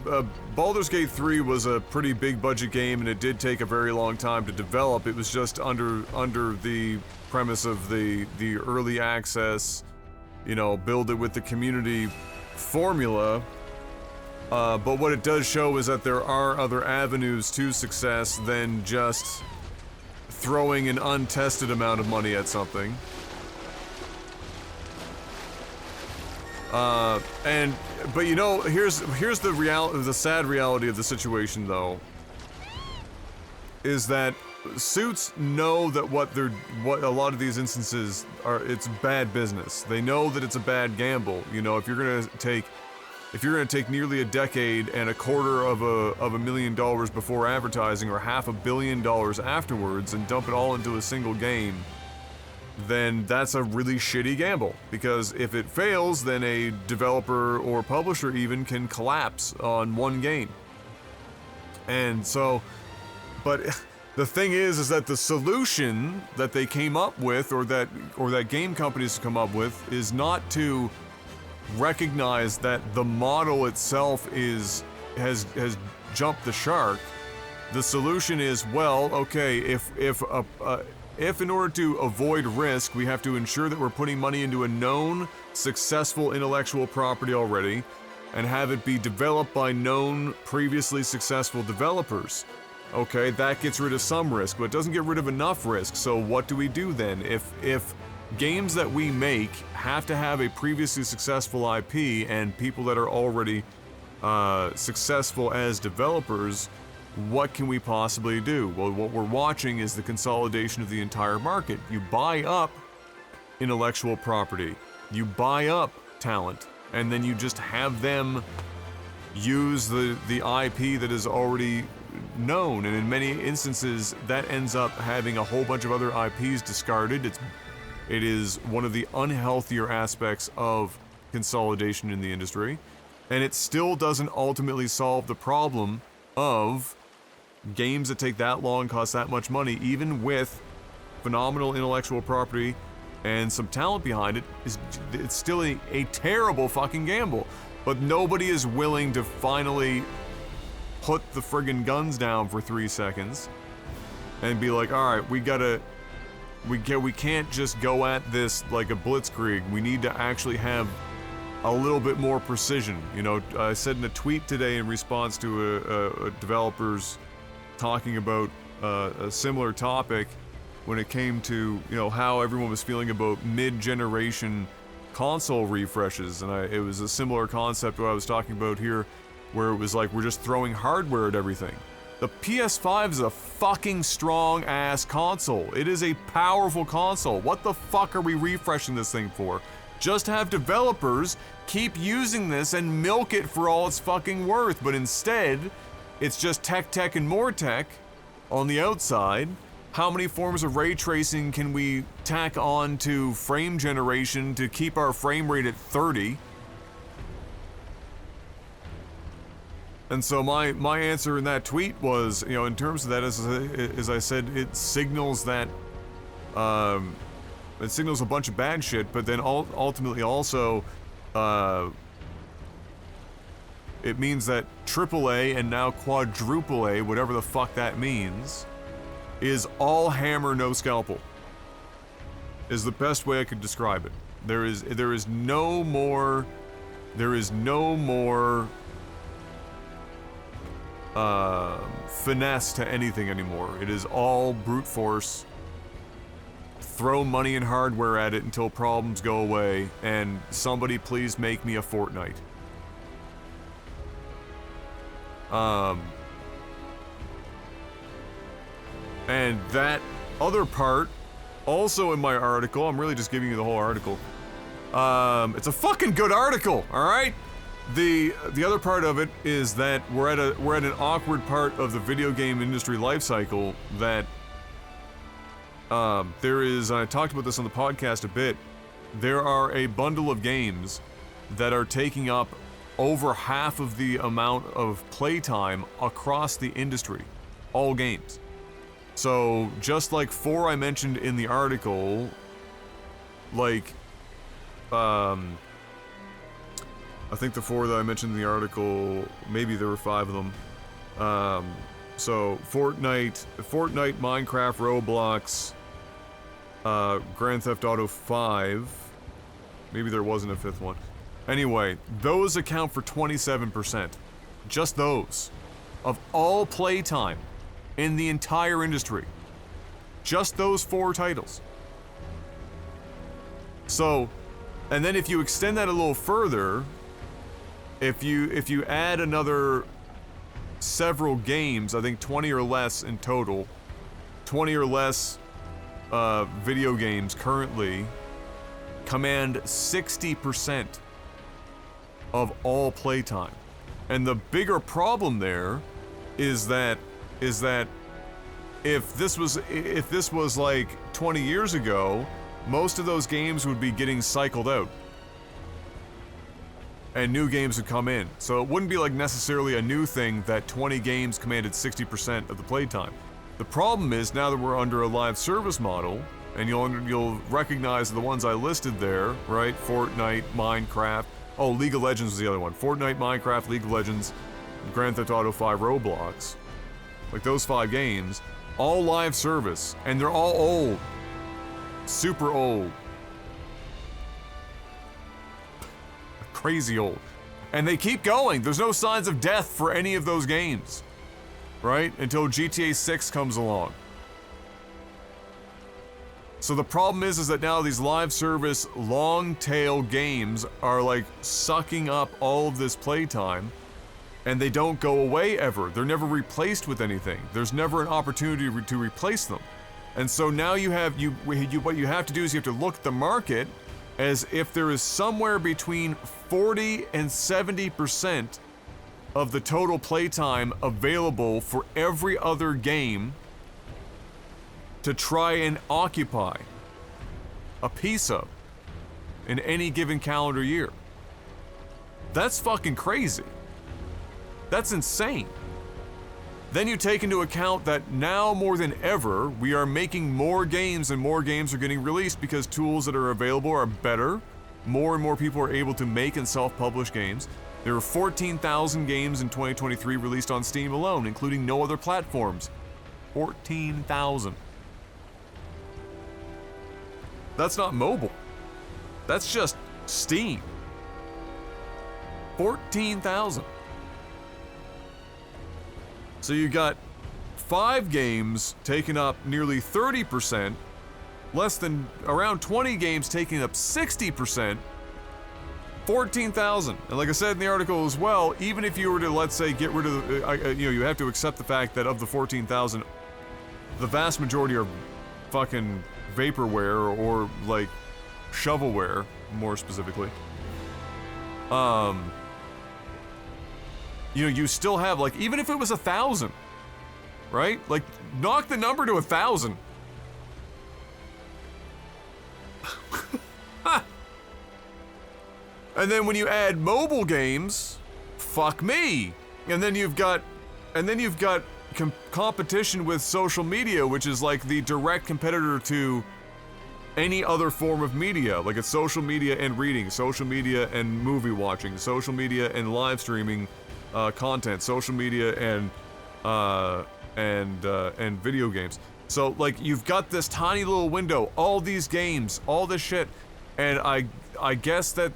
Baldur's Gate 3 was a pretty big budget game and it did take a very long time to develop. It was just under the premise of the early access, you know, build it with the community formula. But what it does show is that there are other avenues to success than just throwing an untested amount of money at something. But you know, here's the sad reality of the situation though, is that suits know that what a lot of these instances are, it's bad business. They know that it's a bad gamble. You know, if you're gonna take nearly a decade and $250 million before advertising, or $500 million afterwards, and dump it all into a single game, then that's a really shitty gamble. Because if it fails, then a developer or publisher even can collapse on one game. And so, but the thing is that the solution that they came up with, or that game companies come up with, is not to recognize that the model itself is has jumped the shark. The solution is, well, okay, if in order to avoid risk, we have to ensure that we're putting money into a known successful intellectual property already, and have it be developed by known previously successful developers. Okay, that gets rid of some risk, but it doesn't get rid of enough risk. So what do we do then? If games that we make have to have a previously successful IP and people that are already successful as developers, what can we possibly do? Well, what we're watching is the consolidation of the entire market. You buy up intellectual property, you buy up talent, and then you just have them use the IP that is already known, and in many instances that ends up having a whole bunch of other IPs discarded. It is one of the unhealthier aspects of consolidation in the industry, and it still doesn't ultimately solve the problem of games that take that long, cost that much money, even with phenomenal intellectual property and some talent behind it. It's still a terrible fucking gamble. But nobody is willing to finally put the friggin' guns down for 3 seconds and be like, all right, we can't just go at this like a blitzkrieg. We need to actually have a little bit more precision. You know, I said in a tweet today in response to a developers talking about a similar topic when it came to, you know, how everyone was feeling about mid-generation console refreshes, and it was a similar concept what I was talking about here, where it was like we're just throwing hardware at everything. The PS5 is a fucking strong ass console. It is a powerful console. What the fuck are we refreshing this thing for? Just have developers keep using this and milk it for all it's fucking worth, but instead, it's just tech, and more tech on the outside. How many forms of ray tracing can we tack on to frame generation to keep our frame rate at 30? And so my answer in that tweet was, you know, in terms of that, as I said, it signals that, it signals a bunch of bad shit, but then ultimately also, it means that AAA and now quadruple A, whatever the fuck that means, is all hammer, no scalpel. Is the best way I could describe it. There is no more finesse to anything anymore. It is all brute force. Throw money and hardware at it until problems go away, and somebody please make me a Fortnite. And that other part, also in my article, I'm really just giving you the whole article. It's a fucking good article, alright? The other part of it is that we're at an awkward part of the video game industry life cycle that there is, and I talked about this on the podcast a bit, there are a bundle of games that are taking up over half of the amount of playtime across the industry. All games. So, just like 4 I mentioned in the article, like, I think the 4 that I mentioned in the article, maybe there were 5 of them. So, Fortnite, Minecraft, Roblox, Grand Theft Auto 5, maybe there wasn't a 5th one. Anyway, those account for 27%. Just those. Of all playtime in the entire industry. Just those 4 titles. So, and then if you extend that a little further, if you add another several games, I think 20 or less in total, 20 or less video games currently command 60% of all playtime. And the bigger problem there is that if this was like 20 years ago, most of those games would be getting cycled out and new games would come in. So it wouldn't be like necessarily a new thing that 20 games commanded 60% of the playtime. The problem is now that we're under a live service model, and you'll recognize the ones I listed there, right? Fortnite, Minecraft. Oh, League of Legends was the other one. Fortnite, Minecraft, League of Legends, Grand Theft Auto 5 Roblox, like those 5 games, all live service, and they're all old. Super old. Crazy old. And they keep going. There's no signs of death for any of those games, right? Until GTA 6 comes along. So the problem is that now these live service long tail games are like sucking up all of this playtime, and they don't go away ever. They're never replaced with anything. There's never an opportunity to replace them. And so now you have, what you have to do is you have to look at the market as if there is somewhere between 40 and 70% of the total playtime available for every other game to try and occupy a piece of in any given calendar year. That's fucking crazy. That's insane. Then you take into account that now more than ever, we are making more games and more games are getting released because tools that are available are better. More and more people are able to make and self-publish games. There are 14,000 games in 2023 released on Steam alone, including no other platforms. 14,000. That's not mobile. That's just Steam. 14,000. So you got 5 games taking up nearly 30%, around 20 games taking up 60%, 14,000. And like I said in the article as well, even if you were to, let's say, get rid of, you have to accept the fact that of the 14,000, the vast majority are fucking vaporware or like shovelware, more specifically. You still have, like, even if it was 1,000, right? Like, knock the number to 1,000. And then when you add mobile games, fuck me. And then you've got competition with social media, which is like the direct competitor to any other form of media. Like, it's social media and reading, social media and movie watching, social media and live streaming content, social media and video games. So like, you've got this tiny little window, all these games, all this shit, and I guess that,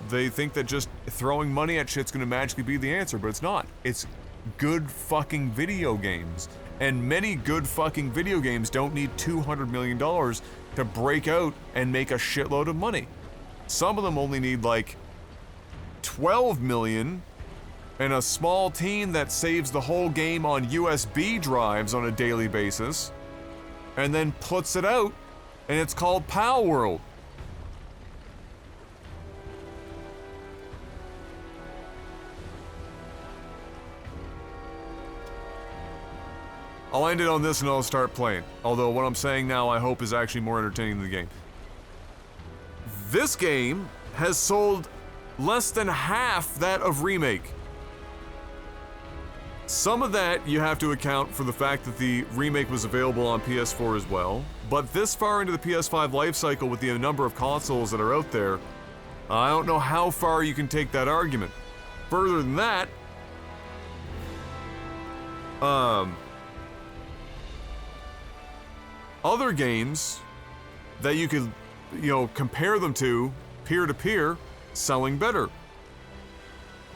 they think that just throwing money at shit's gonna magically be the answer, but it's not. It's good fucking video games, and many good fucking video games don't need $200 million to break out and make a shitload of money. Some of them only need like 12 million and a small team that saves the whole game on USB drives on a daily basis and then puts it out, and it's called Pal World. I'll end it on this and I'll start playing. Although what I'm saying now, I hope, is actually more entertaining than the game. This game has sold less than half that of Remake. Some of that you have to account for the fact that the Remake was available on PS4 as well, but this far into the PS5 lifecycle with the number of consoles that are out there, I don't know how far you can take that argument. Further than that, other games that you could, compare them to peer-to-peer, selling better.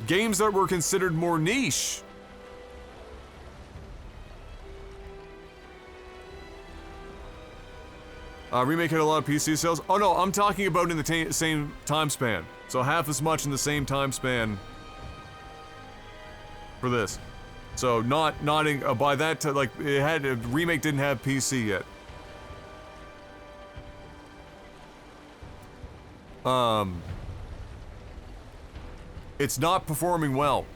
Games that were considered more niche. Remake had a lot of PC sales. Oh no, I'm talking about in the same time span. So half as much in the same time span for this. So not in, by that time, like, Remake didn't have PC yet. It's not performing well.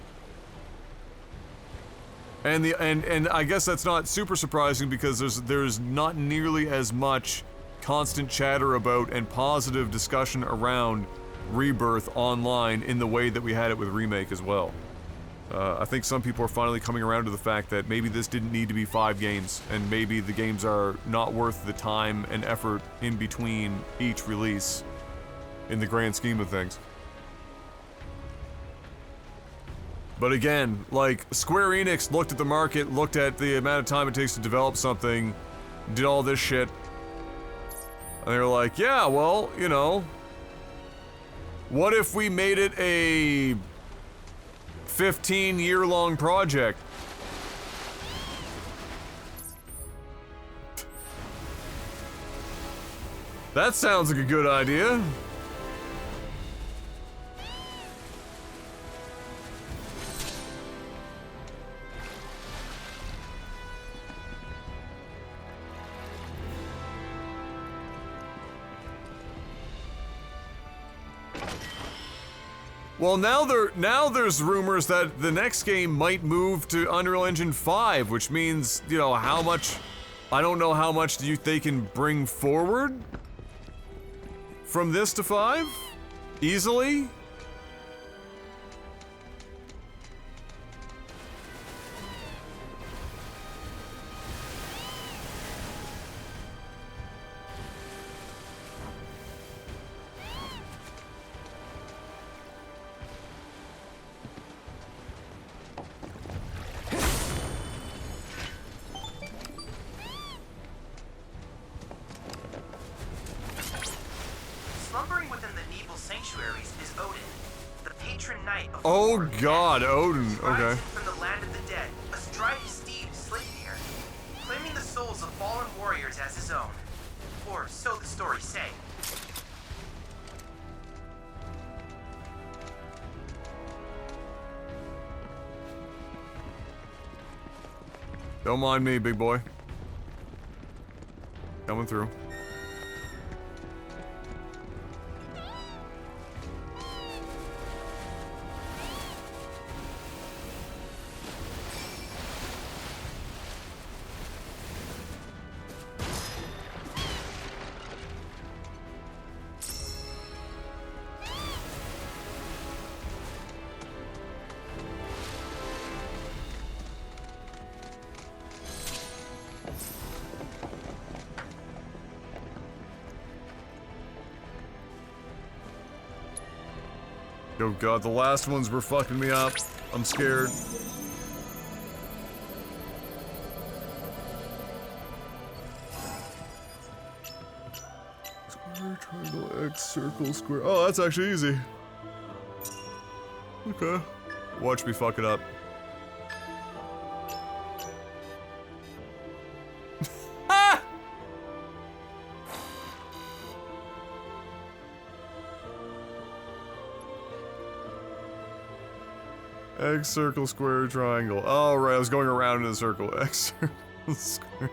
And I guess that's not super surprising because there's not nearly as much constant chatter about and positive discussion around Rebirth online in the way that we had it with Remake as well. I think some people are finally coming around to the fact that maybe this didn't need to be 5 games, and maybe the games are not worth the time and effort in between each release in the grand scheme of things. But again, like, Square Enix looked at the market, looked at the amount of time it takes to develop something, did all this shit, and they were like, yeah, well, you know, what if we made it a 15-year-long project? That sounds like a good idea. Well, now there's rumors that the next game might move to Unreal Engine 5, which means, you know, how much, I don't know how much they can bring forward from this to 5 easily. Slumbering within the Nebel sanctuaries is Odin, the patron knight of Oh God, Odin. Okay. from the land of the dead, astride his steed Sleipnir, claiming the souls of fallen warriors as his own. Or so the stories say. Don't mind me, big boy. Coming through. Oh God, the last ones were fucking me up. I'm scared. Square, triangle, X, circle, square. Oh, that's actually easy. Okay. Watch me fuck it up. X, circle, square, triangle. Oh, right, I was going around in a circle. X, circle, square,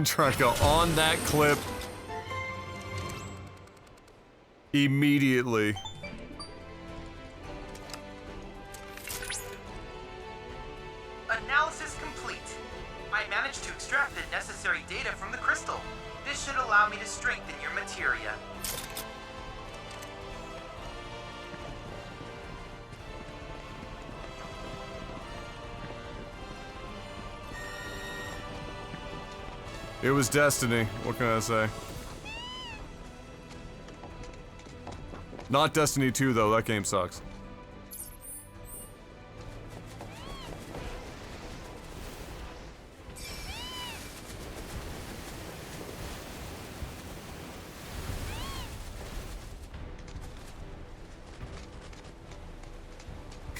Try to go on that clip immediately. Analysis complete. I managed to extract the necessary data from the crystal. This should allow me to strengthen your materia. It was destiny. What can I say? Not Destiny 2 though, that game sucks.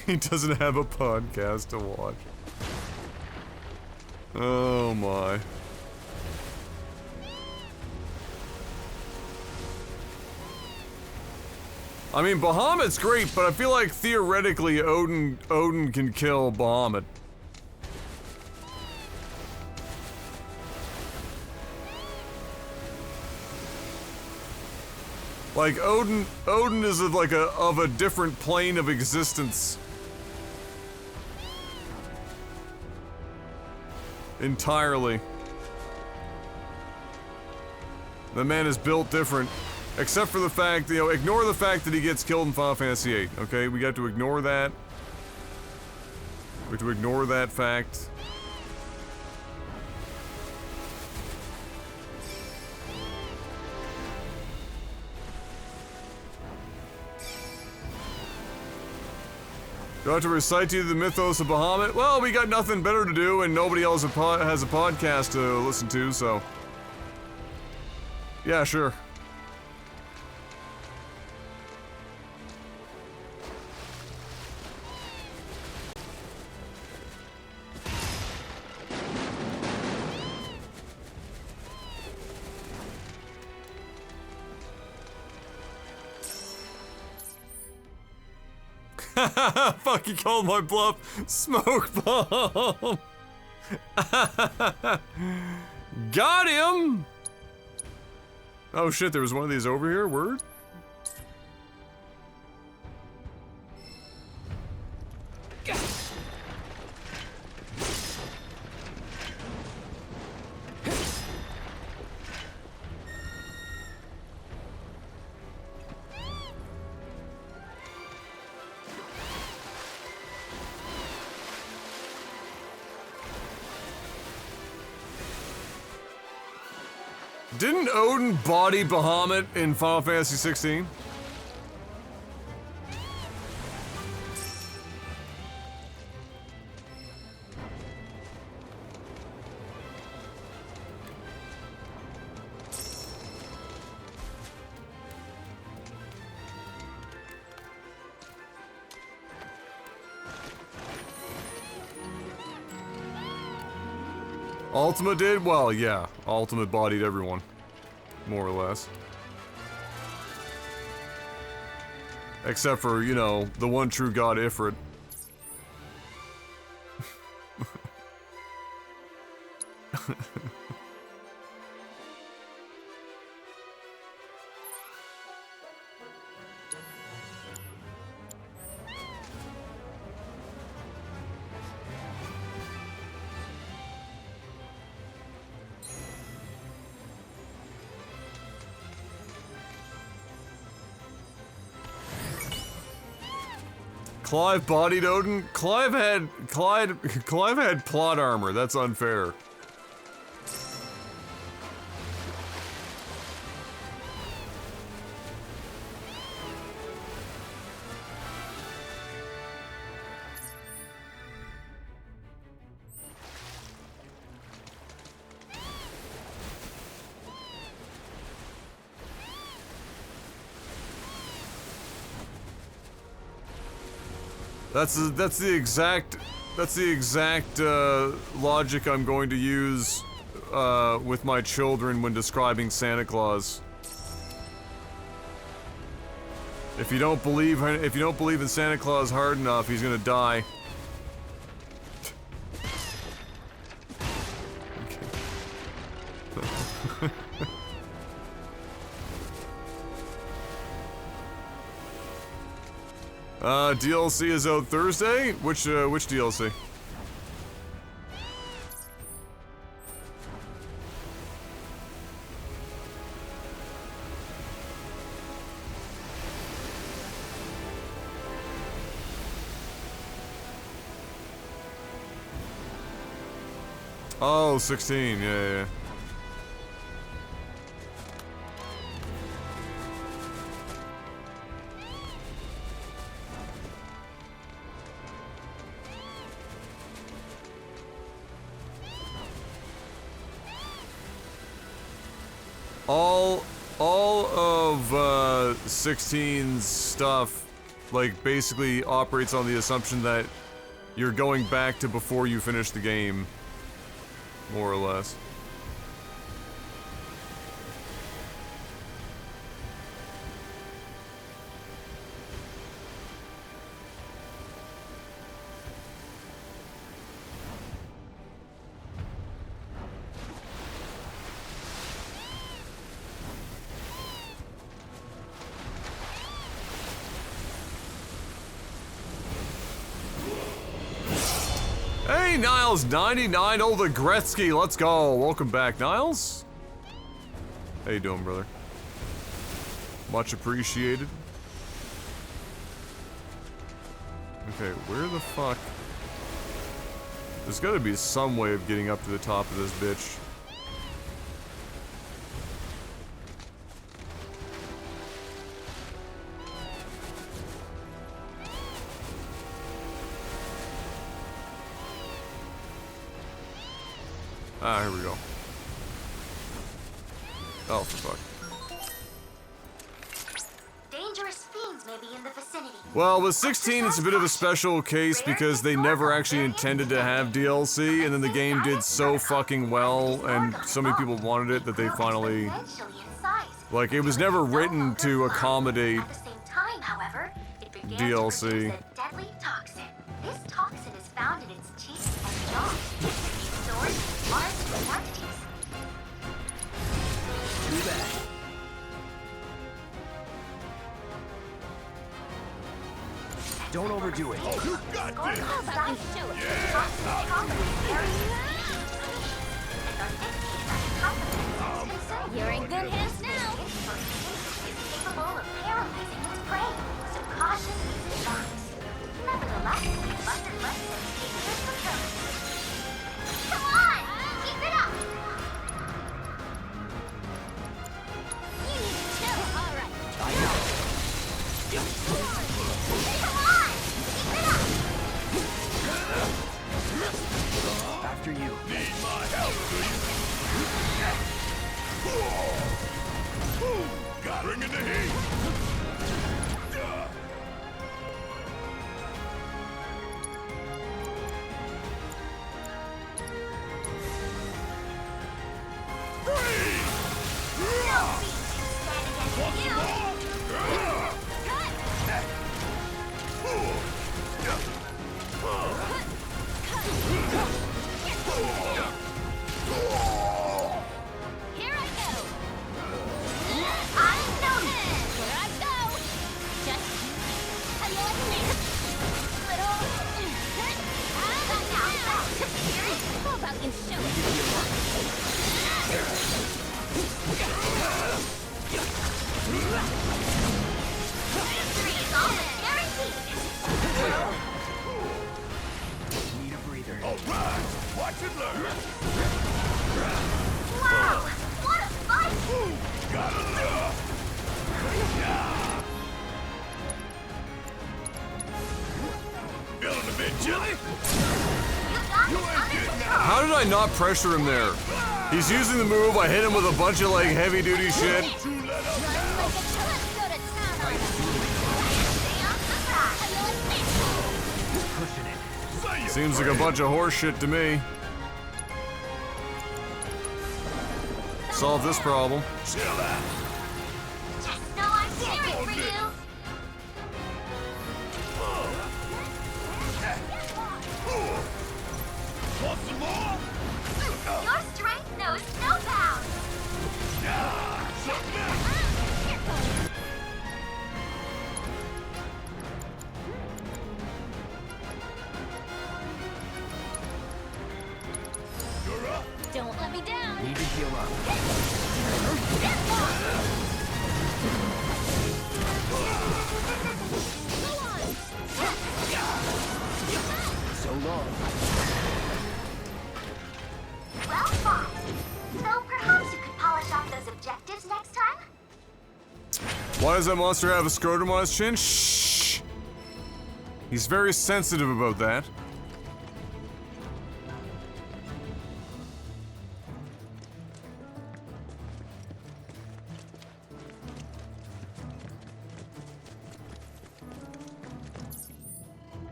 He doesn't have a podcast to watch. Oh my. I mean, Bahamut's great, but I feel like theoretically Odin can kill Bahamut. Like Odin is of like of a different plane of existence. Entirely. The man is built different. Except for the fact, you know, ignore the fact that he gets killed in Final Fantasy VIII, okay? We got to ignore that. We have to ignore that fact. Do I have to recite to you the mythos of Bahamut? Well, we got nothing better to do, and nobody else has a podcast to listen to, so... Yeah, sure. Fuck, he called my bluff. Smoke bomb. Got him. Oh shit, there was one of these over here. Word. Didn't Odin body Bahamut in Final Fantasy 16? Ultima did? Well, yeah. Ultima bodied everyone. More or less. Except for, you know, the one true god Ifrit. Clive bodied Odin? Clive had plot armor. That's unfair. That's the exact logic I'm going to use with my children when describing Santa Claus. If you don't believe in Santa Claus hard enough, he's gonna die. DLC is out Thursday? Which DLC? Oh, 16, yeah. All of 16's stuff, like, basically operates on the assumption that you're going back to before you finish the game, more or less. Hey, Niles 99, oh the Gretzky, let's go. Welcome back, Niles. How you doing, brother? Much appreciated. Okay, where the fuck? There's gotta be some way of getting up to the top of this bitch. Ah, here we go. Oh, for fuck. Dangerous fiends may be in the vicinity. Well, with 16, it's a bit of a special case because they never actually intended to have DLC, and then the game did so fucking well, and so many people wanted it that they finally... Like, it was never written to accommodate At the same time, however, it began DLC. to produce a deadly toxin. This toxin is found in its teeth and jaws. It can be stored in large quantities. Too bad. Don't overdo it. Oh, you got this! You're in good hands now. Is capable of paralyzing its prey, so caution is advised. Nevertheless, abundant length and dangerous approach. Come on! Keep it up! You need to chill. All right. Come on! Keep it up! After you. Need my help, do you? Got bring in the heat. Here I go. I know Where I go. Just a little. How about you show Need a breather. All right, watch and learn. Wow! What a fight! Gotta live. Feeling a bit chilly? You ain't getting out. How did I not pressure him there? He's using the move, I hit him with a bunch of like heavy duty shit. Seems like a bunch of horse shit to me. Solve this problem. Chill out. Just know I'm cheering for you. Want some more? Your strength knows no bounds. You're up. Don't let me down. Need to heal up. So long. Well fought. So perhaps you could polish off those objectives next time? Why does that monster have a scrotum on his chin? Shh! He's very sensitive about that.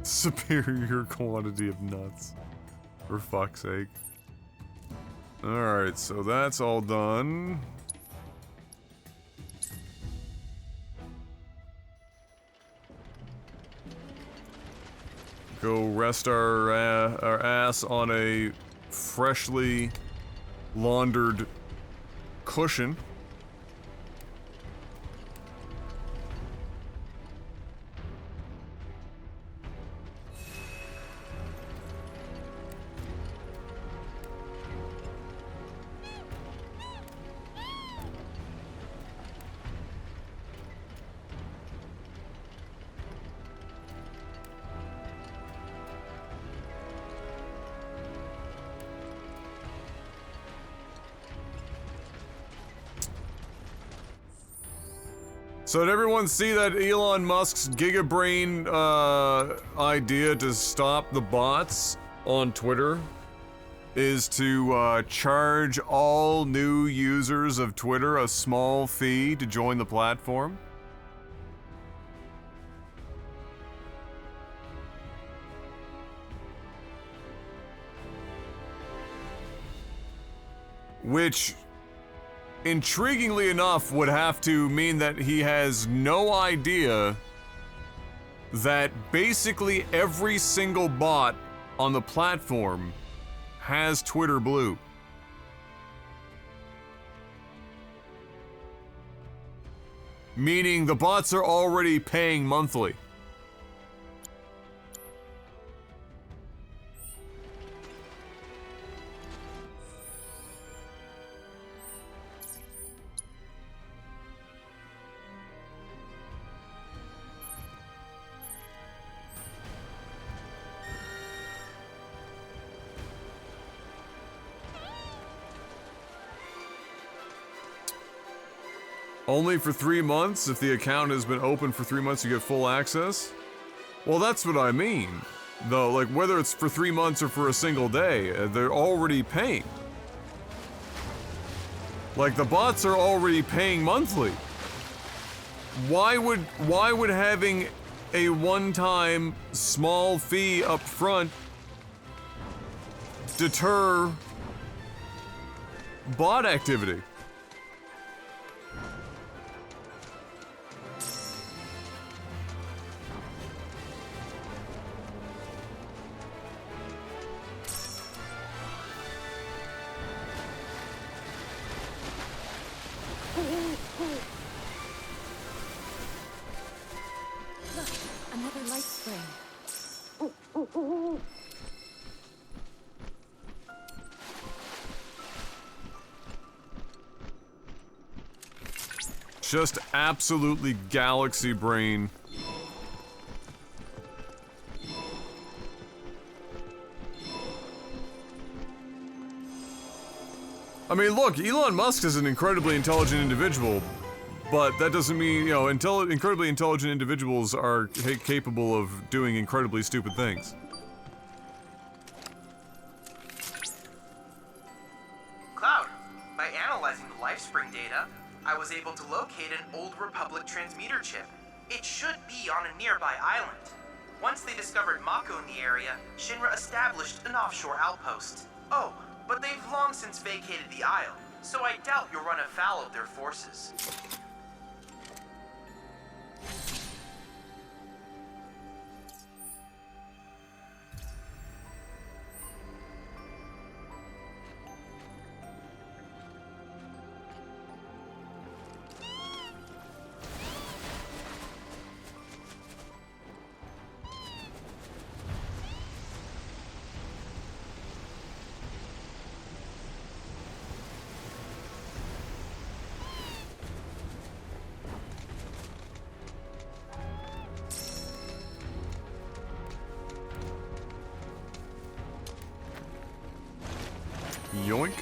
Superior quantity of nuts. For fuck's sake. Alright, so that's all done. Go rest our ass on a freshly laundered cushion. So did everyone see that Elon Musk's gigabrain idea to stop the bots on Twitter is to charge all new users of Twitter a small fee to join the platform? Which, intriguingly enough, would have to mean that he has no idea that basically every single bot on the platform has Twitter Blue. Meaning the bots are already paying monthly. Only for 3 months? If the account has been open for 3 months, you get full access? Well, that's what I mean. Though, like, whether it's for 3 months or for a single day, they're already paying. Like, the bots are already paying monthly. Why would having a one-time small fee up front deter bot activity? Look, another light spring. Just absolutely galaxy brain. I mean, look, Elon Musk is an incredibly intelligent individual, but that doesn't mean, you know, incredibly intelligent individuals are capable of doing incredibly stupid things. Cloud, by analyzing the LifeSpring data, I was able to locate an old Republic transmitter chip. It should be on a nearby island. Once they discovered Mako in the area, Shinra established an offshore outpost. Oh, but they've long since vacated the Isle, so I doubt you'll run afoul of their forces. Yoink.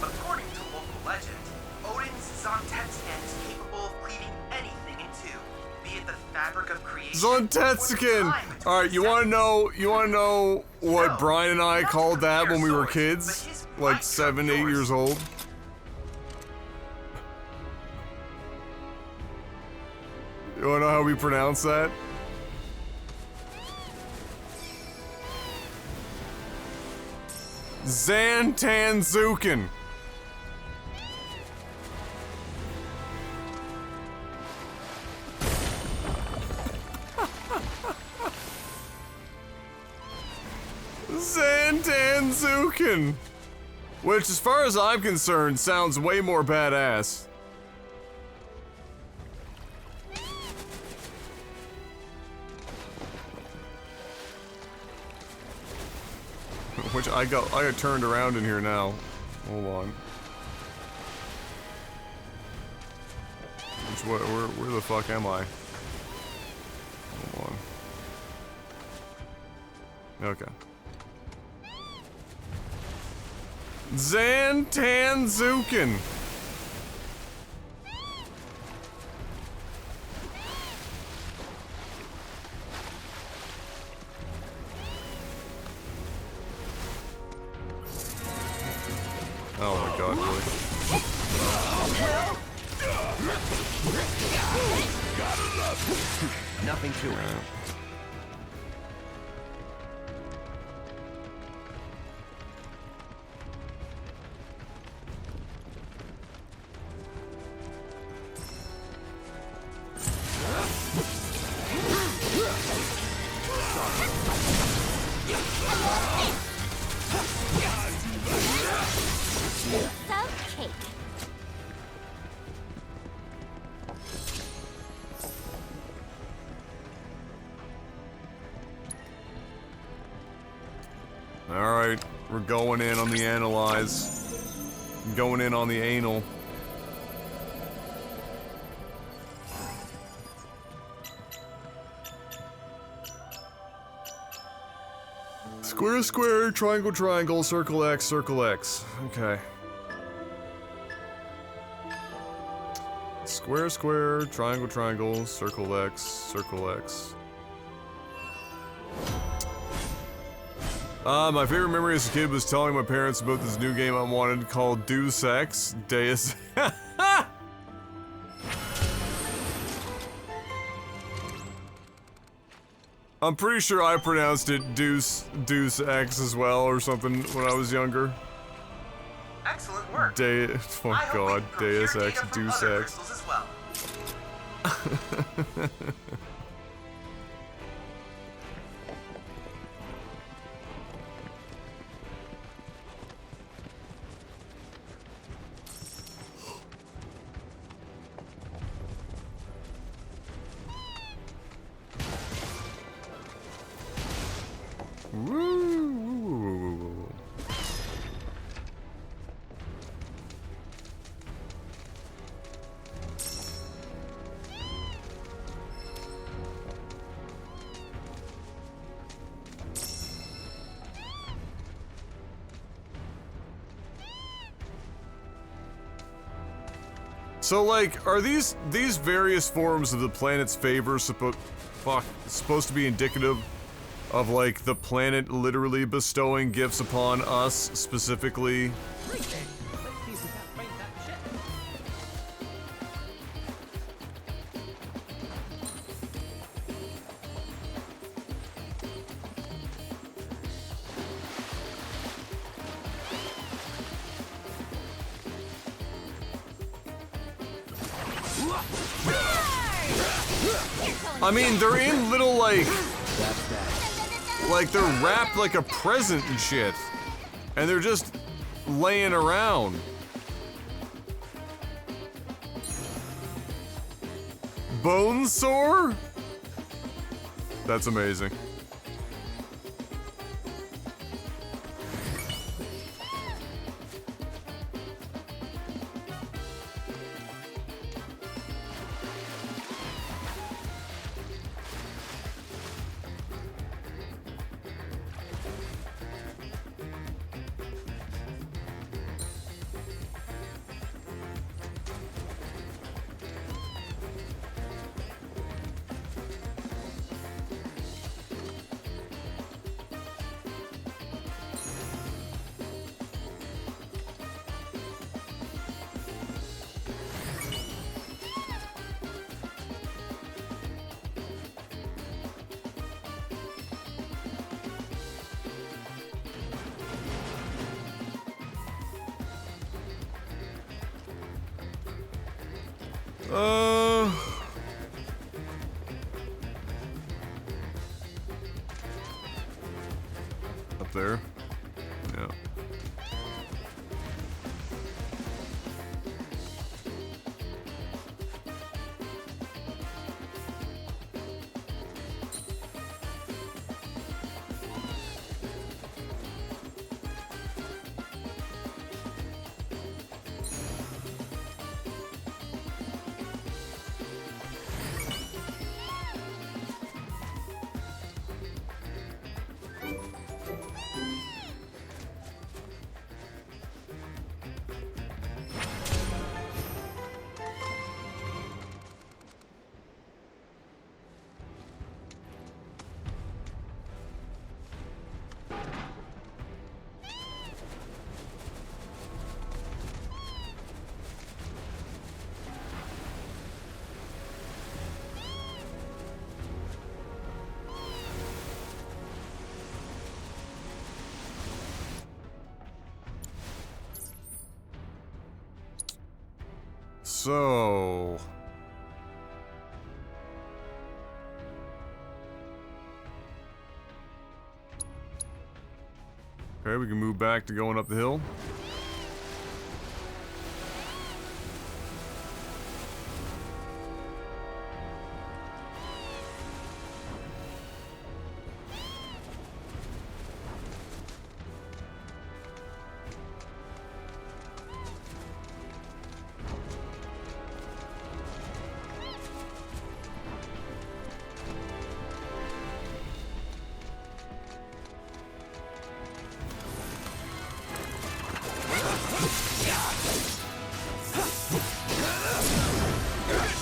According to local legend, Odin's Zontetsuken is capable of cleaving anything in two, be it the fabric of creation. Zontetsuken! Alright, you wanna know what Brian and I called that when we were kids? Like 7, 8 years old? You wanna know how we pronounce that? Zantanzuken! Zantanzuken! Which, as far as I'm concerned, sounds way more badass. Which I got turned around in here now. Hold on. Where the fuck am I? Hold on. Okay. Zantanzuken. Oh my god, really? Nothing to it. Cake. Alright, we're going in on the analyze. Going in on the anal. Square, square, triangle, triangle, circle X, circle X. Okay. Square, square, triangle, triangle, circle X, circle X. My favorite memory as a kid was telling my parents about this new game I wanted called Deus Ex. Deus. I'm pretty sure I pronounced it Deus Ex as well or something when I was younger. Excellent work. Oh god, Deus Ex, Deus Ex. As well. Woo. So, like, are these various forms of the planet's favor supposed to be indicative of, like, the planet literally bestowing gifts upon us specifically? I mean, they're in little, like, they're wrapped like a present and shit. And they're just laying around. Bone sore? That's amazing. Up there? Yeah. So... Okay, we can move back to going up the hill.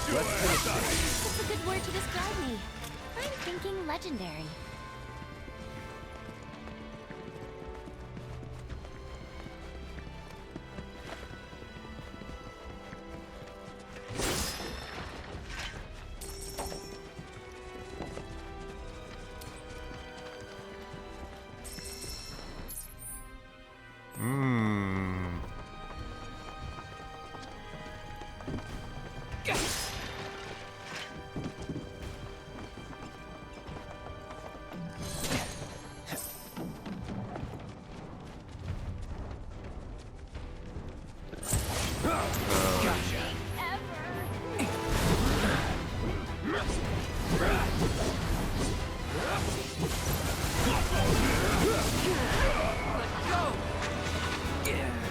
What's a good word to describe me? I'm thinking legendary.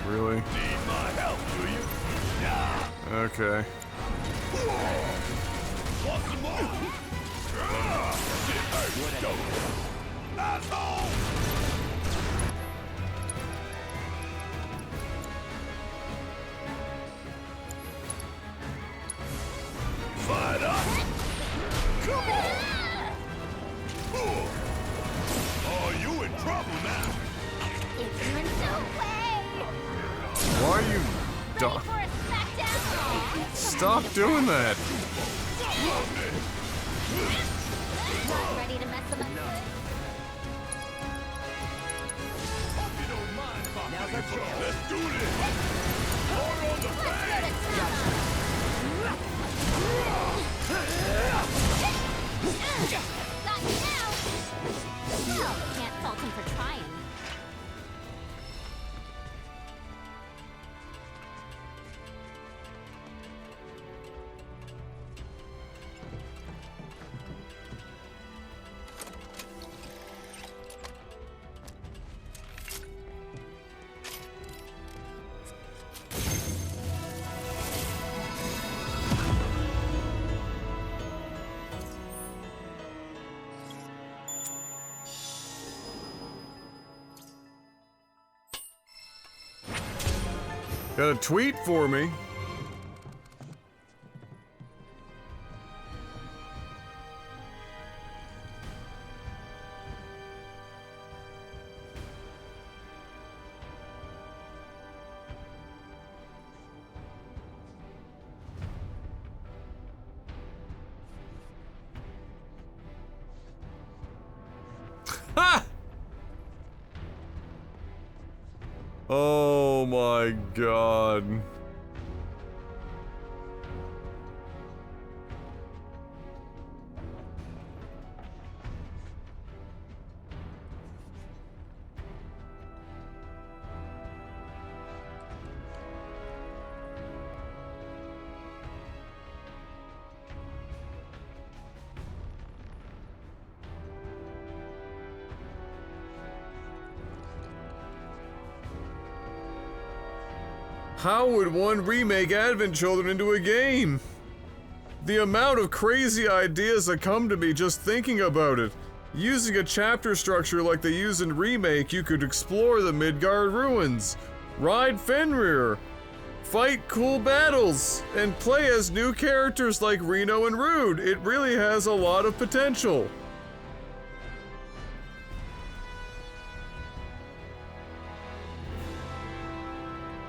Really? Need my help, do you? Okay. Want some more? Shit, go. Asshole! Fight up! Come on! Oh, you in trouble now? If you're in no way! Why are you... Stop doing that! Ready to mess them up? Let's do this! Hard on the bag! Got you now! Well, can't fault him for trying. Got a tweet for me. Ha! Oh my god. How would one remake Advent Children into a game? The amount of crazy ideas that come to me just thinking about it. Using a chapter structure like they use in Remake, you could explore the Midgard ruins, ride Fenrir, fight cool battles, and play as new characters like Reno and Rude. It really has a lot of potential.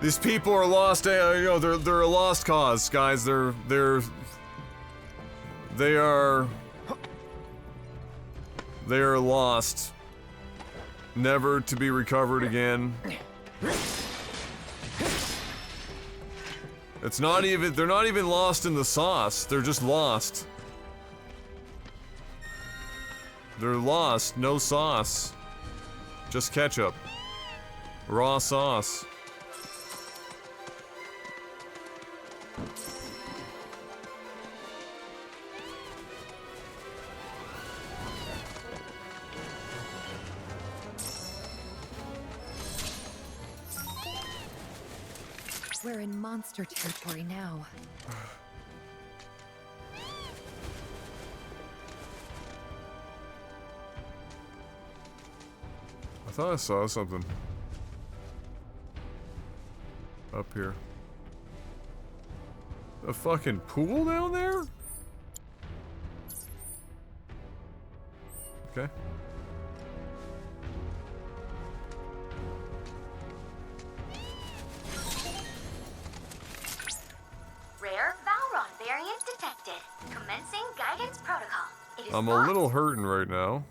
These people are lost, you know, they're a lost cause, guys. They are lost. Never to be recovered again. It's not even, they're not even lost in the sauce. They're just lost. They're lost, no sauce. Just ketchup. Raw sauce. We're in monster territory now. I thought I saw something. Up here. A fucking pool down there? Okay. Rare Valron variant detected. Commencing guidance protocol. It is I'm a little hurting right now.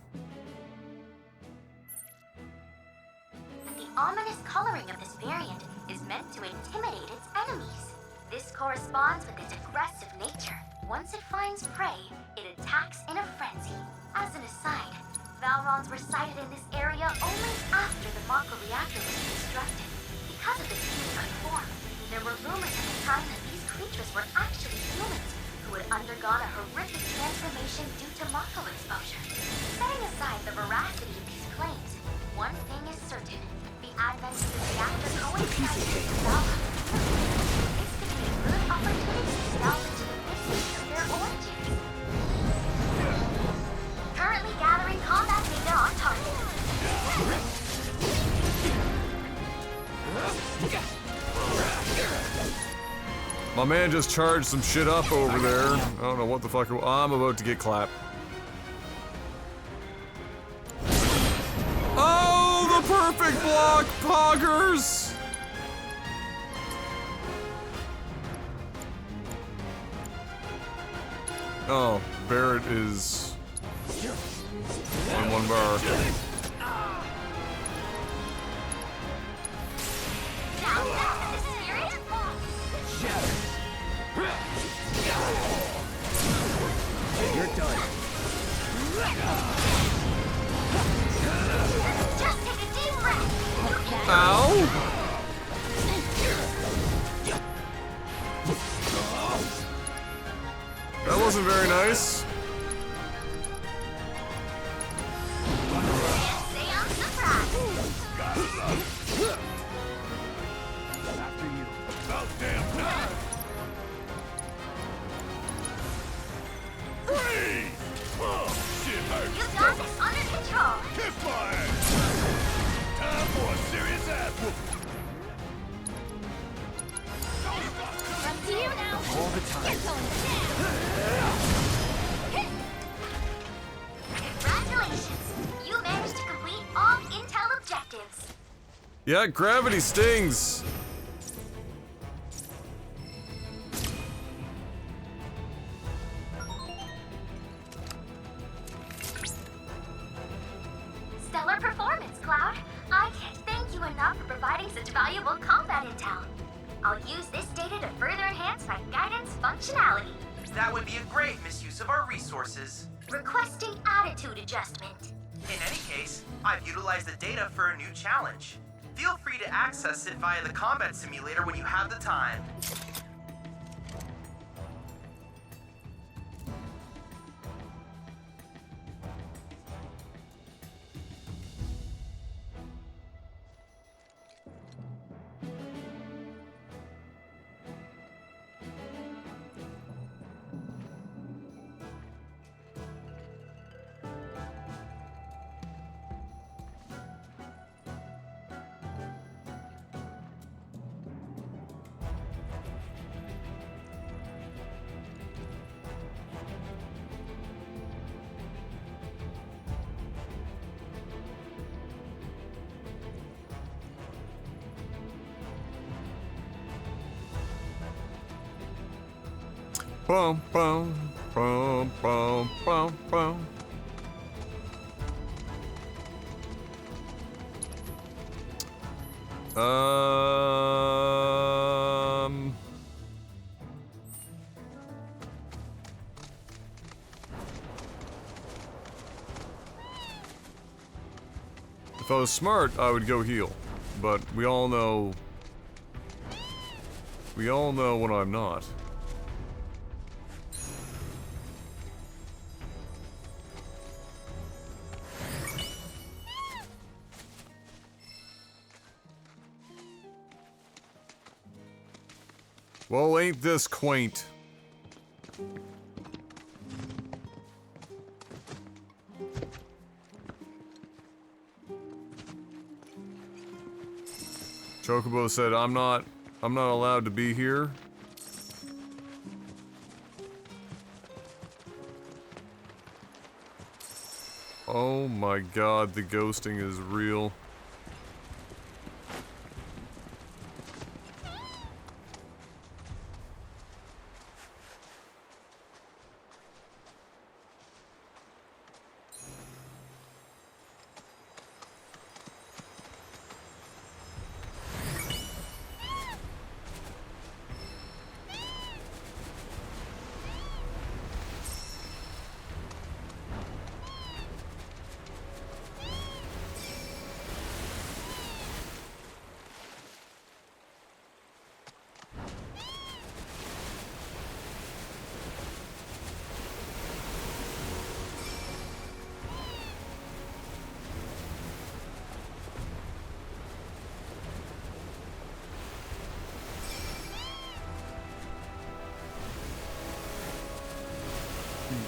The ominous coloring of this variant is meant to intimidate its enemies. This corresponds with its aggressive nature. Once it finds prey, it attacks in a frenzy. As an aside, Valrons were sighted in this area only after the Mako reactor was constructed. Because of its human form, there were rumors at the time that these creatures were actually humans who had undergone a horrific transformation due to Mako exposure. Setting aside the veracity of these claims, one thing is certain. The advent of the reactor coincides with the Valron. This could be a good opportunity to delve into the mystery of their origins. Currently gathering combat data on target. My man just charged some shit up over there. I don't know what the fuck. I'm about to get clapped. Oh, the perfect block, poggers! Oh, Barrett is on one bar. You're done. Just take a deep breath. Ow! That wasn't very nice. Say I'm surprised. After you. About damn time! Freeze! Oh, shit hurts. You got this under control. Kick my ass! Time for a serious ass whooping. Up to you now. All the time. Congratulations. You managed to complete all intel objectives. Yeah, gravity stings. Stellar performance, Cloud. I can't thank you enough for providing such valuable combat intel. I'll use this data to further enhance my guidance functionality. That would be a great misuse of our resources. Requesting attitude adjustment. In any case, I've utilized the data for a new challenge. Feel free to access it via the combat simulator when you have the time. Bum, bum, bum, bum, bum, bum. If I was smart, I would go heal. But we all know when I'm not. Well, ain't this quaint? Chocobo said, I'm not allowed to be here. Oh my god, the ghosting is real.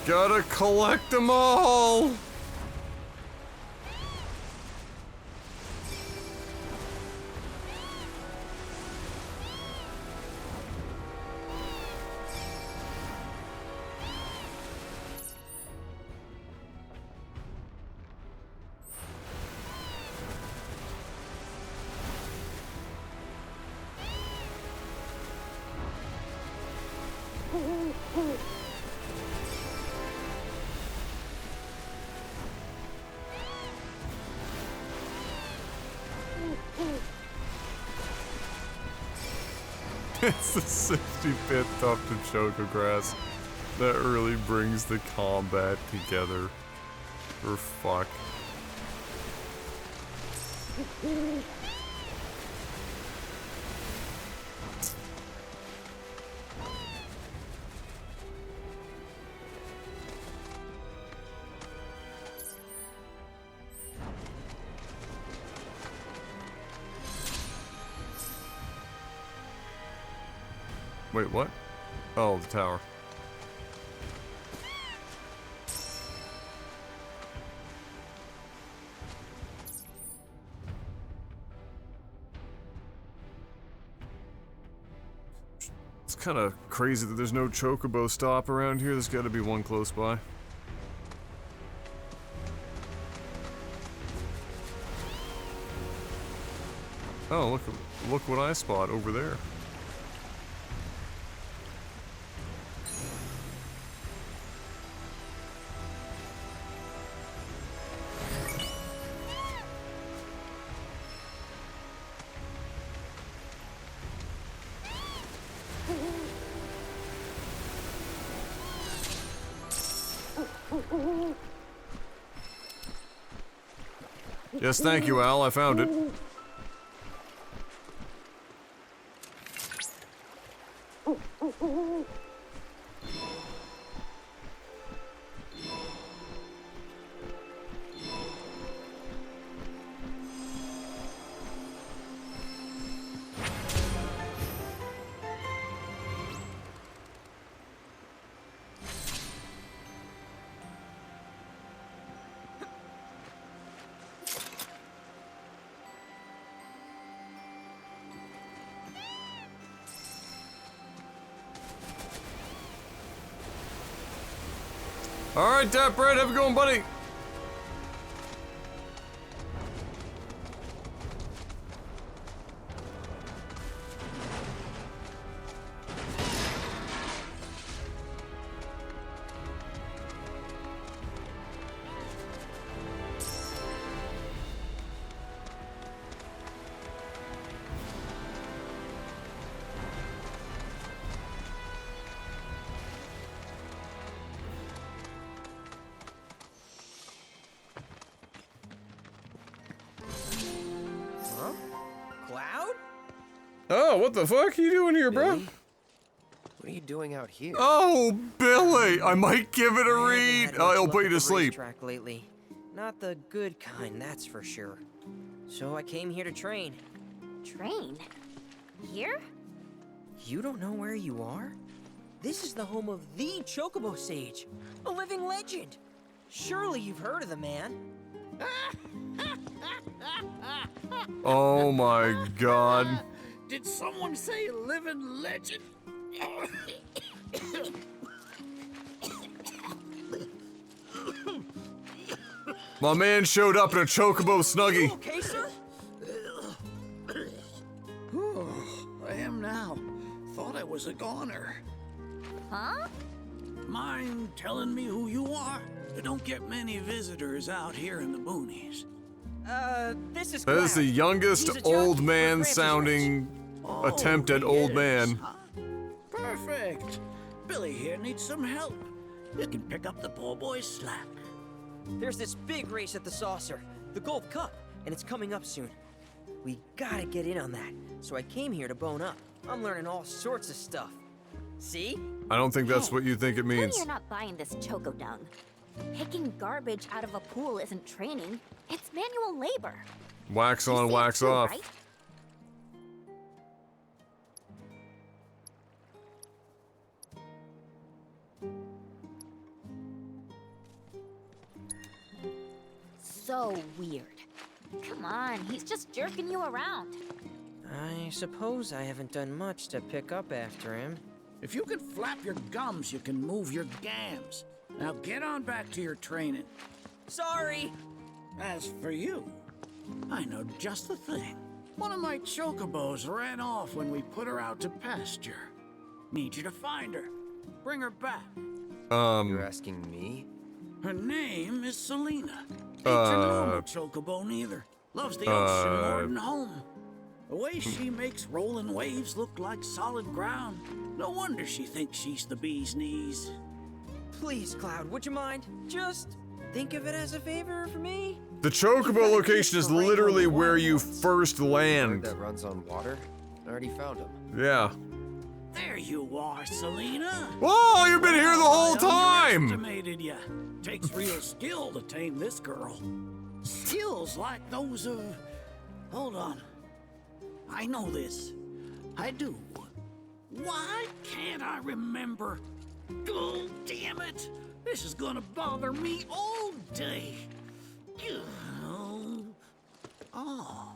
Gotta collect them all! It's the 60-bit tufted chocograss that really brings the combat together. For fuck. Wait, what? Oh, the tower. It's kind of crazy that there's no chocobo stop around here. There's got to be one close by. Oh, look what I spot over there. Yes, thank you, Al. I found it. Alright, Dap Bread, have a good one, buddy. Cloud? Oh, what the fuck are you doing here, bro? Billy? What are you doing out here? Oh, Billy! I might give it a I read. haven't had Oh, much it'll luck put you at to the sleep. racetrack lately. Not the good kind, that's for sure. So I came here to train. Train? Here? You don't know where you are? This is the home of the Chocobo Sage, a living legend. Surely you've heard of the man. Oh my god. Did someone say living legend? My man showed up in a Chocobo Snuggie. Okay, sir? I am now. Thought I was a goner. Huh? Mind telling me who you are? We don't get many visitors out here in the boonies. This is That is the youngest old man sounding attempt at old man. Perfect. Billy here needs some help. You can pick up the poor boy's slack. There's this big race at the Saucer, the Gold Cup, and it's coming up soon. We gotta get in on that, so I came here to bone up. I'm learning all sorts of stuff. See? I don't think that's what you think it Tell me means. you're not buying this choco dung. Picking garbage out of a pool isn't training. It's manual labor. Wax You on, see it wax too, off. right? So weird. Come on, he's just jerking you around. I suppose I haven't done much to pick up after him. If you can flap your gums, you can move your gams. Now get on back to your training. Sorry! As for you, I know just the thing. One of my chocobos ran off when we put her out to pasture. Need you to find her. Bring her back. You're asking me? Her name is Selena. Ain't your normal chocobo neither. Loves the ocean more than home. The way she makes rolling waves look like solid ground. No wonder she thinks she's the bee's knees. Please, Cloud, would you mind? Just think of it as a favor for me. The Chocobo location is literally where you first land. That runs on water? I already found him. Yeah. There you are, Selena. Whoa, you've been here the whole I time! underestimated ya. Takes real skill to tame this girl. Skills like those of... Hold on. I know this. I do. Why can't I remember? Oh, damn it! This is gonna bother me all day. Oh.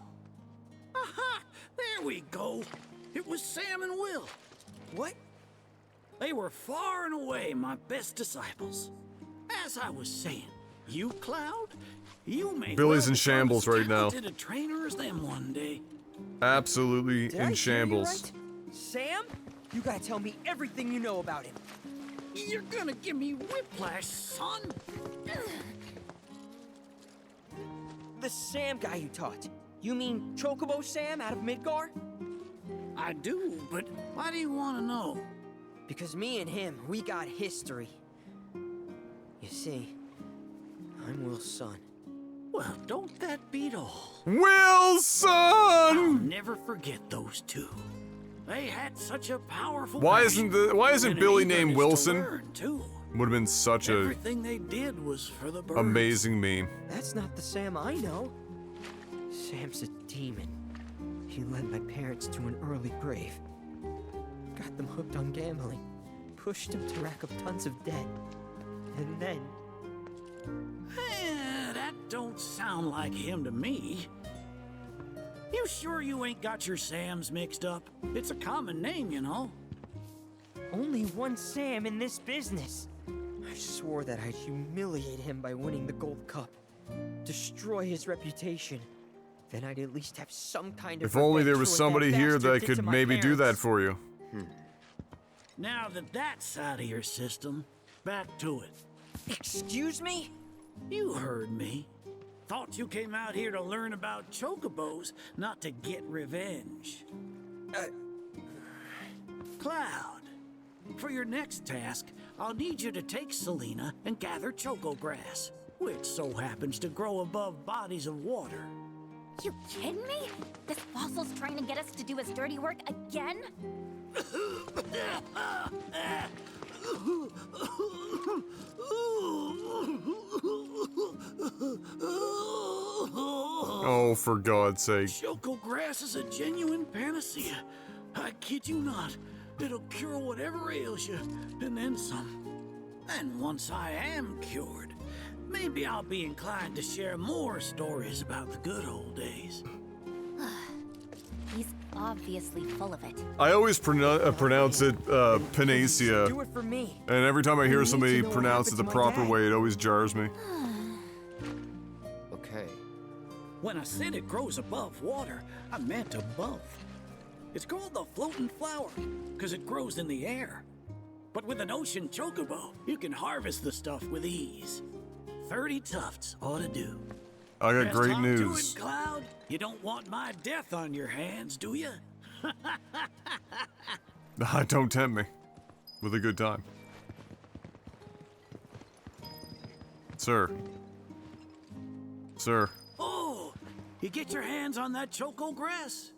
Aha! There we go. It was Sam and Will. What? They were far and away my best disciples. As I was saying, you, Cloud, you may Billy's well in become shambles as right now. talented a trainer as them one day. Absolutely Did I in hear you shambles. right? Sam? You gotta tell me everything you know about him. You're gonna give me whiplash, son. The Sam guy you taught. You mean Chocobo Sam out of Midgar? I do, but why do you want to know? Because me and him, we got history. You see, I'm Will's son. Well, don't that beat all? Wilson! I'll never forget those two. They had such a powerful. Why passion isn't and Billy an named eagerness to Wilson? learn, too. Would have been such a Everything they did was for the birds. amazing meme. That's not the Sam I know. Sam's a demon. He led my parents to an early grave. Got them hooked on gambling. Pushed them to rack up tons of debt. And then... That don't sound like him to me. You sure you ain't got your Sams mixed up? It's a common name, you know. Only one Sam in this business. I swore that I'd humiliate him by winning the Gold Cup. Destroy his reputation. Then I'd at least have some kind of If only there revenge was for what somebody here bastard that did could to my maybe do that parents. for you. Now that that's out of your system, back to it. Excuse me? You heard me. Thought you came out here to learn about chocobos, not to get revenge. Cloud, for your next task, I'll need you to take Selena and gather choco grass, which so happens to grow above bodies of water. You kidding me? This falls fossils trying to get us to do his dirty work again? Oh, for God's sake. Choco grass is a genuine panacea. I kid you not. It'll cure whatever ails you, and then some. And once I am cured, maybe I'll be inclined to share more stories about the good old days. He's obviously full of it. I always pronounce it panacea. Do it for me. And every time I hear somebody pronounce it the proper way, it always jars me. Okay. When I said it grows above water, I meant above. It's called the floating flower, because it grows in the air. But with an ocean chocobo, you can harvest the stuff with ease. 30 tufts ought to do. I got Best great hop news. To it, Cloud. You don't want my death on your hands, do you? Don't tempt me. With a good time. Sir. Sir. Oh, you get your hands on that choco grass?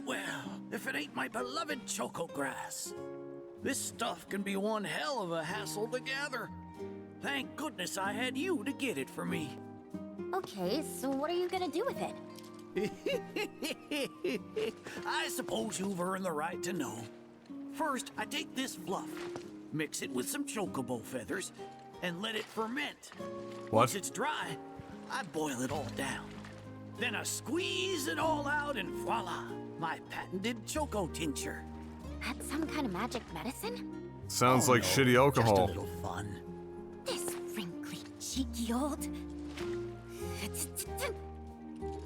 Well, if it ain't my beloved choco grass. This stuff can be one hell of a hassle to gather. Thank goodness I had you to get it for me. Okay, so what are you gonna do with it? I suppose you've earned the right to know. First, I take this fluff, mix it with some chocobo feathers, and let it ferment. What? Once it's dry, I boil it all down. Then I squeeze it all out and voila, my patented choco tincture. That's some kind of magic medicine? Sounds like shitty alcohol. Just a little fun. This wrinkly, cheeky old...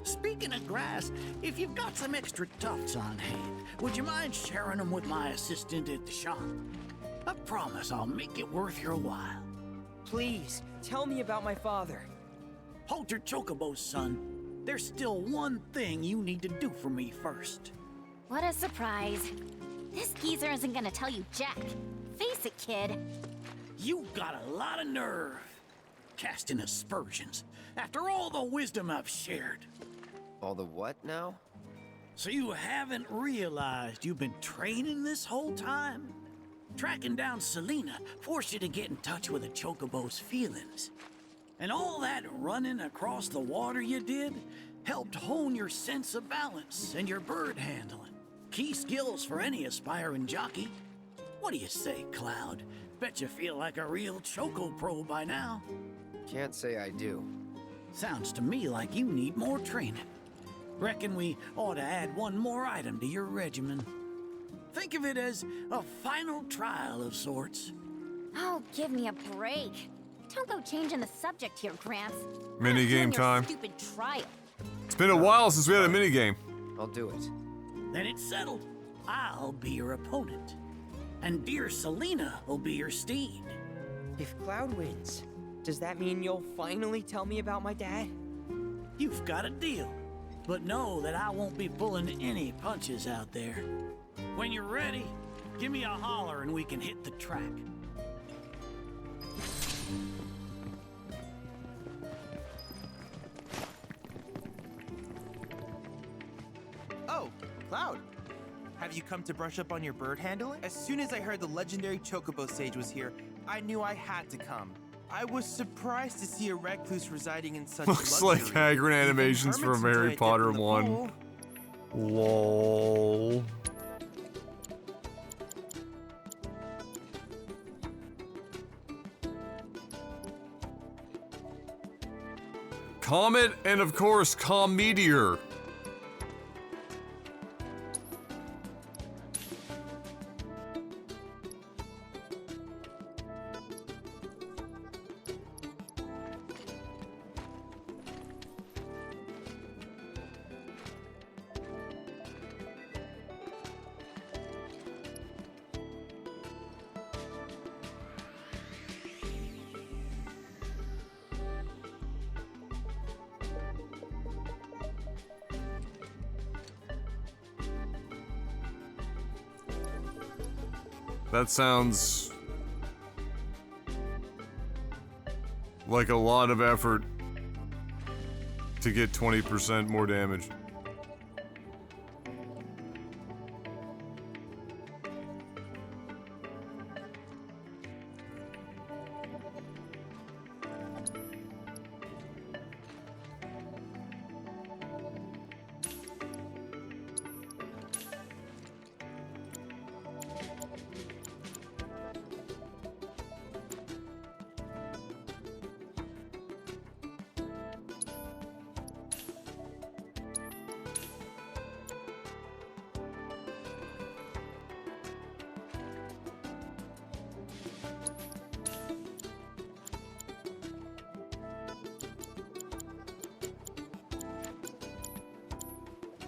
Speaking of grass, if you've got some extra tufts on hand, would you mind sharing them with my assistant at the shop? I promise I'll make it worth your while. Please, tell me about my father. Hold your chocobos, son. There's still one thing you need to do for me first. What a surprise. This geezer isn't gonna tell you jack. Face it, kid. You got a lot of nerve. Casting aspersions, after all the wisdom I've shared. All the what now? So you haven't realized you've been training this whole time? Tracking down Selena forced you to get in touch with a chocobo's feelings. And all that running across the water you did helped hone your sense of balance and your bird handling. Key skills for any aspiring jockey. What do you say, Cloud? Bet you feel like a real choco pro by now. Can't say I do. Sounds to me like you need more training. Reckon we ought to add one more item to your regimen. Think of it as a final trial of sorts. Oh, give me a break. Don't go changing the subject here, Gramps. Minigame time. Stupid trial. It's been a while since we had a minigame. I'll do it. Then it's settled. I'll be your opponent. And dear Selena will be your steed. If Cloud wins, does that mean you'll finally tell me about my dad? You've got a deal. But know that I won't be pulling any punches out there. When you're ready, give me a holler and we can hit the track. Oh, Cloud. Have you come to brush up on your bird handling? As soon as I heard the legendary Chocobo Sage was here, I knew I had to come. I was surprised to see a recluse residing in such Looks luxury. like Hagrid animations Even from hermits Harry enjoy a Potter dip in the 1. pool. Lol. Comet and of course Cometeor. That sounds like a lot of effort to get 20% more damage.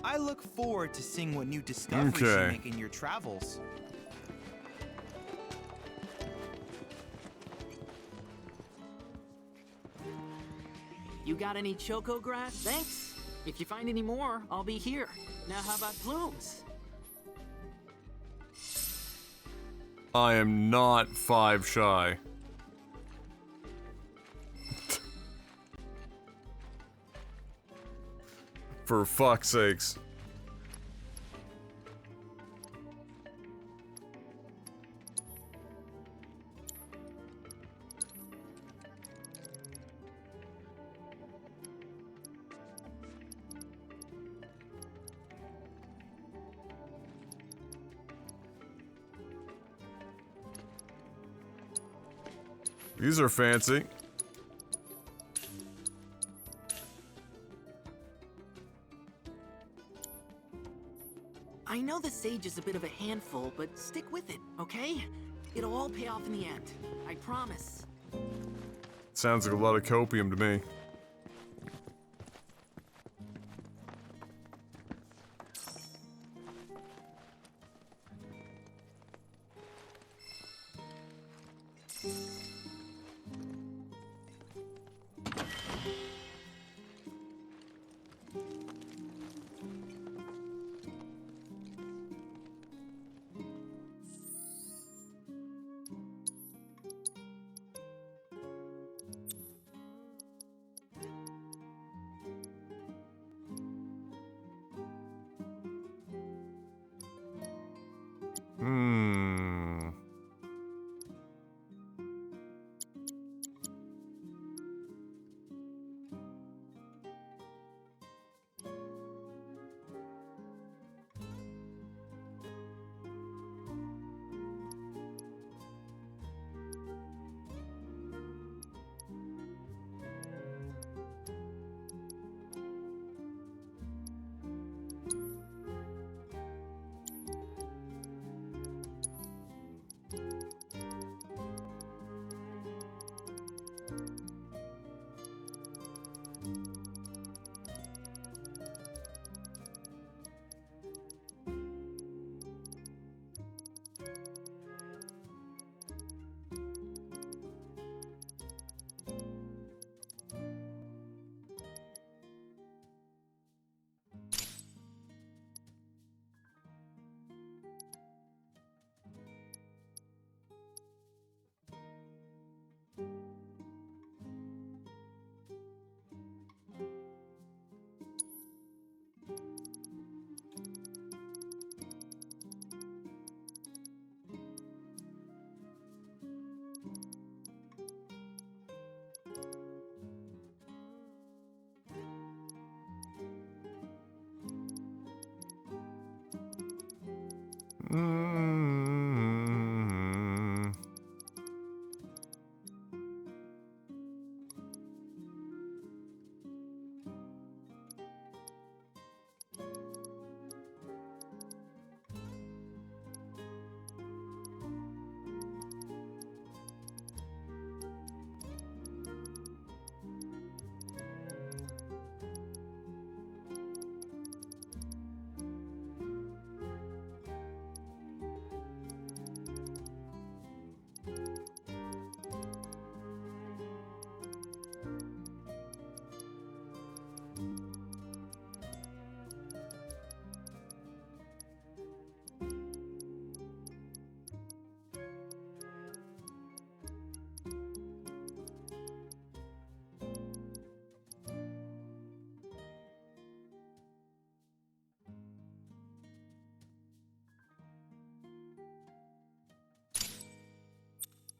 I look forward to seeing what new discoveries you make in your travels. You got any choco grass? Thanks. If you find any more, I'll be here. Now how about plumes? I am not 5 shy. For fuck's sakes. These are fancy. I know the sage is a bit of a handful, but stick with it, okay? It'll all pay off in the end. I promise. Sounds like a lot of copium to me.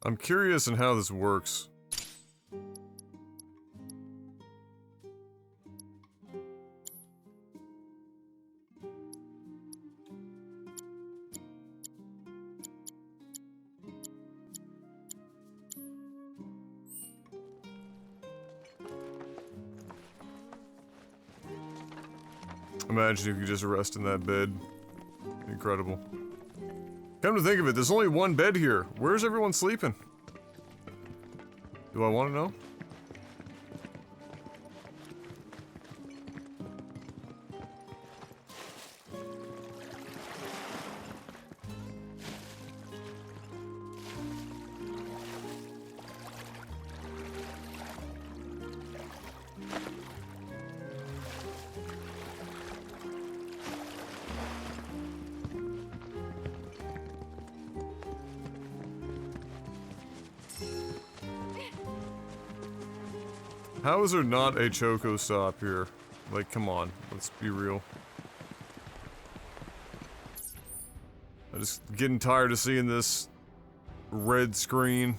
I'm curious in how this works. Imagine if you could just rest in that bed. Incredible. Come to think of it, there's only one bed here. Where's everyone sleeping? Do I want to know? How is there not a Choco stop here? Like, come on, let's be real. I'm just getting tired of seeing this red screen.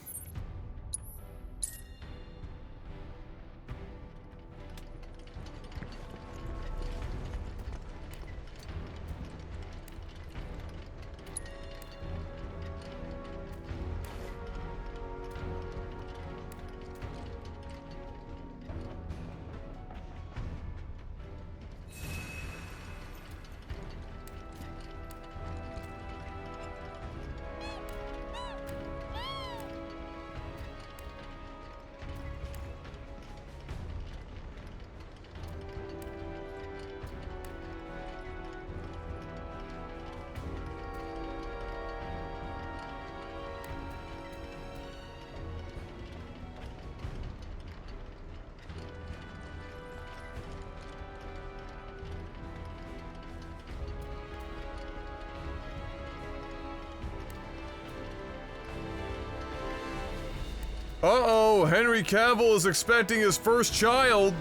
Uh-oh, Henry Cavill is expecting his first child.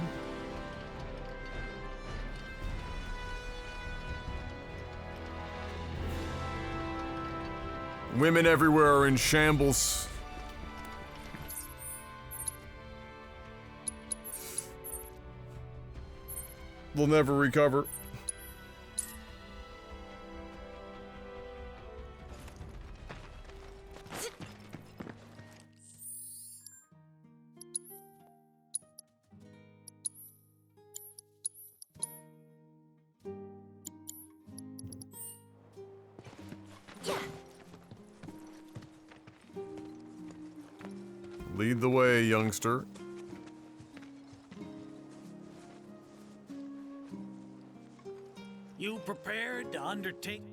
Women everywhere are in shambles. They'll never recover. Lead the way, youngster. You prepared to undertake?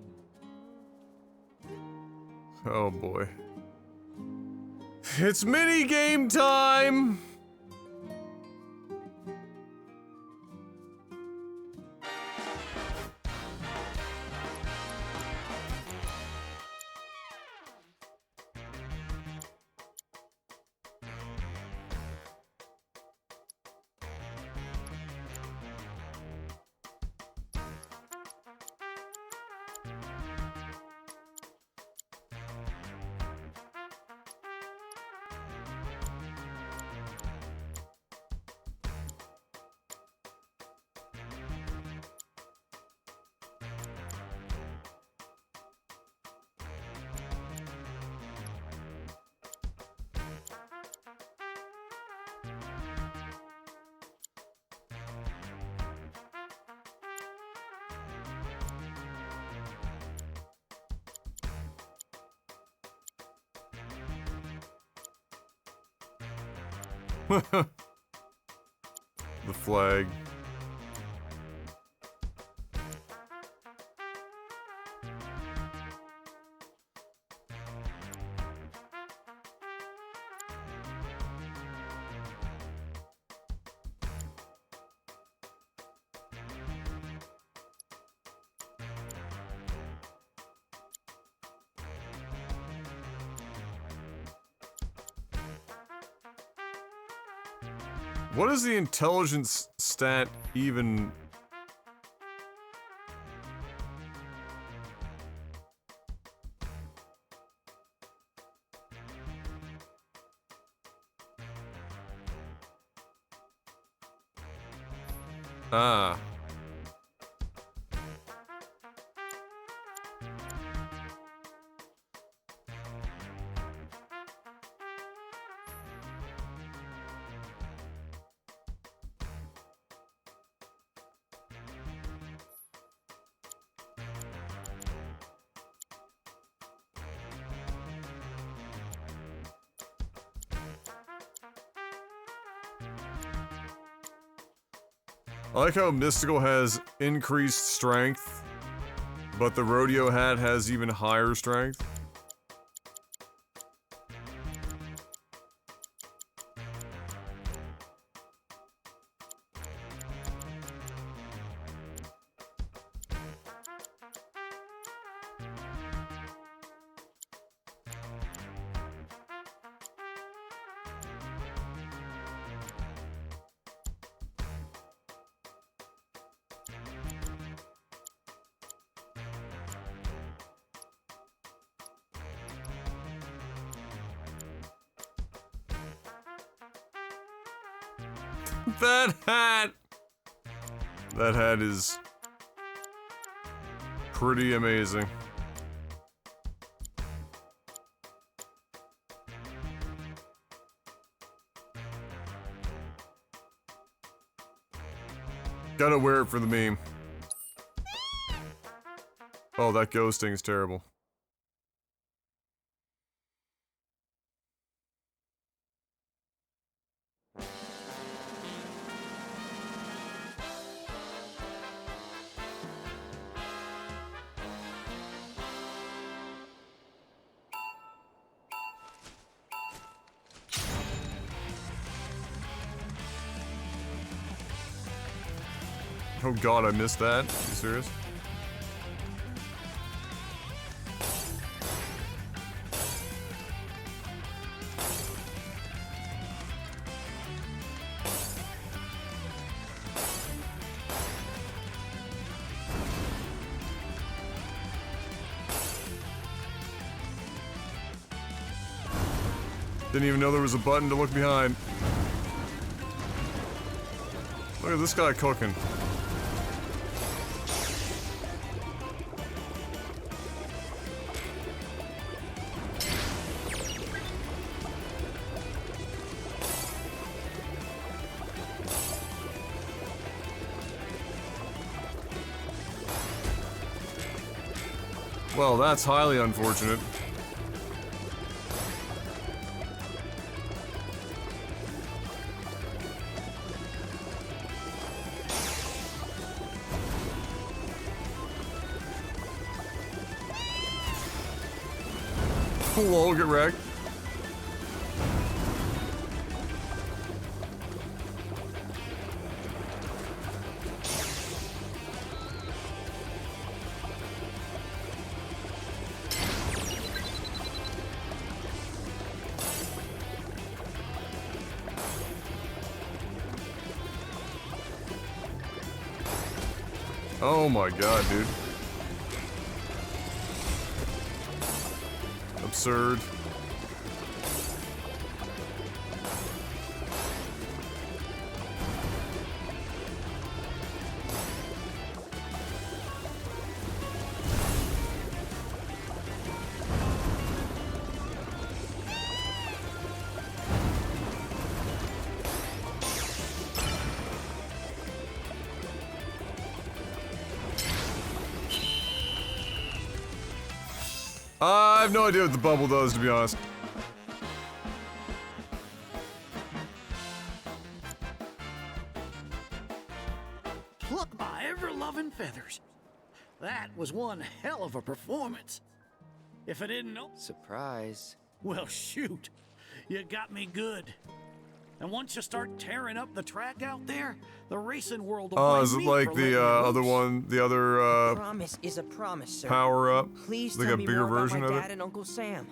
Oh boy. It's mini game time! The flag. What is the intelligence stat even? Ah. I like how Mystical has increased strength, but the rodeo hat has even higher strength. That hat! That hat is pretty amazing. Gotta wear it for the meme. Oh, that ghosting's terrible. Oh god, I missed that. Are you serious? Didn't even know there was a button to look behind. Look at this guy cooking. Well, that's highly unfortunate. Lol, get wrecked. Oh my god, dude. Absurd. I have no idea what the bubble does, to be honest. Pluck my ever-loving feathers. That was one hell of a performance. If I didn't know... Surprise. Well, shoot. You got me good. And once you start tearing up the track out there, the racing world will blame is it me like for the letting you other loose. one, the other Promise is a promise, sir. power up? Please like tell a me bigger more about version my of dad it? and Uncle Sam.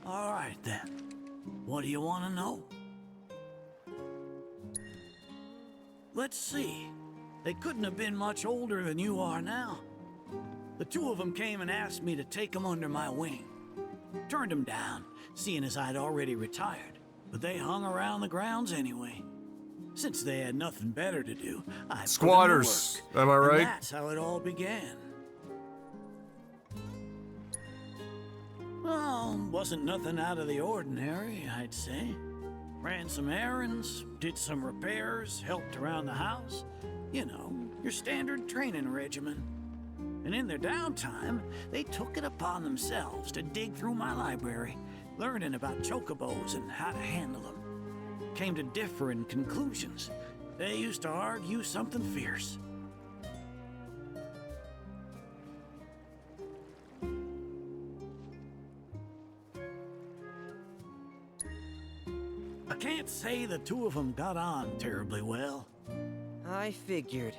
All right, then. What do you want to know? Let's see. They couldn't have been much older than you are now. The two of them came and asked me to take them under my wing. Turned them down, seeing as I'd already retired. But they hung around the grounds anyway. Since they had nothing better to do, I Squatters, put 'em to am I work. right? And that's how it all began. Well, wasn't nothing out of the ordinary, I'd say. Ran some errands, did some repairs, helped around the house. You know, your standard training regimen. And in their downtime, they took it upon themselves to dig through my library, learning about chocobos and how to handle them. Came to differing conclusions. They used to argue something fierce. I can't say the two of them got on terribly well. I figured.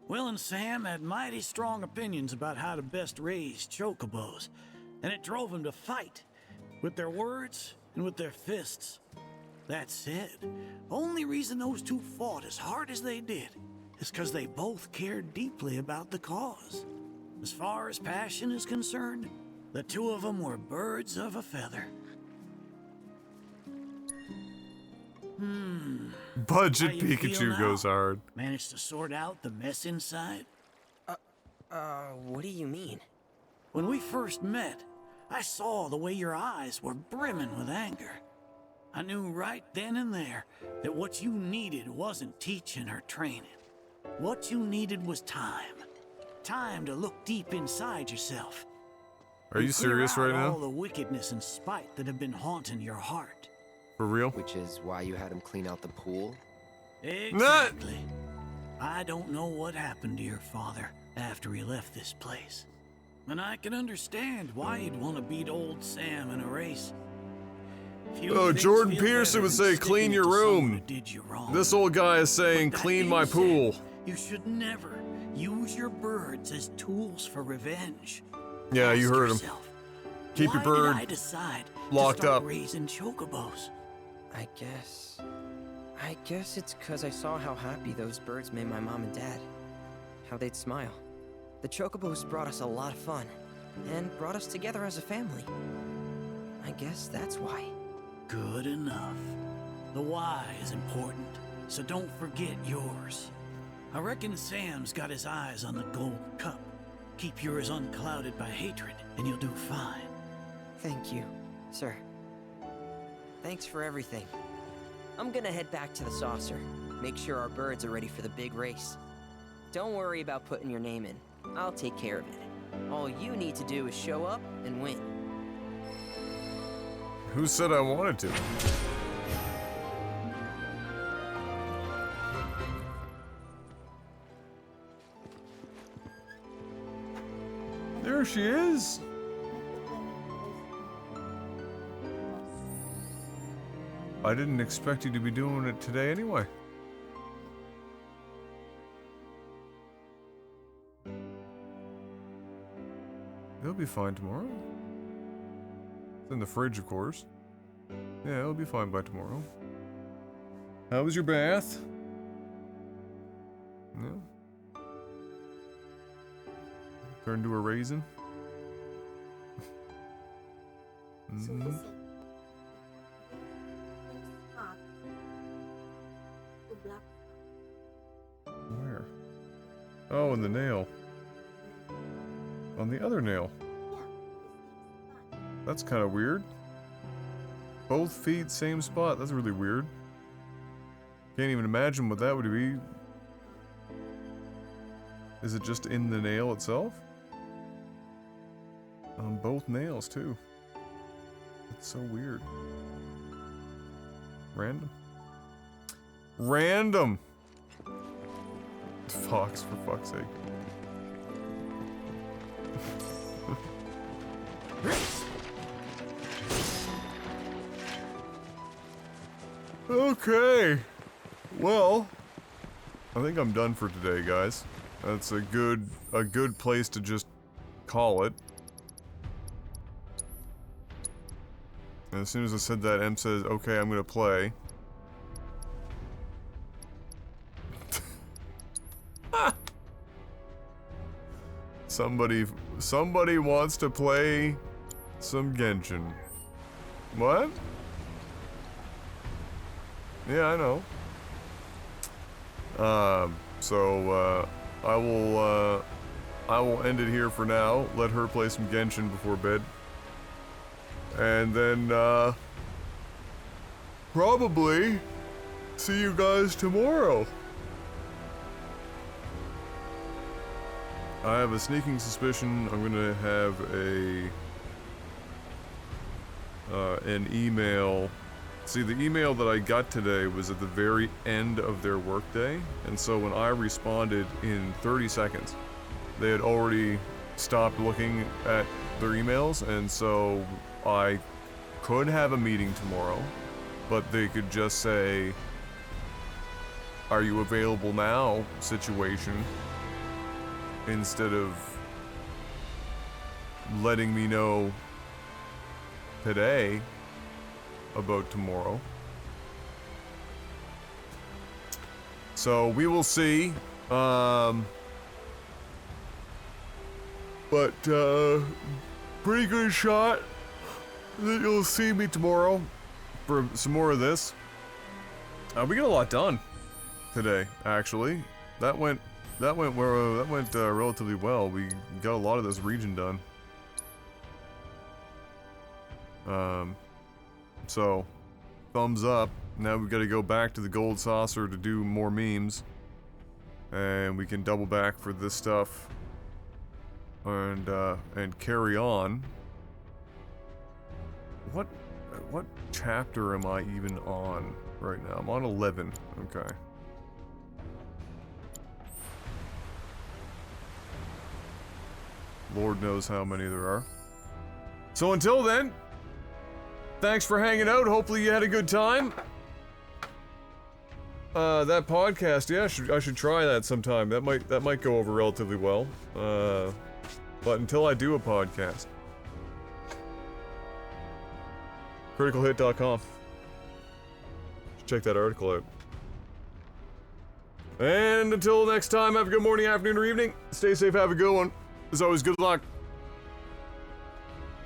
Will and Sam had mighty strong opinions about how to best raise chocobos, and it drove them to fight, with their words and with their fists. That said, only reason those two fought as hard as they did is because they both cared deeply about the cause. As far as passion is concerned, the two of them were birds of a feather. Budget How you feel Pikachu now? goes hard. Managed to sort out the mess inside? What do you mean? When we first met, I saw the way your eyes were brimming with anger. I knew right then and there that what you needed wasn't teaching or training. What you needed was time. Time to look deep inside yourself. Are you and clear serious out right now? all the wickedness and spite that have been haunting your heart. For real? Which is why you had him clean out the pool? Exactly. I don't know what happened to your father after he left this place. And I can understand why you'd want to beat old Sam in a race. Few Oh, things Jordan feel Peterson better would than say, sticking clean it your to someone room. who did you wrong. This old guy is saying, But that clean being my said, pool. You should never use your birds as tools for revenge. Yeah, you Ask heard him. yourself, Keep your why bird did I decide locked to start up. raising chocobos? I guess it's because I saw how happy those birds made my mom and dad. How they'd smile. The chocobos brought us a lot of fun, and brought us together as a family. I guess that's why. Good enough. The why is important, so don't forget yours. I reckon Sam's got his eyes on the gold cup. Keep yours unclouded by hatred, and you'll do fine. Thank you, sir. Thanks for everything. I'm gonna head back to the saucer. Make sure our birds are ready for the big race. Don't worry about putting your name in. I'll take care of it. All you need to do is show up and win. Who said I wanted to? There she is. I didn't expect you to be doing it today anyway. It'll be fine tomorrow. It's in the fridge, of course. Yeah, it'll be fine by tomorrow. How was your bath? Yeah. Turned to a raisin? Mhm. Where? Oh, in the nail. On the other nail. That's kind of weird. Both feet, same spot. That's really weird. Can't even imagine what that would be. Is it just in the nail itself? On both nails, too. It's so weird. Random. Random! Fox, for fuck's sake. Okay. Well, I think I'm done for today, guys. That's a good place to just call it. And as soon as I said that, M says, okay, I'm gonna play. Somebody wants to play some Genshin. What? Yeah, I know. I will end it here for now. Let her play some Genshin before bed. And then, probably see you guys tomorrow. I have a sneaking suspicion I'm gonna have an email. See, the email that I got today was at the very end of their workday, and so when I responded in 30 seconds, they had already stopped looking at their emails, and so I could have a meeting tomorrow, but they could just say, "Are you available now?" situation, instead of letting me know today about tomorrow. So we will see. But pretty good shot that you'll see me tomorrow for some more of this. We got a lot done today, actually. That went relatively well. We got a lot of this region done. So, thumbs up. Now we've got to go back to the gold saucer to do more memes. And we can double back for this stuff. And carry on. What chapter am I even on right now? I'm on 11. Okay. Lord knows how many there are. So until then, thanks for hanging out. Hopefully you had a good time. That podcast, yeah, I should try that sometime. That might go over relatively well. But until I do a podcast, criticalhit.com. Check that article out. And until next time, have a good morning, afternoon, or evening. Stay safe, have a good one. As always, good luck.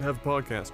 Have a podcast.